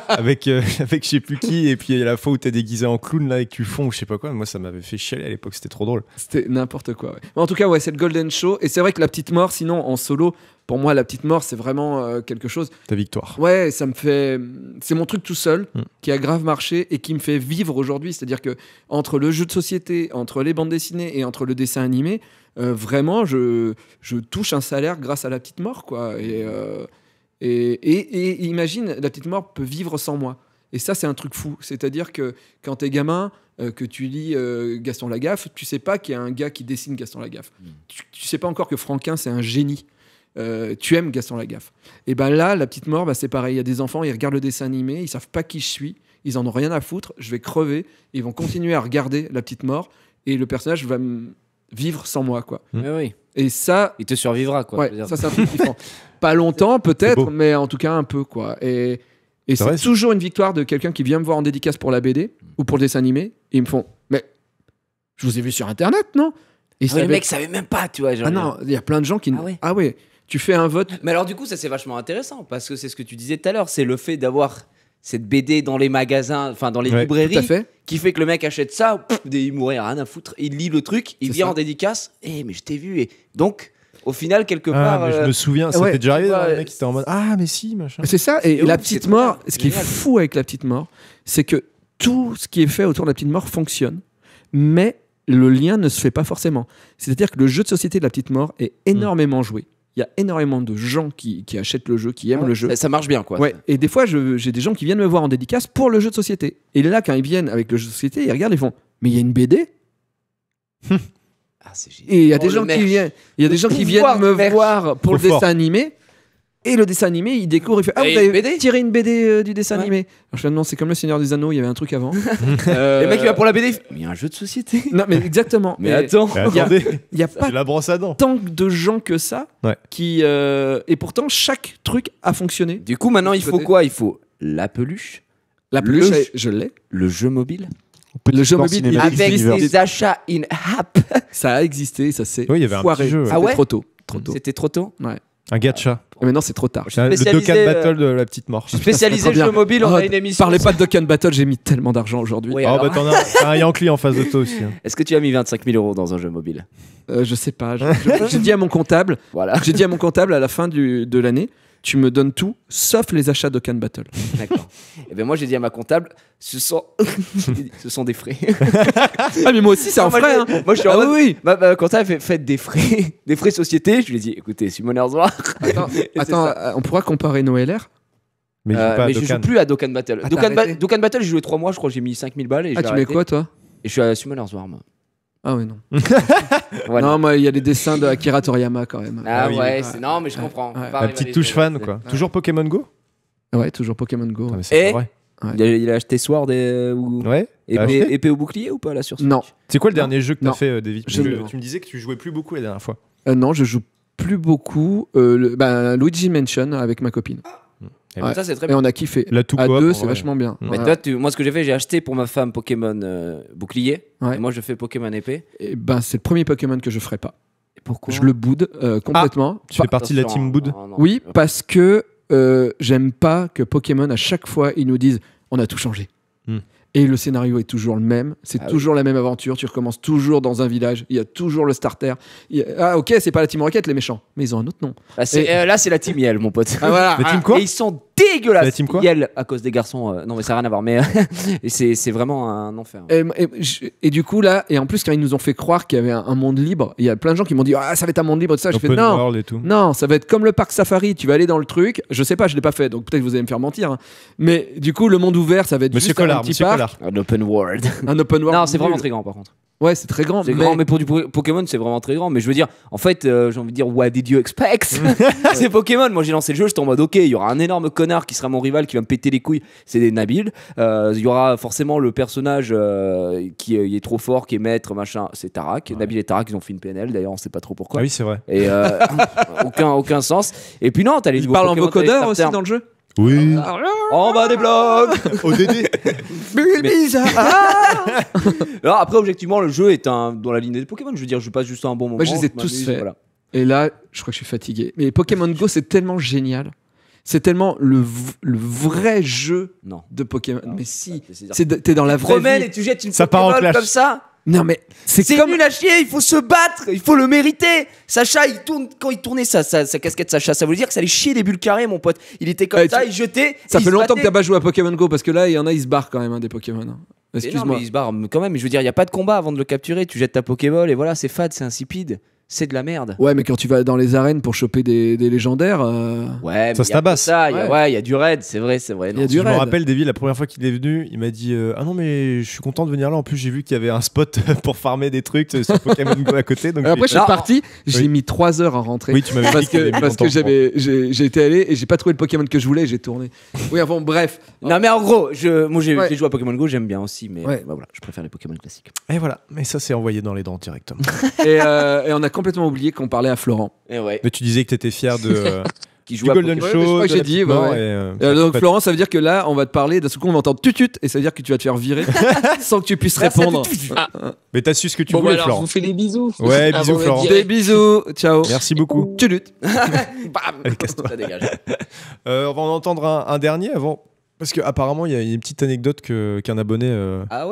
avec je sais plus qui, et puis la fois où t'es déguisé en clown là et que tu fonds ou je sais pas quoi, moi ça m'avait fait chialer à l'époque, c'était trop drôle. C'était n'importe quoi. Ouais. En tout cas, c'est le Golden Show, et c'est vrai que La Petite Mort, sinon en solo, pour moi, La Petite Mort, c'est vraiment quelque chose. Ta victoire. Ouais, ça me fait. C'est mon truc tout seul qui a grave marché et qui me fait vivre aujourd'hui. C'est-à-dire que entre le jeu de société, entre les bandes dessinées et entre le dessin animé, vraiment, je touche un salaire grâce à La Petite Mort, quoi. Et imagine, La Petite Mort peut vivre sans moi. Et ça, c'est un truc fou. C'est-à-dire que quand t'es gamin, que tu lis Gaston Lagaffe, tu sais pas qu'il y a un gars qui dessine Gaston Lagaffe. Tu sais pas encore que Franquin, c'est un génie. Tu aimes Gaston Lagaffe. Et ben là, La Petite Mort, c'est pareil. Il y a des enfants, ils regardent le dessin animé, ils savent pas qui je suis, ils en ont rien à foutre. Je vais crever, ils vont continuer à regarder La Petite Mort, et le personnage va vivre sans moi, quoi. Oui. Et ça, il te survivra, quoi. Ouais, ça c'est un truc kiffant. Pas longtemps, peut-être, mais en tout cas un peu, quoi. Et c'est toujours une victoire de quelqu'un qui vient me voir en dédicace pour la BD ou pour le dessin animé, et ils me font, mais je vous ai vu sur Internet, non? Et le mec savait même pas, tu vois. Genre, non, il y a plein de gens qui... Ah ouais. Tu fais un vote. Mais alors du coup, ça c'est vachement intéressant parce que c'est ce que tu disais tout à l'heure, c'est le fait d'avoir cette BD dans les magasins, enfin dans les librairies, qui fait que le mec achète ça, il mourrait rien à foutre, il lit le truc, il vient en dédicace, mais je t'ai vu, et donc au final quelque part. Mais je me souviens, ça t'est déjà arrivé, le mec qui était en mode mais si machin. C'est ça, et La Petite Mort, ce qui est fou avec La Petite Mort, c'est que tout ce qui est fait autour de La Petite Mort fonctionne, mais le lien ne se fait pas forcément. C'est-à-dire que le jeu de société de La Petite Mort est énormément joué. Il y a énormément de gens qui achètent le jeu, qui aiment le jeu. Ça marche bien, quoi. Ouais. Et des fois, j'ai des gens qui viennent me voir en dédicace pour le jeu de société. Et là, quand ils viennent avec le jeu de société, ils regardent et font « Mais il y a une BD ?» Et il y a des gens qui viennent me voir pour le dessin animé. Et le dessin animé, il découvre, il fait, ah, vous avez tiré une BD du dessin animé. Alors je fais, non, c'est comme le Seigneur des Anneaux, il y avait un truc avant. Le mec il va pour la BD, mais il y a un jeu de société. Non mais exactement. Mais attends, il y a pas la brosse à dents. Tant de gens que ça qui et pourtant chaque truc a fonctionné. Du coup maintenant il faut quoi? Il faut la peluche. La peluche, je l'ai. Le jeu mobile. Le jeu mobile avec des achats in-app. Ça a existé, ça s'est il y avait un petit jeu. C'était trop tôt. C'était trop tôt. Ouais. Un gacha. Mais non, c'est trop tard. Le Dokkan Battle de la petite mort. Spécialisé jeu mobile, on a une émission. Parlez pas de Dokkan Battle, j'ai mis tellement d'argent aujourd'hui. Oui, bah t'as un Yankee en face de toi aussi. Est-ce que tu as mis 25 000 € dans un jeu mobile? Je sais pas. J'ai dit à mon comptable. Voilà. J'ai dit à mon comptable à la fin de l'année. Tu me donnes tout, sauf les achats de Dokkan Battle. D'accord. Et ben moi j'ai dit à ma comptable, ce sont des frais. Ah mais moi aussi c'est un frais. Moi je suis en mode, oui. Ma comptable fait des frais société. Je lui ai dit, écoutez, Simon Herzog. Attends, on pourra comparer nos LR. Mais je joue plus à Dokkan Battle. Dokkan Battle, j'ai joué 3 mois, je crois que j'ai mis 5000 balles. Et tu mets quoi toi? Et je suis à Simon Herzog moi. Ah ouais, non. Voilà. Non, moi, il y a les dessins de Akira Toriyama quand même. Ah ouais, non, mais je comprends. La petite touche fan, quoi. Toujours Pokémon Go? Ouais, toujours Pokémon Go. C'est vrai. Il a acheté Sword ou épée au bouclier ou pas là sur Switch? Non. C'est quoi le dernier jeu que t'as fait, David? Tu me disais que tu jouais plus beaucoup la dernière fois. Non, je joue plus beaucoup. Luigi Mansion avec ma copine. Ça c'est très bien. Et on a kiffé. La tout à deux, c'est vachement bien. Mais toi, moi, ce que j'ai fait, j'ai acheté pour ma femme Pokémon bouclier. Et moi, je fais Pokémon épée. Et c'est le premier Pokémon que je ferai pas. Et pourquoi? Je le boude complètement. Tu fais partie de la team Boud? Oui, parce que j'aime pas que Pokémon à chaque fois ils nous disent on a tout changé. Et le scénario est toujours le même, c'est toujours la même aventure, tu recommences toujours dans un village, il y a toujours le starter. Ah ok, c'est pas la Team Rocket les méchants, mais ils ont un autre nom. Là c'est la Team Yell mon pote. Ah, voilà. La team quoi? Et ils sont dégueulasses. La team quoi? Yell à cause des garçons, non mais ça n'a rien à voir, mais c'est vraiment un enfer. Et du coup là, et en plus quand ils nous ont fait croire qu'il y avait un monde libre, il y a plein de gens qui m'ont dit ah ça va être un monde libre et tout ça, je fais non, ça va être comme le parc Safari, tu vas aller dans le truc, je sais pas, je l'ai pas fait, donc peut-être que vous allez me faire mentir, hein. Mais du coup le monde ouvert ça va être juste un petit parc. Un open world. Un open world. Non, c'est vraiment très grand par contre. Ouais, c'est très grand. C'est grand, mais pour du Pokémon, c'est vraiment très grand. Mais je veux dire, en fait, j'ai envie de dire, what did you expect? C'est Pokémon. Moi, j'ai lancé le jeu, j'étais en mode, ok, il y aura un énorme connard qui sera mon rival, qui va me péter les couilles. C'est des Nabil. Il y aura forcément le personnage qui est trop fort, qui est maître, machin. C'est Tarak. Ouais. Nabil et Tarak, ils ont fait une PNL. D'ailleurs, on sait pas trop pourquoi. Ah oui, c'est vrai. Et aucun sens. Et puis non, t'as les. Ils parlent en vocodeur aussi dans le jeu. Oui. En bas des blocs. ODD. Alors après, objectivement, le jeu est dans la lignée des Pokémon. Je veux dire, je passe juste un bon moment. Moi, je les ai tous faits. Voilà. Et là, je crois que je suis fatigué. Mais Pokémon Go, c'est tellement génial. C'est tellement le vrai jeu de Pokémon. Non, mais si, t'es dans la vraie vie. Et tu jettes une Pokéball comme ça. Non mais c'est comme nul à chier, il faut se battre, il faut le mériter. Sacha, il tourne quand il tournait sa casquette Sacha, ça veut dire que ça allait chier des bulles carrées mon pote. Il était comme ça, il jetait. Ça fait longtemps que t'as pas joué à Pokémon Go parce que là il y en a ils se barrent quand même des Pokémon. Excuse-moi. Mais il se barre quand même, je veux dire il y a pas de combat avant de le capturer, tu jettes ta Pokéball et voilà, c'est fade, c'est insipide. C'est de la merde. Ouais, mais quand tu vas dans les arènes pour choper des légendaires. Ouais, ça se tabasse. Il y a du raid, c'est vrai. Je me rappelle, Davy, la première fois qu'il est venu, il m'a dit ah non, mais je suis content de venir là. En plus, j'ai vu qu'il y avait un spot pour farmer des trucs sur Pokémon Go à côté. Donc après, je suis parti, j'ai mis 3 heures à rentrer. Oui, tu m'avais dit parce que j'ai été allé et j'ai pas trouvé le Pokémon que je voulais et j'ai tourné. Oui, bon, bref. Non, mais en gros, moi j'ai joué à Pokémon Go, j'aime bien aussi, mais voilà, je préfère les Pokémon classiques. Et voilà, mais ça, c'est envoyé dans les dents directement. Et on a complètement oublié qu'on parlait à Florent. Mais tu disais que tu étais fier de qui joue à Golden Show. Je crois que j'ai dit. Donc Florent, ça veut dire que là, on va te parler. D'un seul coup, on va entendre tutut et ça veut dire que tu vas te faire virer sans que tu puisses répondre. Mais t'as su ce que tu voulais, Florent. Je vous fais des bisous. Ouais, bisous, Florent. Des bisous. Ciao. Merci beaucoup. Tutut. Bam. Ça dégage. On va en entendre un dernier avant. Parce qu'apparemment, il y a une petite anecdote qu'un abonné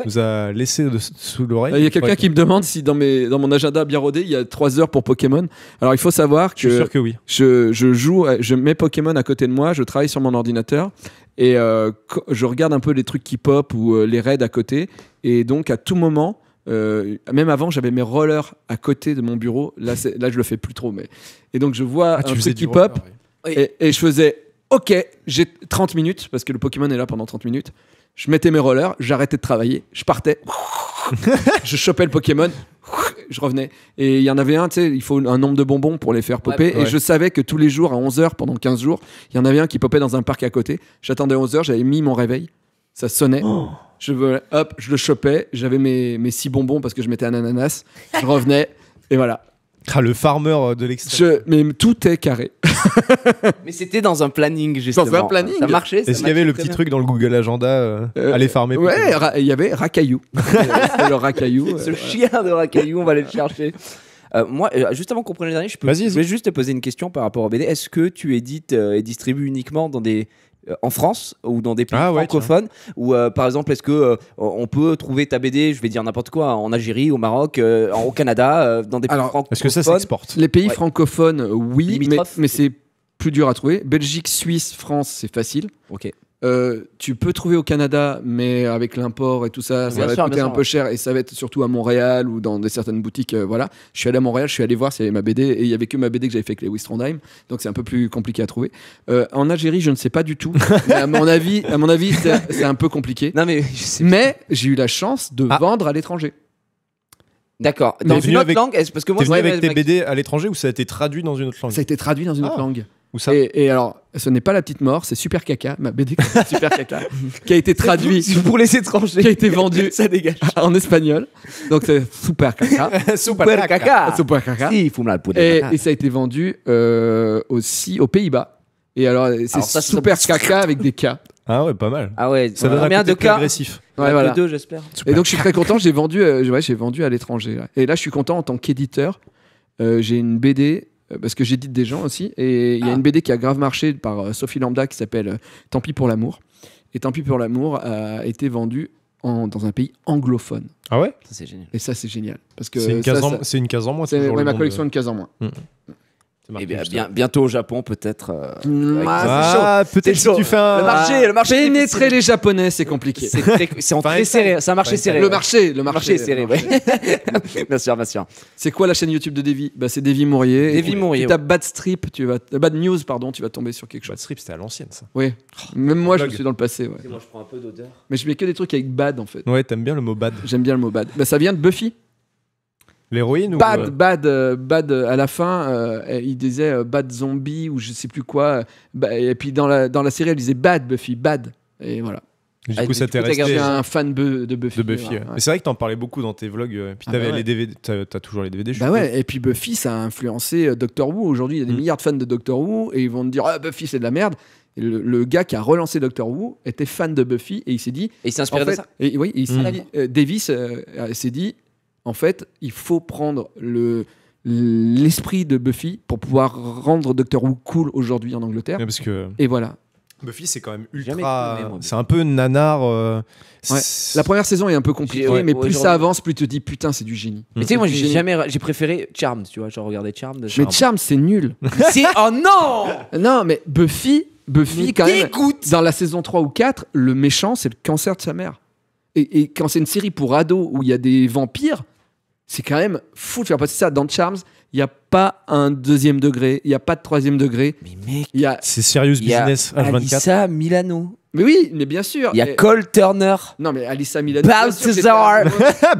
nous a laissé sous l'oreille. Il y a quelqu'un qui me demande si dans mon agenda bien rodé, il y a 3 heures pour Pokémon. Alors il faut savoir que, je suis sûr que oui. Je mets Pokémon à côté de moi, je travaille sur mon ordinateur et je regarde un peu les trucs qui pop ou les raids à côté. Et donc à tout moment, même avant, j'avais mes rollers à côté de mon bureau. Là, je le fais plus trop. Et donc je vois un truc qui pop et je faisais... Ok, j'ai 30 minutes, parce que le Pokémon est là pendant 30 minutes. Je mettais mes rollers, j'arrêtais de travailler, je partais, je chopais le Pokémon, je revenais. Et il y en avait un, tu sais, il faut un nombre de bonbons pour les faire popper. Et je savais que tous les jours, à 11h, pendant 15 jours, il y en avait un qui popait dans un parc à côté. J'attendais 11h, j'avais mis mon réveil. Ça sonnait. Je le chopais. J'avais mes 6 bonbons parce que je mettais un ananas. Je revenais. Et voilà. Ah, le farmer de l'extérieur. Mais tout est carré. Mais c'était dans un planning, justement. Dans un planning. Ça marchait. Est-ce qu'il y avait le petit truc dans le Google Agenda aller farmer? Ouais, il y avait Racaillou. C'était le Racaillou. Ce chien de Racaillou, on va aller le chercher. Moi, juste avant qu'on prenne le dernier, je voulais juste te poser une question par rapport au BD. Est-ce que tu édites et distribues uniquement dans en France ou dans des pays francophones, ou par exemple est-ce que on peut trouver ta BD, je vais dire n'importe quoi, en Algérie, au Maroc, au Canada, dans des pays francophones? Est-ce que ça s'exporte? Les pays francophones, oui, mais c'est plus dur à trouver. Belgique, Suisse, France, c'est facile. Ok. Tu peux trouver au Canada, mais avec l'import et tout ça, ça va coûter un peu cher, et ça va être surtout à Montréal ou dans certaines boutiques. Voilà. Je suis allé à Montréal, je suis allé voir s'il y avait ma BD, et il y avait que ma BD que j'avais fait avec les Wistrondheim, donc c'est un peu plus compliqué à trouver. En Algérie, je ne sais pas du tout. Mais à mon avis, c'est un peu compliqué. Non, mais j'ai eu la chance de vendre à l'étranger. D'accord. Dans une autre langue, parce que moi, t'es venu avec tes BD à l'étranger ou ça a été traduit dans une autre langue? Ça a été traduit dans une autre langue. Où ça? Et alors, ce n'est pas La Petite Mort, c'est Super Caca, ma BD Super Caca, qui a été traduit pour les étrangers, qui a été vendu ça dégage en espagnol. Donc c'est Super Caca. Super Caca. Super Caca. Si, il faut me la poudre. Et ça a été vendu aussi aux Pays-Bas. Et alors, c'est Super Caca avec des K. Ah ouais, pas mal. Ah ouais, ça donne combien de cas agressif. Ouais, voilà. 2, j'espère. Et donc je suis très content, j'ai vendu à l'étranger. Là. Et là, je suis content en tant qu'éditeur. J'ai une BD. Parce que j'édite des gens aussi, et il y a une BD qui a grave marché par Sophie Lambda qui s'appelle Tant pis pour l'amour. Et Tant pis pour l'amour a été vendu dans un pays anglophone. Ah ouais? Ça c'est génial. Et ça c'est génial. Parce que c'est une case en moins. C'est ma collection de cases en moins. Et bientôt au Japon peut-être. Peut-être si tu fais le marché pénétrer les Japonais, c'est compliqué. C'est très serré, c'est un marché serré. Le marché est serré. Bien sûr. C'est quoi la chaîne YouTube de Davy? C'est Davy Mourier. Davy Mourier. Tu tapes Bad Strip, Bad News, pardon, tu vas tomber sur quelque chose. Bad Strip, c'était à l'ancienne ça. Oui. Même moi, je suis dans le passé. Ouais. Moi, je prends un peu d'odeur. Mais je mets que des trucs avec bad en fait. Ouais, t'aimes bien le mot bad. J'aime bien le mot bad. Ça vient de Buffy. L'héroïne ou bad à la fin il disait bad zombie ou je sais plus quoi, et puis dans la série elle disait bad Buffy, bad, et voilà. Et du coup ça t'est resté. Je suis un fan de Buffy. Ouais. Mais c'est vrai que t'en parlais beaucoup dans tes vlogs, puis t'avais les DVD, t'as toujours les DVD. Et puis Buffy ça a influencé Doctor Who. Aujourd'hui il y a des milliards de fans de Doctor Who et ils vont te dire Buffy c'est de la merde. Et le gars qui a relancé Doctor Who était fan de Buffy et il s'est dit. Et il s'est inspiré de ça. Et oui, il s'est dit, Davis s'est dit. En fait, il faut prendre l'esprit de Buffy pour pouvoir rendre Doctor Who cool aujourd'hui en Angleterre. Parce que et voilà. Buffy, c'est quand même ultra. C'est un peu nanar. La première saison est un peu compliquée, mais plus ça avance, plus tu te dis putain, c'est du génie. Mais tu sais, moi, j'ai préféré Charmed, tu vois, genre regardé Charmed. Mais Charmed, c'est nul. Oh non. Non, mais Buffy quand même. Dans la saison 3 ou 4, le méchant, c'est le cancer de sa mère. Et quand c'est une série pour ados où il y a des vampires, c'est quand même fou de faire passer ça. Dans Charms, il n'y a pas un deuxième degré, il n'y a pas de troisième degré. Mais mec, c'est serious business H24. Alyssa Milano. Mais oui, mais bien sûr. Il y a Cole Turner. Non, mais Alyssa Milano.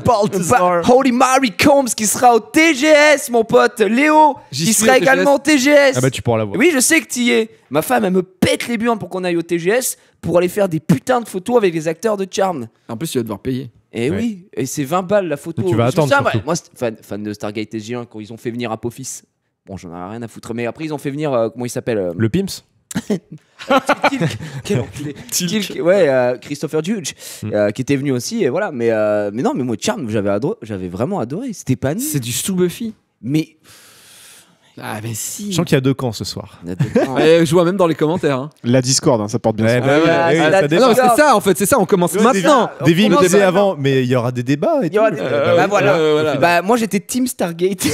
Balthazar. Holy Mary Combs qui sera au TGS, mon pote. Léo, qui sera également au TGS. Ah bah tu pourras la voir. Oui, je sais que tu y es. Ma femme, elle me pète les burnes pour qu'on aille au TGS pour aller faire des putains de photos avec les acteurs de Charmed. En plus, tu vas devoir payer. Et oui, et c'est 20 balles la photo. Mais tu vas attendre. Moi, fan de Stargate SG1 quand ils ont fait venir Apophis. Bon, j'en ai rien à foutre. Mais après, ils ont fait venir, comment il s'appelle Le Pimps. Tilk. Quel enculé. Tilk, ouais, Christopher Judge, qui était venu aussi. Et voilà. Mais non, mais moi, Charmed, j'avais vraiment adoré. C'était pas nul. C'est du sous-Buffy. Mais. Ah, mais si. Je sens qu'il y a 2 camps ce soir. Je vois même dans les commentaires. Hein. La Discord, ça porte bien. Non, c'est ça, en fait, c'est ça. On commence maintenant. Davy me disait avant, mais il y aura des débats. Et voilà. Bah, moi, j'étais Team Stargate.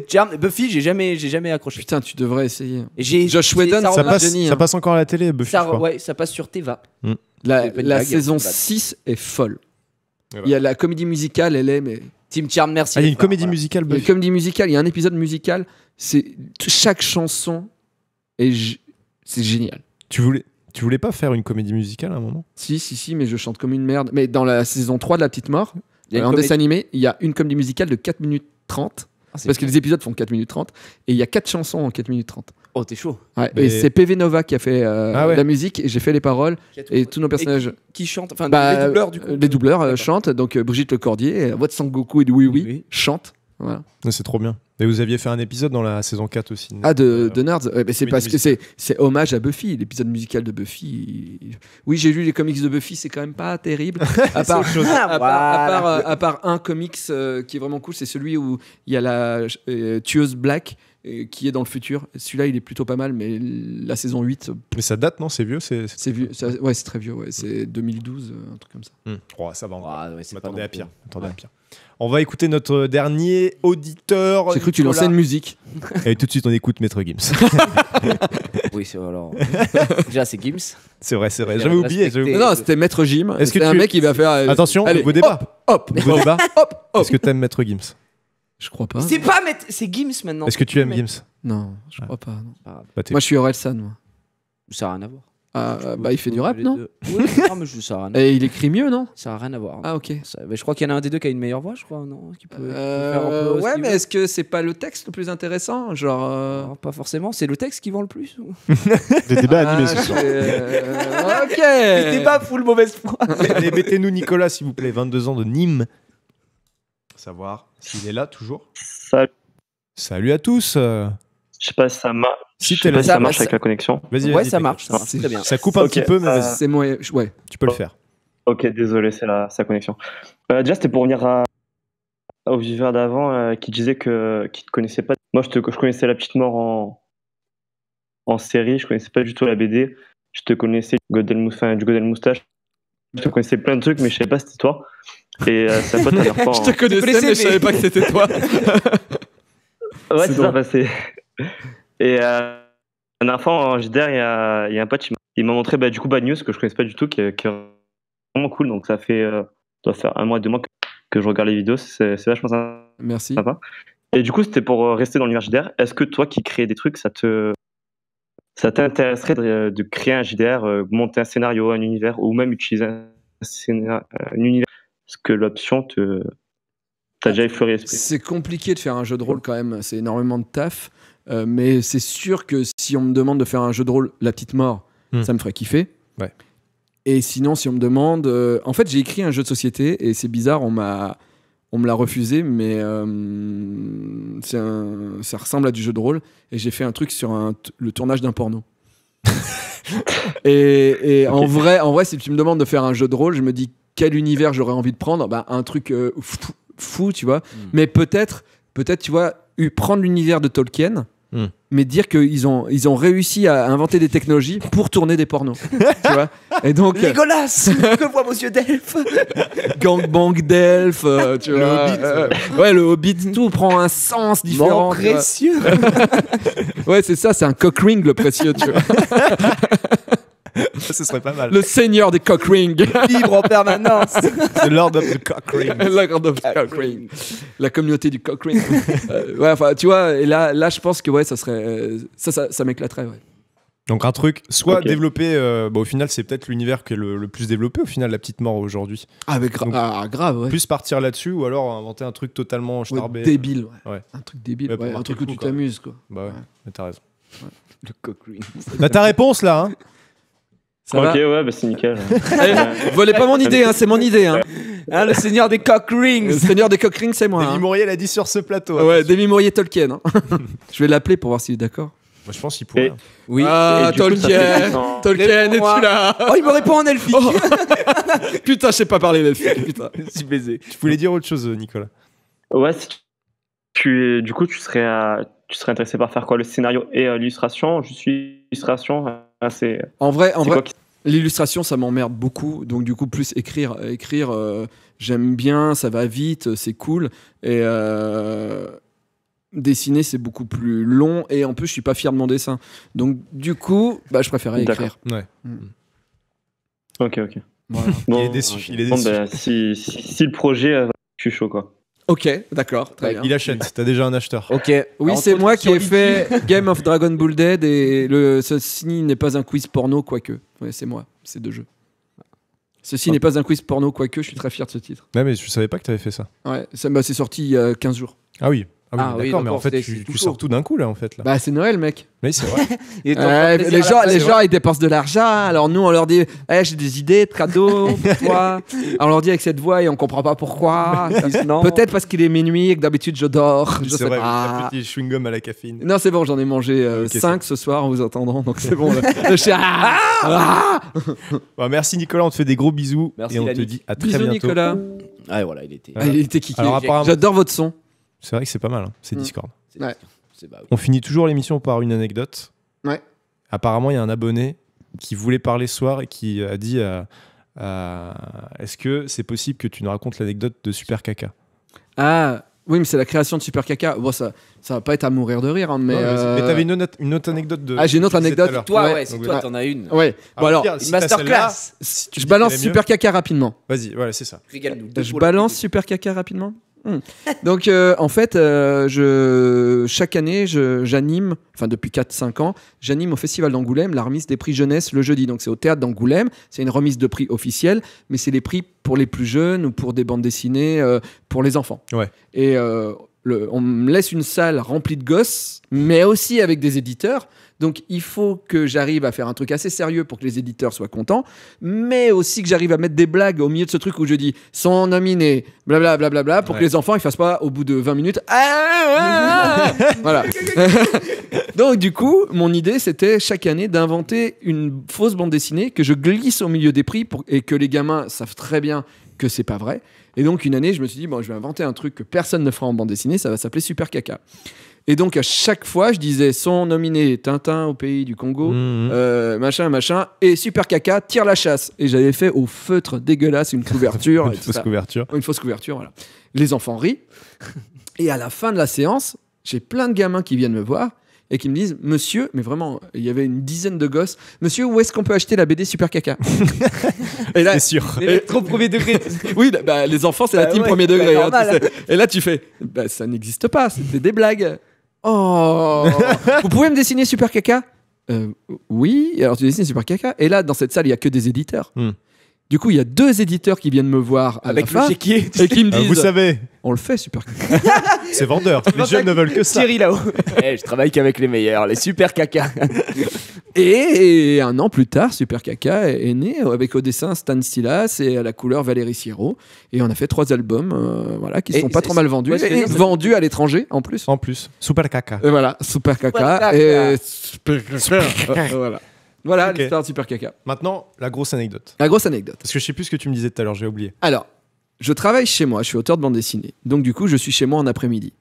Charmed, Buffy, j'ai jamais accroché. Putain, tu devrais essayer. Josh Whedon, ça passe encore à la télé, Buffy. Ça passe sur Teva. La saison 6 est folle. Il y a la comédie musicale, elle est, mais. Team Charmed, merci. Il y a une comédie musicale, Buffy. Il y a une comédie musicale, il y a un épisode musical. Chaque chanson c'est génial. Tu voulais pas faire une comédie musicale à un moment? Si, mais je chante comme une merde. Mais dans la saison 3 de La Petite Mort, en dessin animé, il y a une comédie musicale de 4 minutes 30. Parce que les épisodes font 4 minutes 30 et il y a 4 chansons en 4 minutes 30. Oh, t'es chaud. Ouais, et c'est PV Nova qui a fait la musique et j'ai fait les paroles et tous nos personnages. Qui chantent, enfin les doubleurs du coup. Les doubleurs chantent, donc Brigitte Lecordier, Wat Sangoku et Oui Oui chantent. Voilà. C'est trop bien. Et vous aviez fait un épisode dans la saison 4 aussi. De Nerds. Mais c'est parce que c'est hommage à Buffy, l'épisode musical de Buffy. Oui, j'ai lu les comics de Buffy, c'est quand même pas terrible. À part un comics qui est vraiment cool, c'est celui où il y a la tueuse Black qui est dans le futur. Celui-là, il est plutôt pas mal, mais la saison 8. Mais ça date, non? C'est vieux? C'est vieux. Ouais, c'est très vieux. Ouais. C'est 2012, un truc comme ça. Oh, ça va. Ouais, m'attendais à pire. À pire. On va écouter notre dernier auditeur. J'ai cru que tu lançais une musique. Et tout de suite, on écoute Maître Gims. Oui, c'est alors. Déjà, c'est Gims. C'est vrai. J'avais oublié. Non, c'était Maître Jim. Est-ce que un mec qui va faire. Attention, nouveau débat. Hop. Est-ce que t'aimes Maître Gims? Je crois pas. C'est Gims maintenant. Est-ce que tu aimes Gims? Non, je crois pas. Non. Bah, moi, je suis Orelsan, moi. Ça n'a rien à voir. Il fait du rap, non? Oui, non, mais ça a rien à voir. Et il écrit mieux, non? Ça n'a rien à voir. Ah, ok. Mais je crois qu'il y en a un des deux qui a une meilleure voix, je crois, non? Qui peut faire un peu ouais, mais est-ce que c'est pas le texte le plus intéressant? Genre. Non, pas forcément, c'est le texte qui vend le plus. Des débats animés ce soir. Ok. Des débats full mauvaise foi. Mettez-nous Nicolas, s'il vous plaît, 22 ans de Nîmes. Savoir s'il est là toujours. Salut à tous. Je sais pas si ça marche. Ça marche avec la connexion. Ouais, ça marche. Très bien. Ça coupe un petit peu, mais vas-y. C'est moi. Ouais, tu peux le faire. Ok, désolé, c'est sa connexion. Déjà, c'était pour revenir au viveur d'avant qui disait qu'il ne te connaissait pas. Moi, je connaissais La Petite Mort en série, je connaissais pas du tout la BD. Je te connaissais du Godel Moustache. Je te connaissais plein de trucs, mais je savais pas c'était toi. Et ça pote, la fois, je te connaissais, mais je savais pas que c'était toi. Ouais, c'est ça. Et la dernière fois en JDR, il y a un pote, il m'a montré du coup Bad News que je connaissais pas du tout, qui est vraiment cool. Donc ça doit faire 1 mois, 2 mois que je regarde les vidéos. C'est vachement sympa. Merci. Et du coup, c'était pour rester dans l'univers JDR. Est-ce que toi qui crée des trucs, ça t'intéresserait de créer un JDR, monter un scénario, un univers, ou même utiliser un univers? Est-ce que l'option t'as déjà effleuré l'esprit? C'est compliqué de faire un jeu de rôle quand même, c'est énormément de taf. Mais c'est sûr que si on me demande de faire un jeu de rôle, La Petite Mort, ça me ferait kiffer. Ouais. Et sinon, si on me demande... en fait, j'ai écrit un jeu de société et c'est bizarre, on me l'a refusé, mais ça ressemble à du jeu de rôle. Et j'ai fait un truc sur le tournage d'un porno. et en vrai, si tu me demandes de faire un jeu de rôle, je me dis quel univers j'aurais envie de prendre. Un truc fou, tu vois. Mais peut-être, tu vois, prendre l'univers de Tolkien... mais dire qu'ils ont réussi à inventer des technologies pour tourner des pornos. Tu vois. Et donc Legolas, que voit monsieur d'elfe. Gangbang d'elfe, tu vois. Ouais, le Hobbit, tout prend un sens différent. Mon précieux. Ouais, c'est ça, c'est un cock ring le précieux, tu vois. Ce serait pas mal. Le seigneur des cock rings. Libre en permanence. The Lord of the Cock Ring. Lord of the Cock Ring. La communauté du cock ring. Ouais, enfin, tu vois, et là, je pense que ouais, ça serait, ça m'éclaterait, ouais. Donc un truc, soit développé, au final c'est peut-être l'univers qui est le plus développé au final, La Petite Mort aujourd'hui. Ah mais grave, ouais. Plus partir là-dessus ou alors inventer un truc totalement starbé. Débile, ouais. Un truc débile, ouais, un truc où tu t'amuses, quoi. Bah ouais, mais t'as raison. Ouais. Le cock ring. Bah ta réponse là, hein. Ouais, bah c'est nickel. Volez pas mon idée, hein, c'est mon idée. Hein. Le seigneur des cock rings. Le seigneur des cock rings, c'est moi. Demi Maurier l'a dit sur ce plateau. Ouais, Demi Maurier Tolkien. Hein. Je vais l'appeler pour voir s'il est d'accord. Moi, je pense qu'il pourrait. Oui. Ah, Tolkien. Tolkien, es-tu là? Oh, il me répond en elfique. Oh. Putain, je sais pas parler l'elfique. Putain, je suis baisé. Tu voulais dire autre chose, Nicolas? Ouais, si tu serais intéressé par faire quoi? Le scénario et l'illustration? Je suis illustration. En vrai, l'illustration, ça m'emmerde beaucoup. Donc, du coup, plus écrire, j'aime bien, ça va vite, c'est cool. Et dessiner, c'est beaucoup plus long. Et en plus, je suis pas fier de mon dessin. Donc, du coup, je préférais écrire. Ouais. Ok. Voilà. Bon, il est déçu. Si le projet, je suis chaud, quoi. Ok, d'accord, très bien. Il achète, t'as déjà un acheteur. Ok. Oui, c'est moi qui ai fait Game of Dragon Ball Dead et ceci n'est pas un quiz porno, quoique. Ouais, c'est moi, c'est 2 jeux. Ceci n'est pas un quiz porno, quoique, je suis très fier de ce titre. Ouais, mais je savais pas que t'avais fait ça. Ouais, c'est sorti il y a 15 jours. Ah oui. Ah oui, d'accord, mais en donc, fait, c'est tout tu chaud. sors tout d'un coup, là, en fait. Là. Bah, c'est Noël, mec. Mais c'est vrai. Les gens, ils dépensent de l'argent. Alors nous, on leur dit, j'ai des idées de cadeaux pour toi. Alors on leur dit avec cette voix et on comprend pas pourquoi. Peut-être parce qu'il est minuit et que d'habitude je dors. Je C'est sais vrai, pas. un petit chewing-gum à la caféine. Non, c'est bon, j'en ai mangé 5 ce soir en vous attendant, donc c'est bon. Le chien. Bon, merci Nicolas, on te fait des gros bisous. Merci, et on te Lannick. dit à très Bisous, bientôt. Nicolas. Ah, voilà, il était. Il était kické. Alors, apparemment- J'adore votre son. C'est vrai que c'est pas mal, hein. C'est Discord. Ouais. On finit toujours l'émission par une anecdote. Ouais. Apparemment, il y a un abonné qui voulait parler ce soir et qui a dit est-ce que c'est possible que tu nous racontes l'anecdote de Super Caca? Ah, oui, mais c'est la création de Super Caca. Bon, ça va pas être à mourir de rire, hein, mais. Non, mais t'avais une autre anecdote de. Ah, j'ai une autre tu disais tout anecdote. à l'heure. Toi, c'est toi, t'en as une. Ouais. Bon, alors, pire, si t'as masterclass. celle-là, si tu je dis balance qu'elle est mieux- Super Caca rapidement. Vas-y, voilà, c'est ça. Régale-nous. Je balance Super Caca rapidement. Donc en fait, chaque année, j'anime, enfin depuis 4-5 ans, j'anime au Festival d'Angoulême la remise des prix jeunesse le jeudi. Donc c'est au Théâtre d'Angoulême, c'est une remise de prix officielle, mais c'est les prix pour les plus jeunes ou pour des bandes dessinées pour les enfants. Ouais. Et on me laisse une salle remplie de gosses, mais aussi avec des éditeurs. Donc il faut que j'arrive à faire un truc assez sérieux pour que les éditeurs soient contents, mais aussi que j'arrive à mettre des blagues au milieu de ce truc où je dis sont nominés, blablabla, pour que les enfants ils fassent pas au bout de 20 minutes. Voilà. Donc du coup, mon idée c'était chaque année d'inventer une fausse bande dessinée que je glisse au milieu des prix et que les gamins savent très bien que c'est pas vrai. Et donc une année, je me suis dit bon, je vais inventer un truc que personne ne fera en bande dessinée, ça va s'appeler Super Caca. Et donc à chaque fois, je disais sont nominés Tintin au pays du Congo, machin, et Super Caca tire la chasse. Et j'avais fait au feutre dégueulasse une couverture. Une fausse couverture. Une fausse couverture, voilà. Les enfants rient. Et à la fin de la séance, j'ai plein de gamins qui viennent me voir et qui me disent monsieur, mais vraiment, il y avait une dizaine de gosses, monsieur, où est-ce qu'on peut acheter la BD Super Caca? Et là, c'est sûr. Trop premier degré. Oui, bah, les enfants, c'est la team ouais, premier degré. bah, Hein, normal. tu sais. Et là, tu fais bah, ça n'existe pas, c'était des blagues. Oh, vous pouvez me dessiner Super Caca? Oui, alors tu dessines Super Caca. Et là, dans cette salle, il n'y a que des éditeurs. Du coup, il y a 2 éditeurs qui viennent me voir à Avec la fin le chéquier. et qui me disent vous savez, on le fait Super Caca. c'est vendeur. Les jeunes ne veulent que ça. Thierry là-haut. Je travaille qu'avec les meilleurs, les Super Caca. Et un an plus tard, Super Caca est né avec au dessin Stan Silas et à la couleur Valérie Sierro. Et on a fait 3 albums voilà, qui ne sont pas trop mal vendus. ouais, Et vendus à l'étranger en plus. En plus, Super Caca. Et voilà, Super Caca. Voilà. Voilà Ok. l'histoire de Super Caca. Maintenant, la grosse anecdote. La grosse anecdote. Parce que je sais plus ce que tu me disais tout à l'heure, j'ai oublié. Alors, je travaille chez moi, je suis auteur de bande dessinée. Donc du coup, je suis chez moi en après-midi.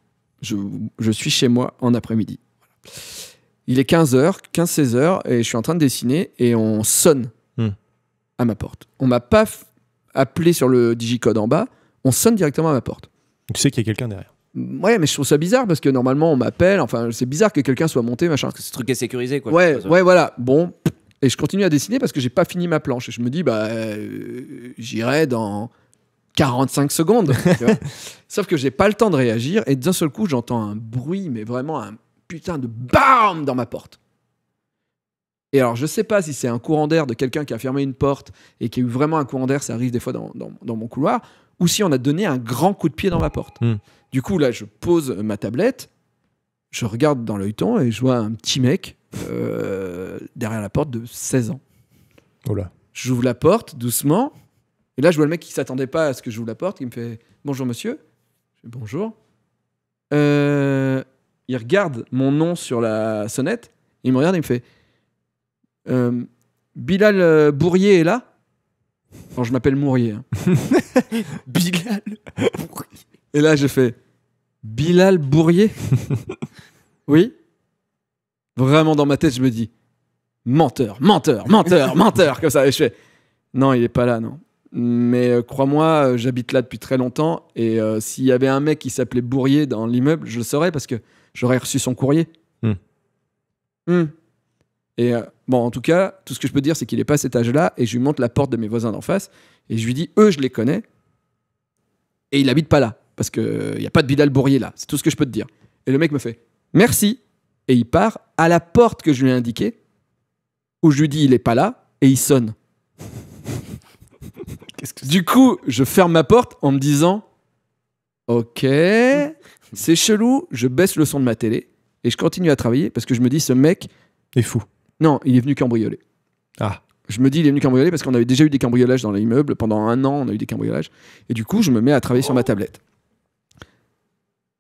Je suis chez moi en après-midi. Voilà. Il est 15h, 15-16h, et je suis en train de dessiner, et on sonne à ma porte. On m'a pas appelé sur le digicode en bas, on sonne directement à ma porte. Tu sais qu'il y a quelqu'un derrière. Ouais, mais je trouve ça bizarre, parce que normalement, on m'appelle, enfin, c'est bizarre que quelqu'un soit monté, machin. Ce truc est sécurisé, quoi. Ouais, voilà. Bon, et je continue à dessiner parce que j'ai pas fini ma planche. Et je me dis, bah, j'irai dans 45 secondes. Tu vois. Sauf que j'ai pas le temps de réagir et d'un seul coup, j'entends un bruit, mais vraiment un putain de BAM dans ma porte. Et alors, je sais pas si c'est un courant d'air de quelqu'un qui a fermé une porte et qui a eu vraiment un courant d'air, ça arrive des fois dans mon couloir, ou si on a donné un grand coup de pied dans ma porte. Du coup, là, je pose ma tablette, je regarde dans l'œilleton et je vois un petit mec derrière la porte de 16 ans. Oula. J'ouvre la porte doucement. Et là, je vois le mec qui s'attendait pas à ce que j'ouvre la porte. Il me fait « Bonjour, monsieur. » Je fais « Bonjour. » Il regarde mon nom sur la sonnette. Il me regarde et il me fait « Bilal Bourrier est là ?» Alors, je m'appelle Mourier. Hein. Bilal Bourrier. Et là, je fais « Bilal Bourrier ?» Oui. Vraiment, dans ma tête, je me dis « Menteur, menteur, menteur, menteur !» Comme ça. Et je fais « Non, il est pas là, non. » Mais crois-moi, j'habite là depuis très longtemps et s'il y avait un mec qui s'appelait Bourrier dans l'immeuble, je le saurais parce que j'aurais reçu son courrier. Et bon, en tout cas, tout ce que je peux dire, c'est qu'il est pas à cet âge-là et je lui montre la porte de mes voisins d'en face et je lui dis, eux, je les connais et il habite pas là parce qu'il n'y a pas de Bilal Bourrier là. C'est tout ce que je peux te dire. Et le mec me fait, merci. Et il part à la porte que je lui ai indiquée où je lui dis, il est pas là et il sonne. Du coup, je ferme ma porte en me disant ok, C'est chelou, je baisse le son de ma télé et je continue à travailler parce que je me dis, ce mec est fou. Non, il est venu cambrioler. Ah. Je me dis, il est venu cambrioler parce qu'on avait déjà eu des cambriolages dans l'immeuble. Pendant 1 an, on a eu des cambriolages. Et du coup, je me mets à travailler sur ma tablette.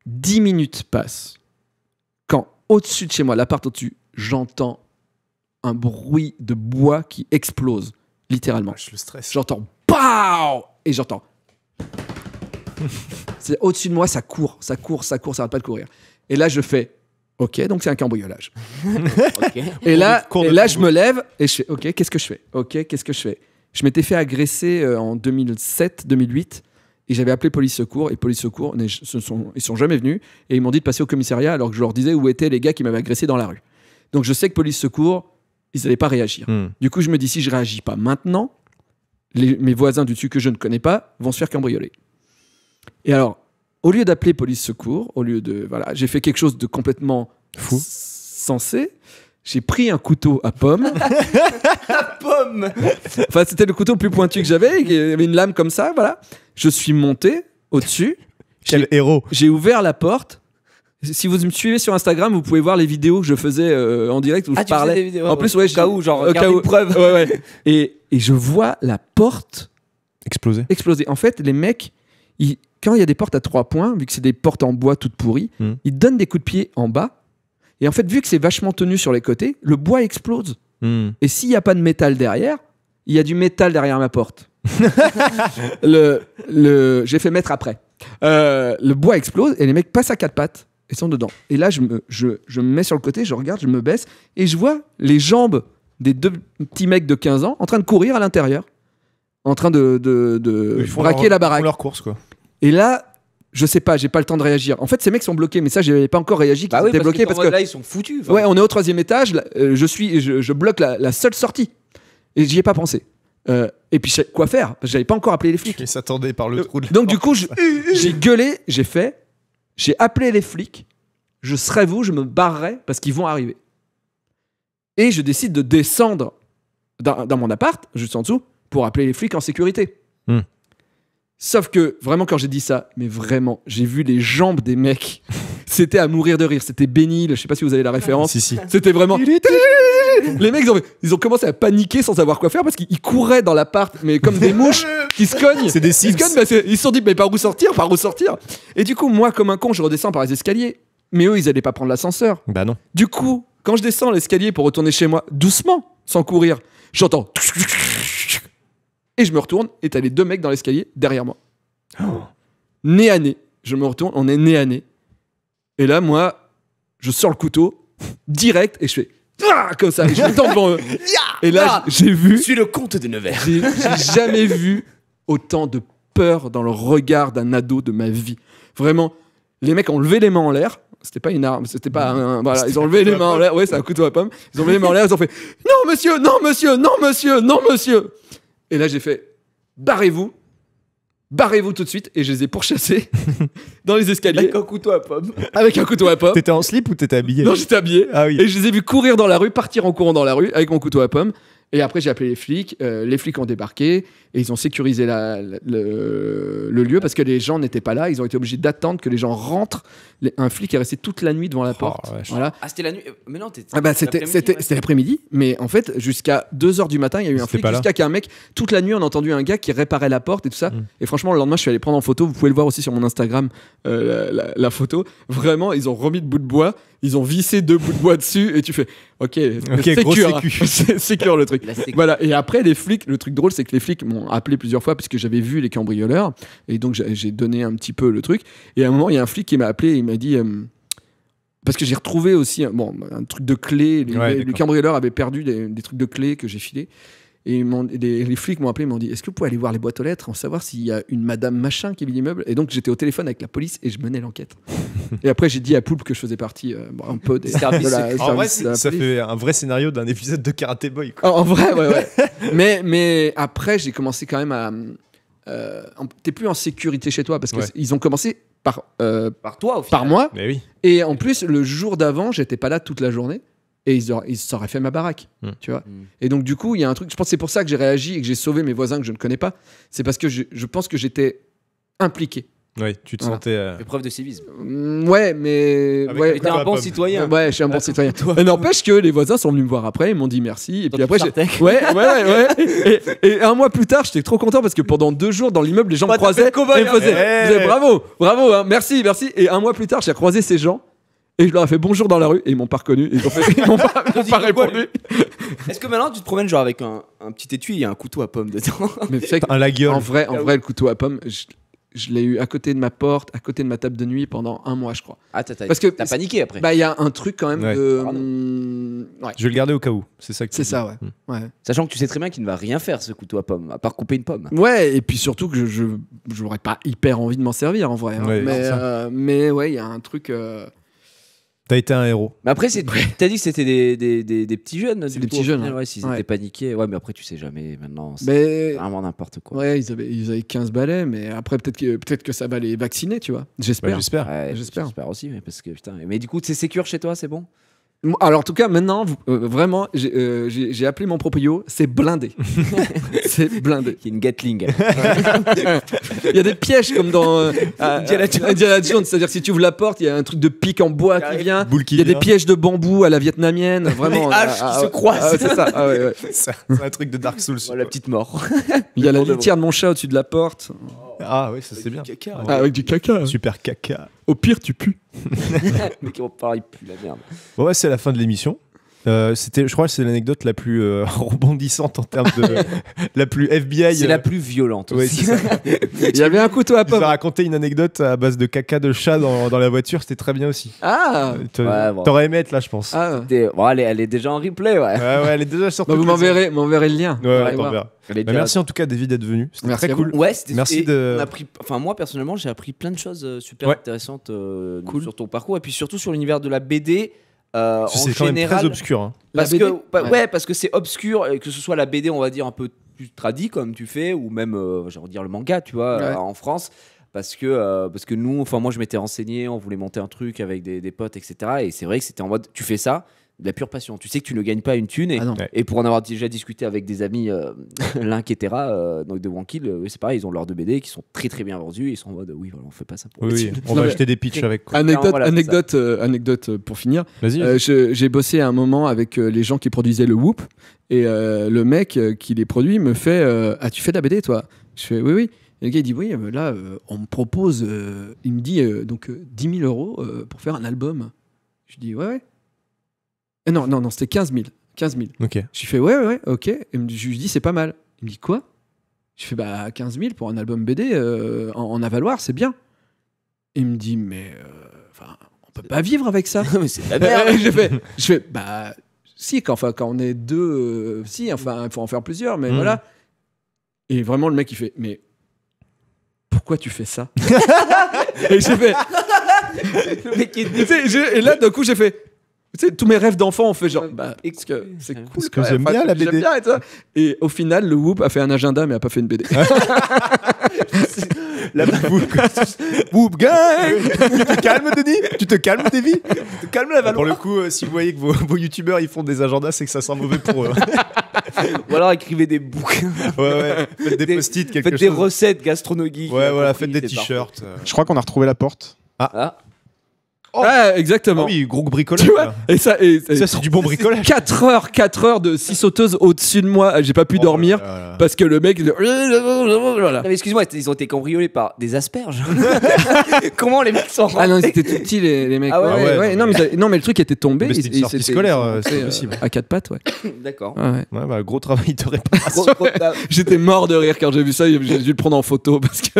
10 minutes passent. Quand, au-dessus de chez moi, l'appart au-dessus, j'entends un bruit de bois qui explose, littéralement. Je le stresse. J'entends PAU Et j'entends. C'est au-dessus de moi, ça court, ça arrête pas de courir. Et là, je fais. Ok, donc c'est un cambriolage. Ok. Et là, je me lève et je fais ok, qu'est-ce que je fais? Ok, qu'est-ce que je fais? Je m'étais fait agresser en 2007-2008 et j'avais appelé police secours et police secours, ils sont jamais venus et ils m'ont dit de passer au commissariat alors que je leur disais où étaient les gars qui m'avaient agressé dans la rue. Donc je sais que police secours, ils n'allaient pas réagir. Du coup, je me dis si je réagis pas maintenant, mes voisins du dessus que je ne connais pas vont se faire cambrioler. Et alors, au lieu d'appeler police secours, j'ai fait quelque chose de complètement fou, sensé. J'ai pris un couteau à pomme. À pomme. Enfin, c'était le couteau le plus pointu que j'avais. Il y avait une lame comme ça, voilà. Je suis monté au-dessus. Quel héros. J'ai ouvert la porte. Si vous me suivez sur Instagram, vous pouvez voir les vidéos que je faisais en direct où je parlais. Des vidéos, en plus, au cas où, genre, garder une preuve. Ouais. Et je vois la porte exploser. En fait, les mecs, quand il y a des portes à 3 points, vu que c'est des portes en bois toutes pourries, ils donnent des coups de pied en bas. Et en fait, vu que c'est vachement tenu sur les côtés, le bois explose. Et s'il n'y a pas de métal derrière, il y a du métal derrière ma porte. J'ai fait mettre après. Le bois explose et les mecs passent à 4 pattes et sont dedans. Et là, je me mets sur le côté, je regarde, je me baisse et je vois les jambes des 2 petits mecs de 15 ans en train de courir à l'intérieur, en train de braquer la baraque. Ils font leur course, quoi. Et là, je sais pas, j'ai pas le temps de réagir. En fait, ces mecs sont bloqués, mais ça, j'avais pas encore réagi qu'ils étaient bloqués parce que là, ils sont foutus. Ouais, on est au 3e étage. Là, je bloque la seule sortie. Et j'y ai pas pensé. Et puis, quoi faire? Parce que j'avais pas encore appelé les flics. Ils s'attendaient par le trou de la Donc, du porte. coup, j'ai gueulé, j'ai appelé les flics. Je serais vous, je me barrerais parce qu'ils vont arriver. Et je décide de descendre dans mon appart, juste en dessous, pour appeler les flics en sécurité. Sauf que, vraiment, quand j'ai dit ça, mais vraiment, j'ai vu les jambes des mecs. C'était à mourir de rire. C'était Bénil, je sais pas si vous avez la référence. Si. C'était vraiment... Les mecs, ils ont commencé à paniquer sans savoir quoi faire parce qu'ils couraient dans l'appart, mais comme des mouches qui se cognent. C'est des Sims. Ils se sont dit, mais par où sortir? Et du coup, moi, comme un con, je redescends par les escaliers. Mais eux, ils allaient pas prendre l'ascenseur. Bah non. Du coup, quand je descends l'escalier pour retourner chez moi, doucement, sans courir, j'entends... Et je me retourne, et t'as les 2 mecs dans l'escalier derrière moi. Nez à nez. Je me retourne, on est nez à nez. Et là, moi, je sors le couteau, direct, et je fais... comme ça, et je me tends devant eux. Et là, j'ai vu... Je suis le comte de Nevers. J'ai jamais vu autant de peur dans le regard d'un ado de ma vie. Vraiment, les mecs ont levé les mains en l'air. C'était pas une arme, c'était pas un... Voilà, ils ont levé les mains en l'air. Ouais, c'est un couteau à pomme. Ils ont levé les mains en l'air, ils ont fait « Non, monsieur, non, monsieur, non, monsieur, non, monsieur !» Et là, j'ai fait « Barrez-vous tout de suite !» Et je les ai pourchassés dans les escaliers. Avec un couteau à pomme. Avec un couteau à pomme. T'étais en slip ou t'étais habillé? Non, j'étais habillé. Ah oui. Et je les ai vus courir dans la rue, partir en courant dans la rue avec mon couteau à pomme. Et après, j'ai appelé les flics. Les flics ont débarqué et ils ont sécurisé le lieu parce que les gens n'étaient pas là. Ils ont été obligés d'attendre que les gens rentrent. Un flic est resté toute la nuit devant la porte. Voilà. Ah, c'était la nuit. Mais non, c'était l'après-midi. Mais en fait, jusqu'à 2h du matin, il y a eu un flic. Jusqu'à qu'un mec, toute la nuit, on a entendu un gars qui réparait la porte et tout ça. Et franchement, le lendemain, je suis allé prendre en photo. Vous pouvez le voir aussi sur mon Instagram, la photo. Vraiment, ils ont remis de bout de bois. Ils ont vissé 2 bouts de bois dessus. Et tu fais, ok, c'est sécure le truc. Voilà. Et après, les flics, le truc drôle, c'est que les flics m'ont appelé plusieurs fois parce que j'avais vu les cambrioleurs. Et donc, j'ai donné un petit peu le truc. Et à un moment, il y a un flic qui m'a appelé et il m'a dit... parce que j'ai retrouvé aussi un truc de clé. Les cambrioleurs avaient perdu des trucs de clés que j'ai filés. Et les flics m'ont appelé, ils m'ont dit: est-ce que vous pouvez aller voir les boîtes aux lettres, en savoir s'il y a une madame machin qui vit l'immeuble? Et donc j'étais au téléphone avec la police et je menais l'enquête. Et après j'ai dit à Poulpe que je faisais partie un peu des services. En vrai, ça fait un vrai scénario d'un épisode de Karate Boy, quoi. En vrai, ouais. mais après j'ai commencé quand même à... t'es plus en sécurité chez toi parce qu'ils ont commencé par toi, au final. Par moi. Mais oui. Et en plus, le jour d'avant, j'étais pas là toute la journée. Et ils s'auraient fait ma baraque, tu vois. Et donc, du coup, il y a un truc... Je pense que c'est pour ça que j'ai réagi et que j'ai sauvé mes voisins que je ne connais pas. C'est parce que je pense que j'étais impliqué. Oui, tu te sentais. Épreuve de civisme. Ouais, mais. Ouais, t'es un bon citoyen. Ouais, je suis un bon citoyen. Et n'empêche que les voisins sont venus me voir après, ils m'ont dit merci. Et puis après, ouais. Et un mois plus tard, j'étais trop content parce que pendant 2 jours dans l'immeuble, les gens me croisaient. Et me faisaient bravo, hein, merci. Et un mois plus tard, j'ai croisé ces gens. Et je leur ai fait bonjour dans la rue et ils m'ont pas reconnu. Ils m'ont pas répondu. Est-ce que maintenant tu te promènes genre avec un petit étui et un couteau à pommes dedans? Mais un la gueule. En vrai, le couteau à pommes, je l'ai eu à côté de ma porte, à côté de ma table de nuit pendant 1 mois, je crois. Ah, t'as paniqué après. Bah, il y a un truc quand même de. Ouais. Je vais le garder au cas où. C'est ça. C'est ça, ouais. Sachant que tu sais très bien qu'il ne va rien faire ce couteau à pommes, à part couper une pomme. Ouais, et puis surtout que je n'aurais pas hyper envie de m'en servir en vrai. Hein. Ouais, mais ouais, il y a un truc. T'as été un héros. Mais après, t'as dit que c'était des petits jeunes. C'est des petits jeunes. Ouais, s'ils étaient paniqués. Ouais, mais après, tu sais jamais. Maintenant, c'est vraiment n'importe quoi. Ouais, ils avaient 15 balais, mais après, peut-être que ça va les vacciner, tu vois. J'espère. J'espère aussi, parce que putain. Mais du coup, c'est sécure chez toi, c'est bon? Alors en tout cas maintenant vraiment j'ai appelé mon proprio, c'est blindé. C'est blindé. Il y a une Gatling. Il y a des pièges comme dans Indiana Jones, c'est-à-dire que si tu ouvres la porte, il y a un truc de pic en bois qui vient. Il y a des pièges de bambou à la vietnamienne, vraiment. Les haches qui se croisent. C'est ça. Ouais. C'est un truc de Dark Souls. La petite mort. Il y a la litière de mon chat au-dessus de la porte. Ah oui, ça c'est bien. Caca, avec du caca. Super caca. Au pire, tu pues. Mais qui parle, il pue la merde. Bon, ouais, c'est la fin de l'émission. Je crois que c'est l'anecdote la plus rebondissante en termes de. La plus FBI. C'est la plus violente aussi. Ouais, c'est ça. Il y avait un couteau à pommes. Tu as raconté une anecdote à base de caca de chat dans la voiture, c'était très bien aussi. Ah T'aurais aimé être là, je pense. Elle est déjà en replay, ouais. Ouais, elle est déjà sur vous m'enverrez le lien. Ouais, t'enverras. Merci en tout cas, David, d'être venu. C'était très cool. Ouais, merci on a appris, moi, personnellement, j'ai appris plein de choses super intéressantes sur ton parcours et puis surtout sur l'univers de la BD. C'est quand même très obscur. Hein. Parce que c'est obscur, que ce soit la BD, on va dire, un peu plus tradie comme tu fais, ou même, j'ai envie de dire, le manga, tu vois, en France. Parce que nous, moi, je m'étais renseigné, on voulait monter un truc avec des potes, etc. Et c'est vrai que c'était en mode, tu fais ça, de la pure passion. Tu sais que tu ne gagnes pas une thune. Et pour en avoir déjà discuté avec des amis, Link et Terra, donc de Wankill, c'est pareil, ils ont leurs 2 BD qui sont très très bien vendus. Ils sont en mode, oui, voilà, on fait pas ça pour on va acheter des pitchs avec. Anecdote pour finir. J'ai bossé un moment avec les gens qui produisaient le Whoop. Et le mec qui les produit me fait ah, tu fais de la BD, toi? Je fais oui. Et le gars il dit oui, là, on me propose, il me dit donc 10 000 € pour faire un album. Je dis ouais. Non, c'était 15 000. Ok. Je fais ouais, ok. Et je lui dis c'est pas mal. Il me dit quoi? Je fais bah 15 000 pour un album BD en avaloir, c'est bien. Il me dit mais on peut pas vivre avec ça. Mais c'est de la merde. je fais bah si quand on est 2, si enfin il faut en faire plusieurs, mais voilà. Et vraiment le mec il fait mais pourquoi tu fais ça? Et j'ai fait le mec et là d'un coup j'ai fait tu sais, tous mes rêves d'enfant ont fait genre parce que c'est cool, parce que j'aime bien la BD. J'aime bien et au final le Whoop a fait un agenda mais a pas fait une BD. La Whoop gang. Tu te calmes, Denis? Tu te calmes, Davy? Tu te calmes, la Valois? Pour le coup, si vous voyez que vos youtubeurs ils font des agendas, c'est que ça sent mauvais pour eux. Ou alors écrivez des bouquins. Ouais. Faites des post-it, quelque chose. Faites des recettes gastronomiques. Ouais, voilà, faites des t-shirts. Je crois qu'on a retrouvé la porte. Exactement. Ah oui, gros bricolage. Tu vois, et ça c'est du bon bricolage. 4 heures de 6 sauteuses au-dessus de moi. J'ai pas pu dormir parce que le mec. Voilà. Excuse-moi, ils ont été cambriolés par des asperges. Comment les mecs sont. Ah non, ils étaient tout petits les mecs. Non, mais le truc était tombé. C'était une sortie scolaire, c'est possible. À 4 pattes, ouais. D'accord. Ouais, gros travail de réparation. J'étais mort de rire quand j'ai vu ça. J'ai dû le prendre en photo parce que.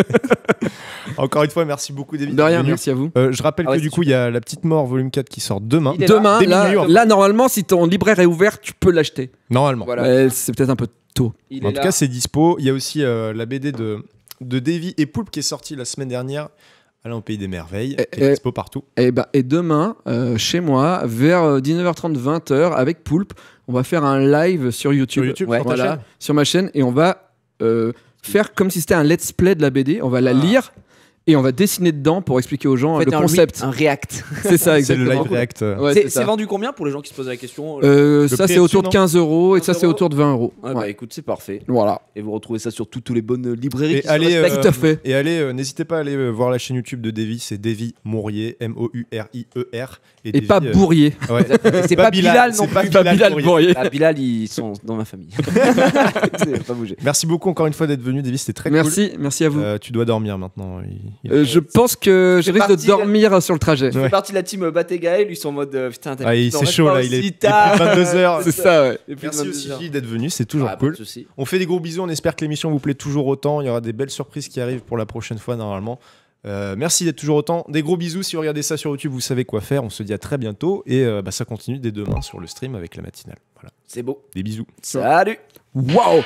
Encore une fois, merci beaucoup, David. De rien, merci à vous. Je rappelle que du coup, il y a La Petite Mort volume 4 qui sort demain. Demain, là, normalement, si ton libraire est ouvert, tu peux l'acheter. Normalement. Voilà. C'est peut-être un peu tôt. En tout cas, c'est dispo. Il y a aussi la BD de Davy et Poulpe qui est sortie la semaine dernière. Alain au Pays des Merveilles, qui est dispo partout. Et demain, chez moi, vers 19h30, 20h, avec Poulpe, on va faire un live sur YouTube. Sur ma chaîne. Et on va faire comme si c'était un let's play de la BD. On va la lire. Et on va dessiner dedans pour expliquer aux gens le concept. Un React. C'est ça, exactement. C'est le live React. Ouais, c'est vendu combien pour les gens qui se posent la question Ça, c'est autour de 15 € et ça, c'est autour de 20 €. Ouais, bah écoute, c'est parfait. Voilà. Et vous retrouvez ça sur toutes les bonnes librairies. Et allez, tout à fait. Et allez, n'hésitez pas à aller voir la chaîne YouTube de Davy, c'est Davy Mourier, M-O-U-R-I-E-R. Et pas Bourrier. Ouais. C'est pas Bilal non plus. Pas Bilal Bourrier. Bilal, ils sont dans ma famille. Pas bouger. Merci beaucoup encore une fois d'être venu, Davy, c'était très cool. Merci à vous. Tu dois dormir maintenant. Je pense que je risque de dormir sur le trajet. Je fais partie de la team Baté Gaël, ils sont en mode putain, c'est chaud là, il est 22h. C'est ça, ouais. Merci aussi Gilles d'être venu, c'est toujours cool. On fait des gros bisous, on espère que l'émission vous plaît toujours autant. Il y aura des belles surprises qui arrivent pour la prochaine fois normalement. Merci d'être toujours autant. Des gros bisous, si vous regardez ça sur YouTube, vous savez quoi faire. On se dit à très bientôt et ça continue dès demain sur le stream avec la matinale. Voilà. C'est beau. Des bisous. Salut. Waouh.